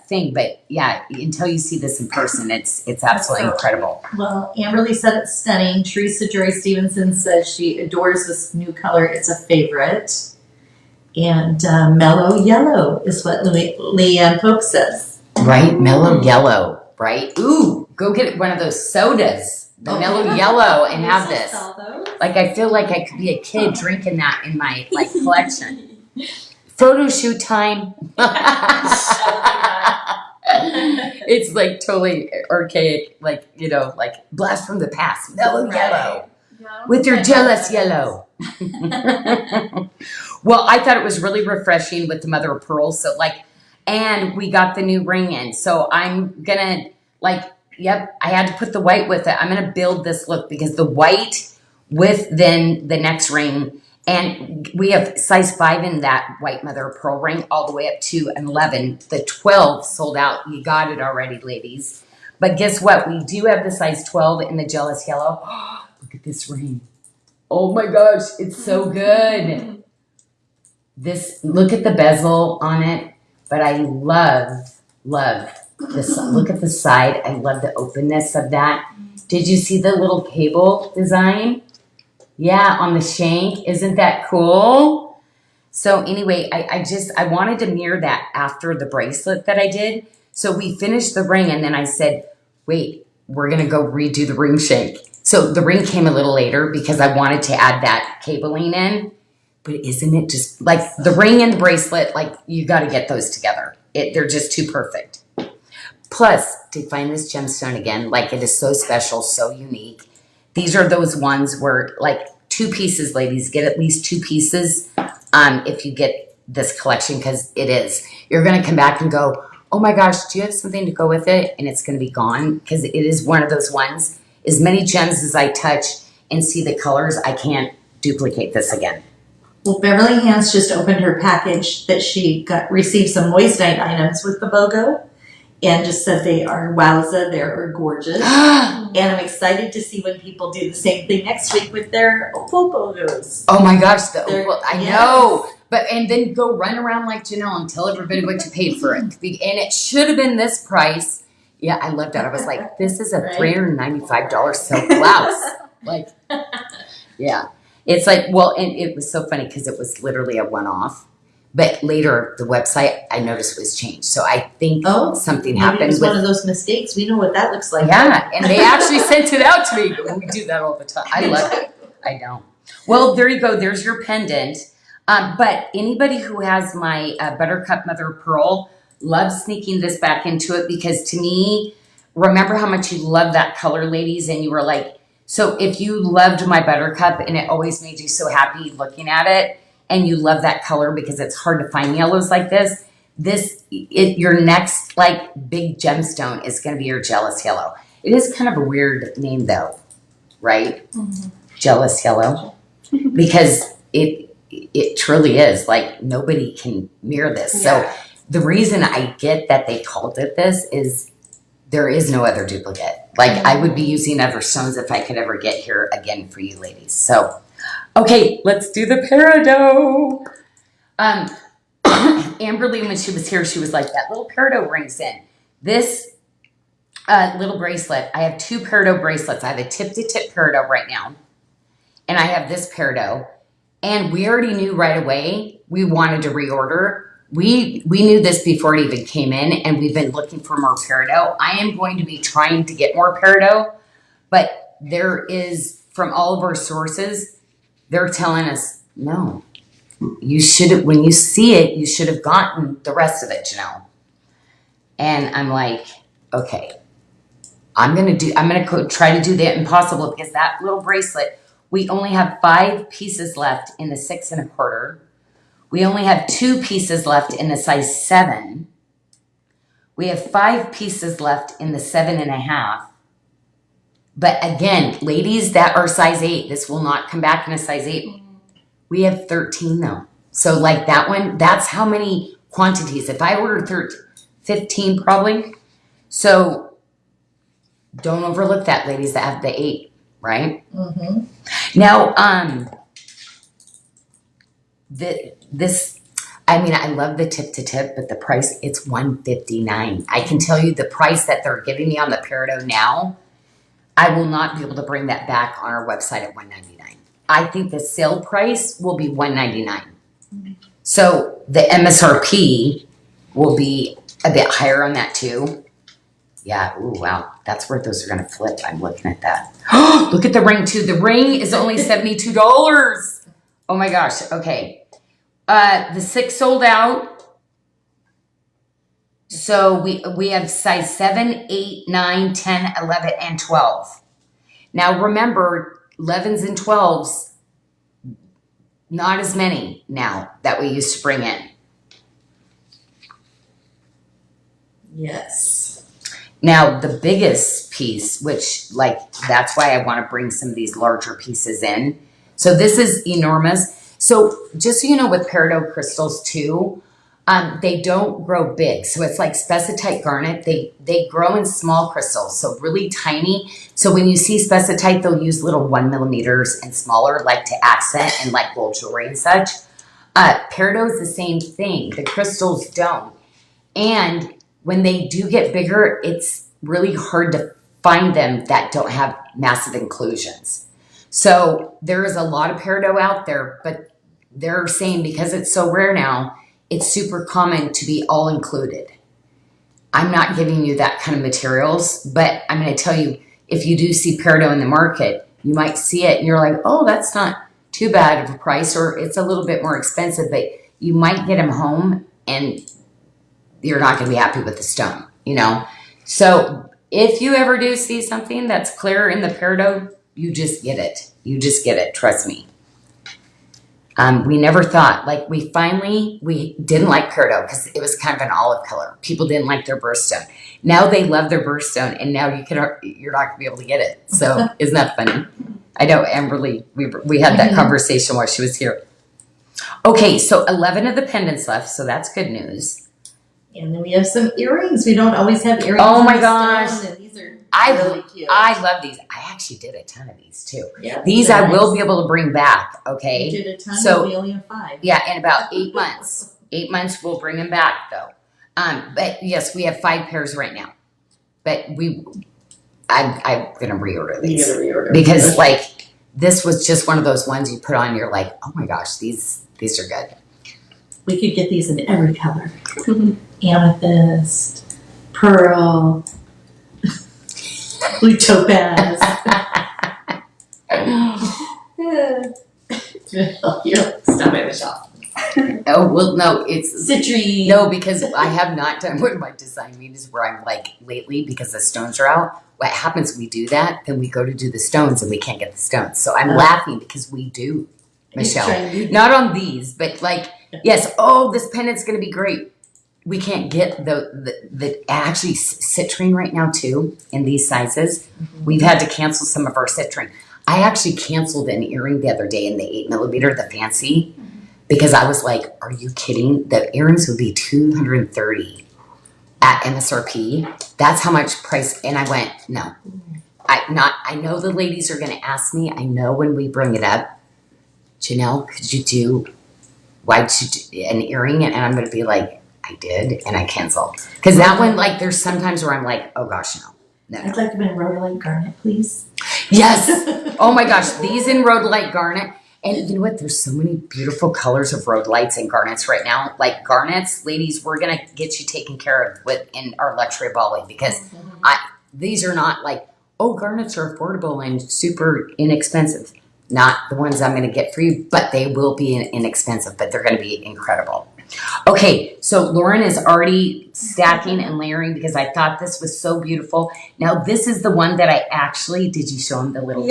Speaker 1: thing, but yeah, until you see this in person, it's absolutely incredible.
Speaker 2: Well, Amberly said it's stunning. Teresa Joy Stevenson says she adores this new color. It's a favorite. And mellow yellow is what Leanne Pope says.
Speaker 1: Right? Mellow yellow, right? Ooh, go get one of those sodas, the mellow yellow, and have this. I feel like I could be a kid drinking that in my collection. Photo shoot time. It's like totally archaic, like, you know, like blast from the past, mellow yellow with your jealous yellow. Well, I thought it was really refreshing with the mother of pearl. So like, and we got the new ring in. So I'm gonna like, yep, I had to put the white with it. I'm gonna build this look because the white with then the next ring. And we have size 5 in that white mother of pearl ring all the way up to an 11. The 12 sold out. You got it already, ladies. But guess what? We do have the size 12 in the jealous yellow. Look at this ring. Oh my gosh, it's so good. This, look at the bezel on it. But I love this. Look at the side. I love the openness of that. Did you see the little cable design? Yeah, on the shank. Isn't that cool? So anyway, I wanted to mirror that after the bracelet that I did. So we finished the ring and then I said, wait, we're going to go redo the ring shank. So the ring came a little later because I wanted to add that cabling in. But isn't it just like the ring and the bracelet, like you got to get those together. They're just too perfect. Plus, to find this gemstone again, like it is so special, so unique. These are those ones where like 2 pieces, ladies, get at least 2 pieces if you get this collection because it is. You're going to come back and go, oh my gosh, do you have something to go with it? And it's going to be gone because it is one of those ones. As many gems as I touch and see the colors, I can't duplicate this again.
Speaker 2: Well, Beverly Hands just opened her package that she received some moissanite items with the BOGO. And just said they are wowza, they're gorgeous. And I'm excited to see when people do the same thing next week with their Opal BOGOs.
Speaker 1: Oh my gosh, the Opal, I know. But, and then go run around like Janyl and tell everybody what you paid for it. And it should have been this price. Yeah, I loved that. I was like, this is a $395 silk blouse. Like, yeah. It's like, well, and it was so funny because it was literally a one-off. But later, the website, I noticed was changed. So I think something happened.
Speaker 2: It was one of those mistakes. We know what that looks like.
Speaker 1: Yeah, and they actually sent it out to me. We do that all the time. I love it. I know. Well, there you go. There's your pendant. But anybody who has my Buttercup Mother of Pearl, love sneaking this back into it because to me, remember how much you love that color, ladies? And you were like, so if you loved my Buttercup and it always made you so happy looking at it, and you love that color because it's hard to find yellows like this, your next like big gemstone is going to be your jealous yellow. It is kind of a weird name though, right? Mm-hmm. Jealous yellow, because it truly is like nobody can mirror this. Yeah. So the reason I get that they called it this is there is no other duplicate. Like I would be using other stones if I could ever get here again for you ladies. So. Okay, let's do the Parido. Amberly, when she was here, she was like, that little Parido rings in. This little bracelet, I have 2 Parido bracelets. I have a tip-to-tip Parido right now, and I have this Parido. And we already knew right away we wanted to reorder. We knew this before it even came in, and we've been looking for more Parido. I am going to be trying to get more Parido, but there is, from all of our sources, they're telling us, no, you should have, when you see it, you should have gotten the rest of it, Janyl. And I'm like, okay, I'm going to try to do the impossible because that little bracelet, we only have 5 pieces left in the 6 1/4. We only have 2 pieces left in the size 7. We have 5 pieces left in the 7 1/2. But again, ladies that are size 8, this will not come back in a size 8. We have 13 though. So like that one, that's how many quantities. If I ordered 15 probably. So don't overlook that, ladies that have the 8, right? Mm-hmm. Now, I love the tip to tip, but the price, it's $159. I can tell you the price that they're giving me on the Parido now, I will not be able to bring that back on our website at $199. I think the sale price will be $199. Mm-hmm. So the MSRP will be a bit higher on that too. Yeah, ooh, wow. That's where those are going to flip. I'm looking at that. Look at the ring too. The ring is only $72. Oh my gosh. Okay. The 6 sold out. So we have size 7, 8, 9, 10, 11, and 12. Now remember, 11s and 12s, not as many now that we used to bring in.
Speaker 2: Yes.
Speaker 1: Now, the biggest piece, which, like, that's why I want to bring some of these larger pieces in. So this is enormous. So just so you know, with Parido crystals too, they don't grow big. So it's like specitite garnet. They grow in small crystals, so really tiny. So when you see specitite, they'll use little 1 millimeters and smaller, like to accent and like gold jewelry and such. Parido is the same thing. The crystals don't. And when they do get bigger, it's really hard to find them that don't have massive inclusions. So there is a lot of Parido out there, but they're saying because it's so rare now, it's super common to be all included. I'm not giving you that kind of materials, but I'm going to tell you, if you do see Parido in the market, you might see it and you're like, oh, that's not too bad of a price, or it's a little bit more expensive, but you might get them home and you're not going to be happy with the stone, you know? So if you ever do see something that's clear in the Parido, you just get it. You just get it. Trust me. We never thought, like, we didn't like Parido because it was kind of an olive color. People didn't like their birthstone. Now they love their birthstone, and now you're not going to be able to get it. So isn't that funny? I know, Amberly, we had that conversation while she was here. Okay, so 11 of the pendants left, so that's good news.
Speaker 2: And then we have some earrings. We don't always have earrings.
Speaker 1: Oh my
Speaker 2: on the
Speaker 1: gosh.
Speaker 2: stone, and these are really cute.
Speaker 1: I love these. I actually did a ton of these too.
Speaker 2: Yeah,
Speaker 1: these I will be able to bring back, okay?
Speaker 2: You did a ton,
Speaker 1: So-
Speaker 2: we only have 5.
Speaker 1: Yeah, in about 8 months. 8 months, we'll bring them back though. But yes, we have 5 pairs right now. But I'm gonna reorder these.
Speaker 2: You gotta reorder.
Speaker 1: Because like, this was just one of those ones you put on, you're like, oh my gosh, these are good.
Speaker 2: We could get these in every color. Amethyst, pearl, blue topaz. Stop at the shop.
Speaker 1: Oh, well, no, it's
Speaker 2: Citrine.
Speaker 1: no, because I have not done one of my design meetings where I'm like, lately, because the stones are out, what happens, we do that, then we go to do the stones and we can't get the stones. So I'm laughing because we do, Michelle. Not on these, but like, yes, oh, this pendant's going to be great. We can't get the actually citrine right now too in these sizes. Mm-hmm. We've had to cancel some of our citrine. I actually canceled an earring the other day in the 8 millimeter, the fancy, because I was like, are you kidding? The earrings would be $230 at MSRP. That's how much price. And I went, no. I know the ladies are going to ask me. I know when we bring it up, Janyl, why'd you do an earring? And I'm going to be like, I did, and I canceled. Because that one, like, there's sometimes where I'm like, oh gosh, no.
Speaker 2: I'd like them in rhodolite garnet, please.
Speaker 1: Yes. Oh my gosh, these in rhodolite garnet. And you know what? There's so many beautiful colors of rhodolites and garnets right now. Like garnets, ladies, we're going to get you taken care of in our luxury Bali, because these are not like, oh, garnets are affordable and super inexpensive. Not the ones I'm going to get for you, but they will be inexpensive, but they're going to be incredible. Okay, so Lauren is already stacking and layering because I thought this was so beautiful. Now, this is the one that I actually, did you show him the little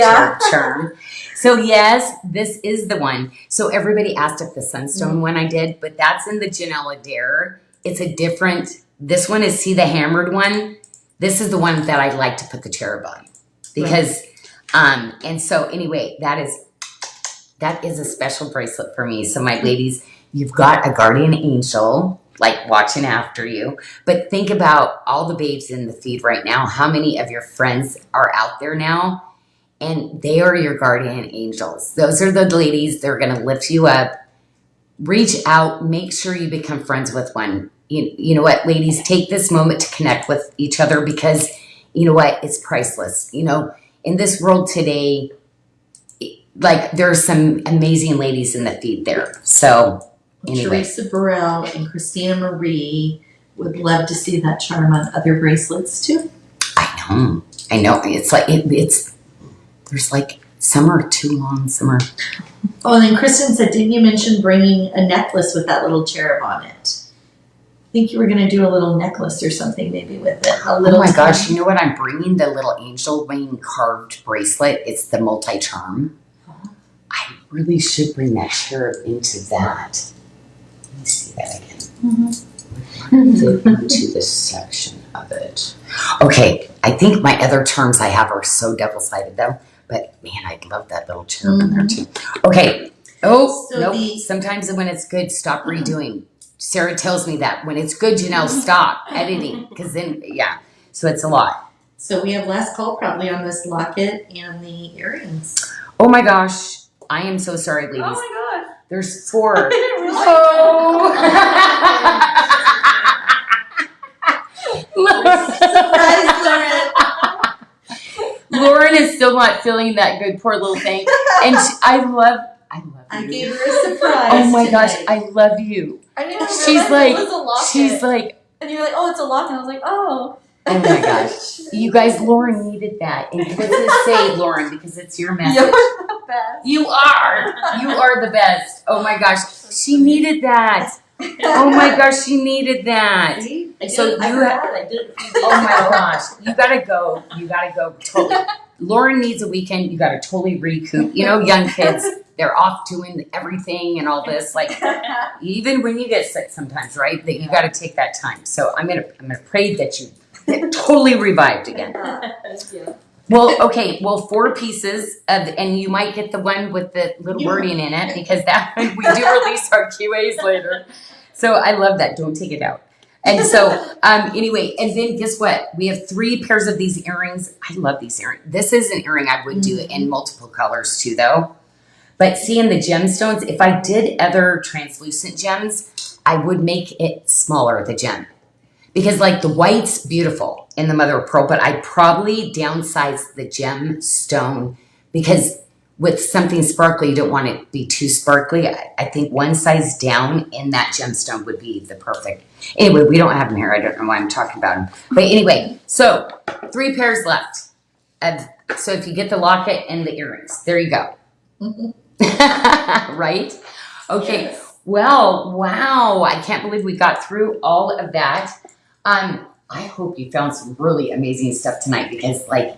Speaker 1: charm? So yes, this is the one. So everybody asked if the Sunstone one I did, but that's in the Janyl Adair. It's a different, this one is, see the hammered one? This is the one that I like to put the cherub on because, and so anyway, that is a special bracelet for me. So my ladies, you've got a guardian angel, like watching after you. But think about all the babes in the feed right now. How many of your friends are out there now? And they are your guardian angels. Those are the ladies. They're going to lift you up. Reach out. Make sure you become friends with one. You know what, ladies? Take this moment to connect with each other because, you know what? It's priceless. You know, in this world today, like there's some amazing ladies in the feed there. So anyway.
Speaker 2: Teresa Burrell and Christina Marie would love to see that charm on other bracelets too.
Speaker 1: I know. It's like, there's like Some are too long, some are.
Speaker 2: Oh, and then Kristen said, didn't you mention bringing a necklace with that little cherub on it? I think you were going to do a little necklace or something maybe with it.
Speaker 1: Oh my gosh, you know what I'm bringing? The little angel wing carved bracelet. It's the multi-charm. I really should bring that cherub into that. Let me see that again. Flip into this section of it. Okay, I think my other charms I have are so double-sided though. But man, I'd love that little cherub in there too. Okay. Oh,
Speaker 2: So
Speaker 1: nope. Sometimes when it's good, stop redoing. Sarah tells me that when it's good, stop editing. Because then, yeah. So it's a lot.
Speaker 2: So we have last call probably on this locket and the earrings.
Speaker 1: Oh my gosh. I am so sorry, ladies.
Speaker 3: Oh my god.
Speaker 1: There's 4.
Speaker 3: I didn't realize
Speaker 2: Surprise, Lauren.
Speaker 1: Lauren is still not feeling that good, poor little thing. And I love you.
Speaker 2: I gave her a surprise.
Speaker 1: Oh my
Speaker 2: tonight.
Speaker 1: gosh, I love you.
Speaker 3: I didn't realize
Speaker 1: She's
Speaker 3: it was a locket.
Speaker 1: She's like,
Speaker 3: and you're like, oh, it's a locket. And I was like, oh.
Speaker 1: oh my gosh. You guys, Lauren needed that. And what does it say, Lauren? Because it's your message.
Speaker 3: You're the best.
Speaker 1: You are the best. Oh my gosh. She needed that. Oh my gosh, she needed that.
Speaker 2: See? I did
Speaker 1: So
Speaker 2: it. I
Speaker 1: you
Speaker 2: forgot. I did it a few days
Speaker 1: Oh my
Speaker 2: ago.
Speaker 1: gosh. You gotta go. You gotta go. Totally. Lauren needs a weekend. You gotta totally recoup. You know, young kids, they're off doing everything and all this. Like, even when you get sick sometimes, right? That you gotta take that time. So I'm gonna pray that you get totally revived again.
Speaker 3: Thank you.
Speaker 1: Well, okay. Well, 4 pieces and you might get the one with the little wording in it because that one we do release our QAs later. So I love that. Don't take it out. And so, anyway, and then guess what? We have 3 pairs of these earrings. I love these earrings. This is an earring I would do in multiple colors too, though. But see, in the gemstones, if I did other translucent gems, I would make it smaller, the gem. Because like the white's beautiful in the mother of pearl, but I'd probably downsize the gemstone because with something sparkly, you don't want it to be too sparkly. I think one size down in that gemstone would be the perfect. Anyway, we don't have them here. I don't know why I'm talking about them. But anyway, so 3 pairs left. So if you get the locket and the earrings, there you go. Right? Okay.
Speaker 3: Yes.
Speaker 1: Well, wow. I can't believe we got through all of that. I hope you found some really amazing stuff tonight because, like,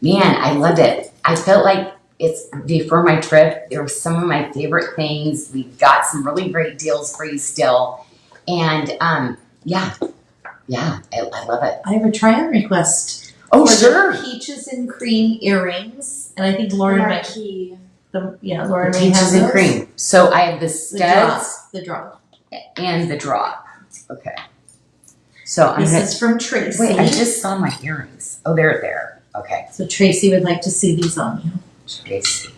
Speaker 1: man, I loved it. I felt like it's before my trip. There were some of my favorite things. We got some really great deals for you still. And, yeah, I love it.
Speaker 2: I have a try-on request.
Speaker 1: Oh,
Speaker 2: for
Speaker 1: sure.
Speaker 2: The peaches and cream earrings, and I think Lauren might.
Speaker 3: Marquee.
Speaker 2: Lauren may
Speaker 1: Peaches
Speaker 2: have
Speaker 1: and
Speaker 2: those.
Speaker 1: cream. So I have the
Speaker 2: The
Speaker 1: studs
Speaker 2: drop.
Speaker 1: and the drop. Okay. So I'm
Speaker 2: This
Speaker 1: gonna
Speaker 2: is from Tracy.
Speaker 1: wait. I just saw my earrings. Oh, they're there. Okay.
Speaker 2: So Tracy would like to see these on you.
Speaker 1: Tracy.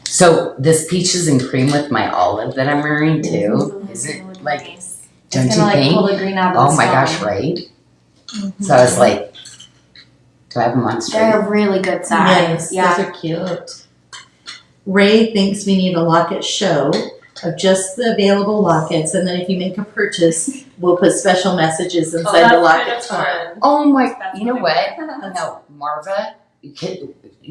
Speaker 1: So this peaches and cream with my olive that I'm wearing too. Is it like?
Speaker 3: Nice.
Speaker 1: Don't
Speaker 3: It's
Speaker 1: you
Speaker 3: gonna,
Speaker 1: think?
Speaker 3: pull the green out of
Speaker 1: Oh
Speaker 3: the
Speaker 1: my
Speaker 3: stone.
Speaker 1: gosh! Right. So I was like, do I have them on straight?
Speaker 3: They're a really good size.
Speaker 2: Yes, those are cute. Ray thinks we need a locket show of just the available lockets, and then if you make a purchase, we'll put special messages inside the locket top.
Speaker 1: Oh my!
Speaker 3: That's
Speaker 1: You know what? No, Marva.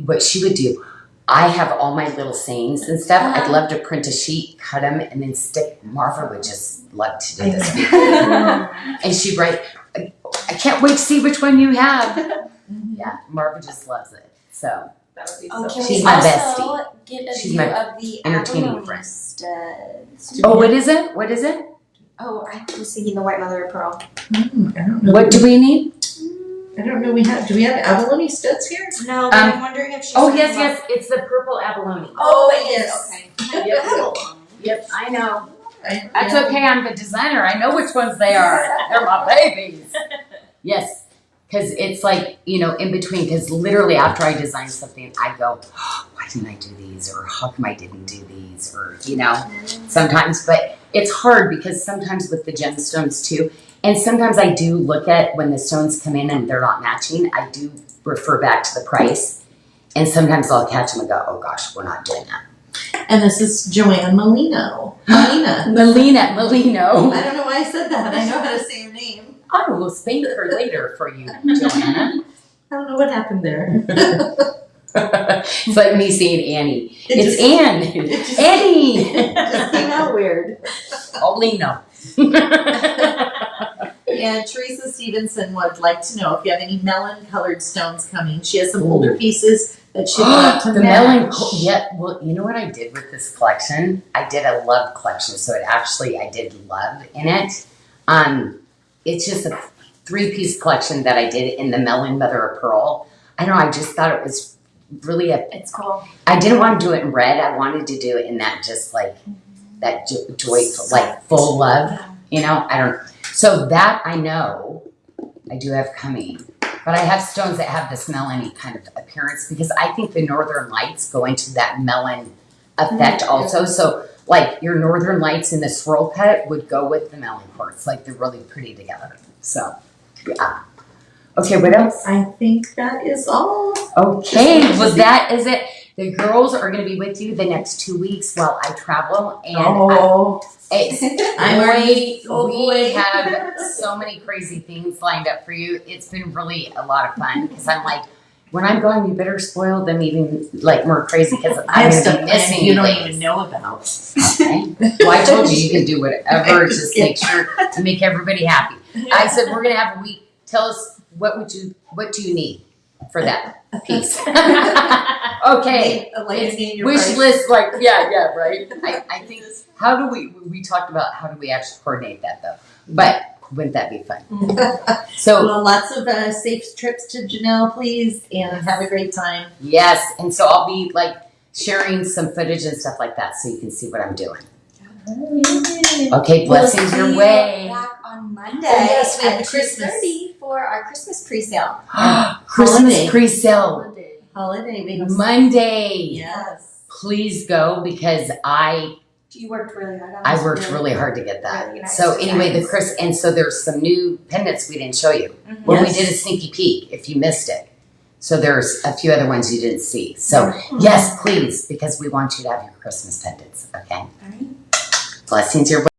Speaker 1: What she would do. I have all my little sayings and stuff. I'd love to print a sheet, cut them, and then stick. Marva would just love to do this. And she'd write, I can't wait to see which one you have. Yeah, Marva just loves it. So,
Speaker 3: That would be
Speaker 2: Oh,
Speaker 3: so
Speaker 2: can
Speaker 1: She's
Speaker 3: She's
Speaker 1: my
Speaker 3: also get a
Speaker 1: She's
Speaker 3: view
Speaker 1: my
Speaker 3: of the
Speaker 1: entertaining
Speaker 3: Abalone
Speaker 1: friend.
Speaker 3: studs.
Speaker 1: oh, what is it? What is it?
Speaker 3: Oh, I was thinking the white mother of pearl.
Speaker 2: I don't know.
Speaker 1: What do we need?
Speaker 2: I don't know. Do we have abalone studs here?
Speaker 3: No, but I'm wondering if she's
Speaker 1: Oh,
Speaker 3: talking
Speaker 1: yes,
Speaker 3: about-
Speaker 1: yes. It's the purple abalone.
Speaker 3: Oh,
Speaker 2: yes.
Speaker 3: Okay.
Speaker 1: Yep. Yep, I know. That's
Speaker 2: Yeah.
Speaker 1: okay. I'm the designer. I know which ones they are. They're my babies. Yes. Because it's like, in between. Because literally after I design something, I go, oh, why didn't I do these? Or how come I didn't do these? Or, sometimes. But it's hard because sometimes with the gemstones too. And sometimes I do look at when the stones come in and they're not matching, I do refer back to the price. And sometimes I'll catch them and go, oh gosh, we're not doing that.
Speaker 2: And this is Joanne Molino. Molina.
Speaker 1: Molino.
Speaker 2: I don't know why I said that. I know how to say your name.
Speaker 1: I will spank her later for you, Joanna.
Speaker 2: I don't know what happened there.
Speaker 1: It's like me saying Annie. It's
Speaker 2: just-
Speaker 1: Ann. Annie.
Speaker 2: It just came out weird.
Speaker 1: Only no.
Speaker 2: And Teresa Stevenson would like to know if you have any melon colored stones coming. She has some older pieces that she'd love to
Speaker 1: the
Speaker 2: match.
Speaker 1: yeah, well, you know what I did with this collection? I did a love collection, so I did love in it. It's just a 3-piece collection that I did in the melon mother of pearl. I don't know, I just thought it was really
Speaker 3: It's cool.
Speaker 1: I didn't want to do it in red. I wanted to do it in that just like that joyful, like full love. You know, I don't. So that I know I do have coming, but I have stones that have this melony kind of appearance because I think the northern lights go into that melon effect also. So like your northern lights in the swirl cut would go with the melon quartz. Like they're really pretty together. So yeah. Okay, what else?
Speaker 2: I think that is all.
Speaker 1: Okay, well that is it. The girls are going to be with you the next 2 weeks while I travel, and we have so many crazy things lined up for you. It's been really a lot of fun because I'm like, when I'm gone, you better spoil them even like more crazy because
Speaker 2: I
Speaker 1: I'm
Speaker 2: have
Speaker 1: going to
Speaker 2: stuff
Speaker 1: be missing
Speaker 2: you don't
Speaker 1: things.
Speaker 2: even know about.
Speaker 1: Okay. Well, I told you can do whatever. Just make sure to make everybody happy. I said we're going to have a week. Tell us what do you need for that piece? Okay. Wish list, like, yeah, right? I think, how do we talked about how do we actually coordinate that though? But wouldn't that be fun? So,
Speaker 2: Well, lots of safe trips to Janyl, please, and have a great time.
Speaker 1: yes, and so I'll be like sharing some footage and stuff like that so you can see what I'm doing. Okay, blessings your way.
Speaker 3: Back on Monday.
Speaker 2: Oh, yes, we have
Speaker 3: at
Speaker 2: the Christmas.
Speaker 3: 2:30 for our Christmas pre-sale.
Speaker 1: Christmas
Speaker 2: Holiday.
Speaker 1: pre-sale
Speaker 2: Holiday. We have
Speaker 1: Monday.
Speaker 2: Yes.
Speaker 1: Please go because
Speaker 3: You worked really hard on
Speaker 1: I
Speaker 3: this.
Speaker 1: worked really hard to get that.
Speaker 3: Really nice
Speaker 1: So anyway,
Speaker 3: designs.
Speaker 1: and so there's some new pendants we didn't show you.
Speaker 3: Mhm.
Speaker 1: Well,
Speaker 2: Yes.
Speaker 1: we did a sneaky peek if you missed it. So there's a few other ones you didn't see. So yes, please, because we want you to have your Christmas pendants. Okay.
Speaker 3: All right.
Speaker 1: Blessings your way.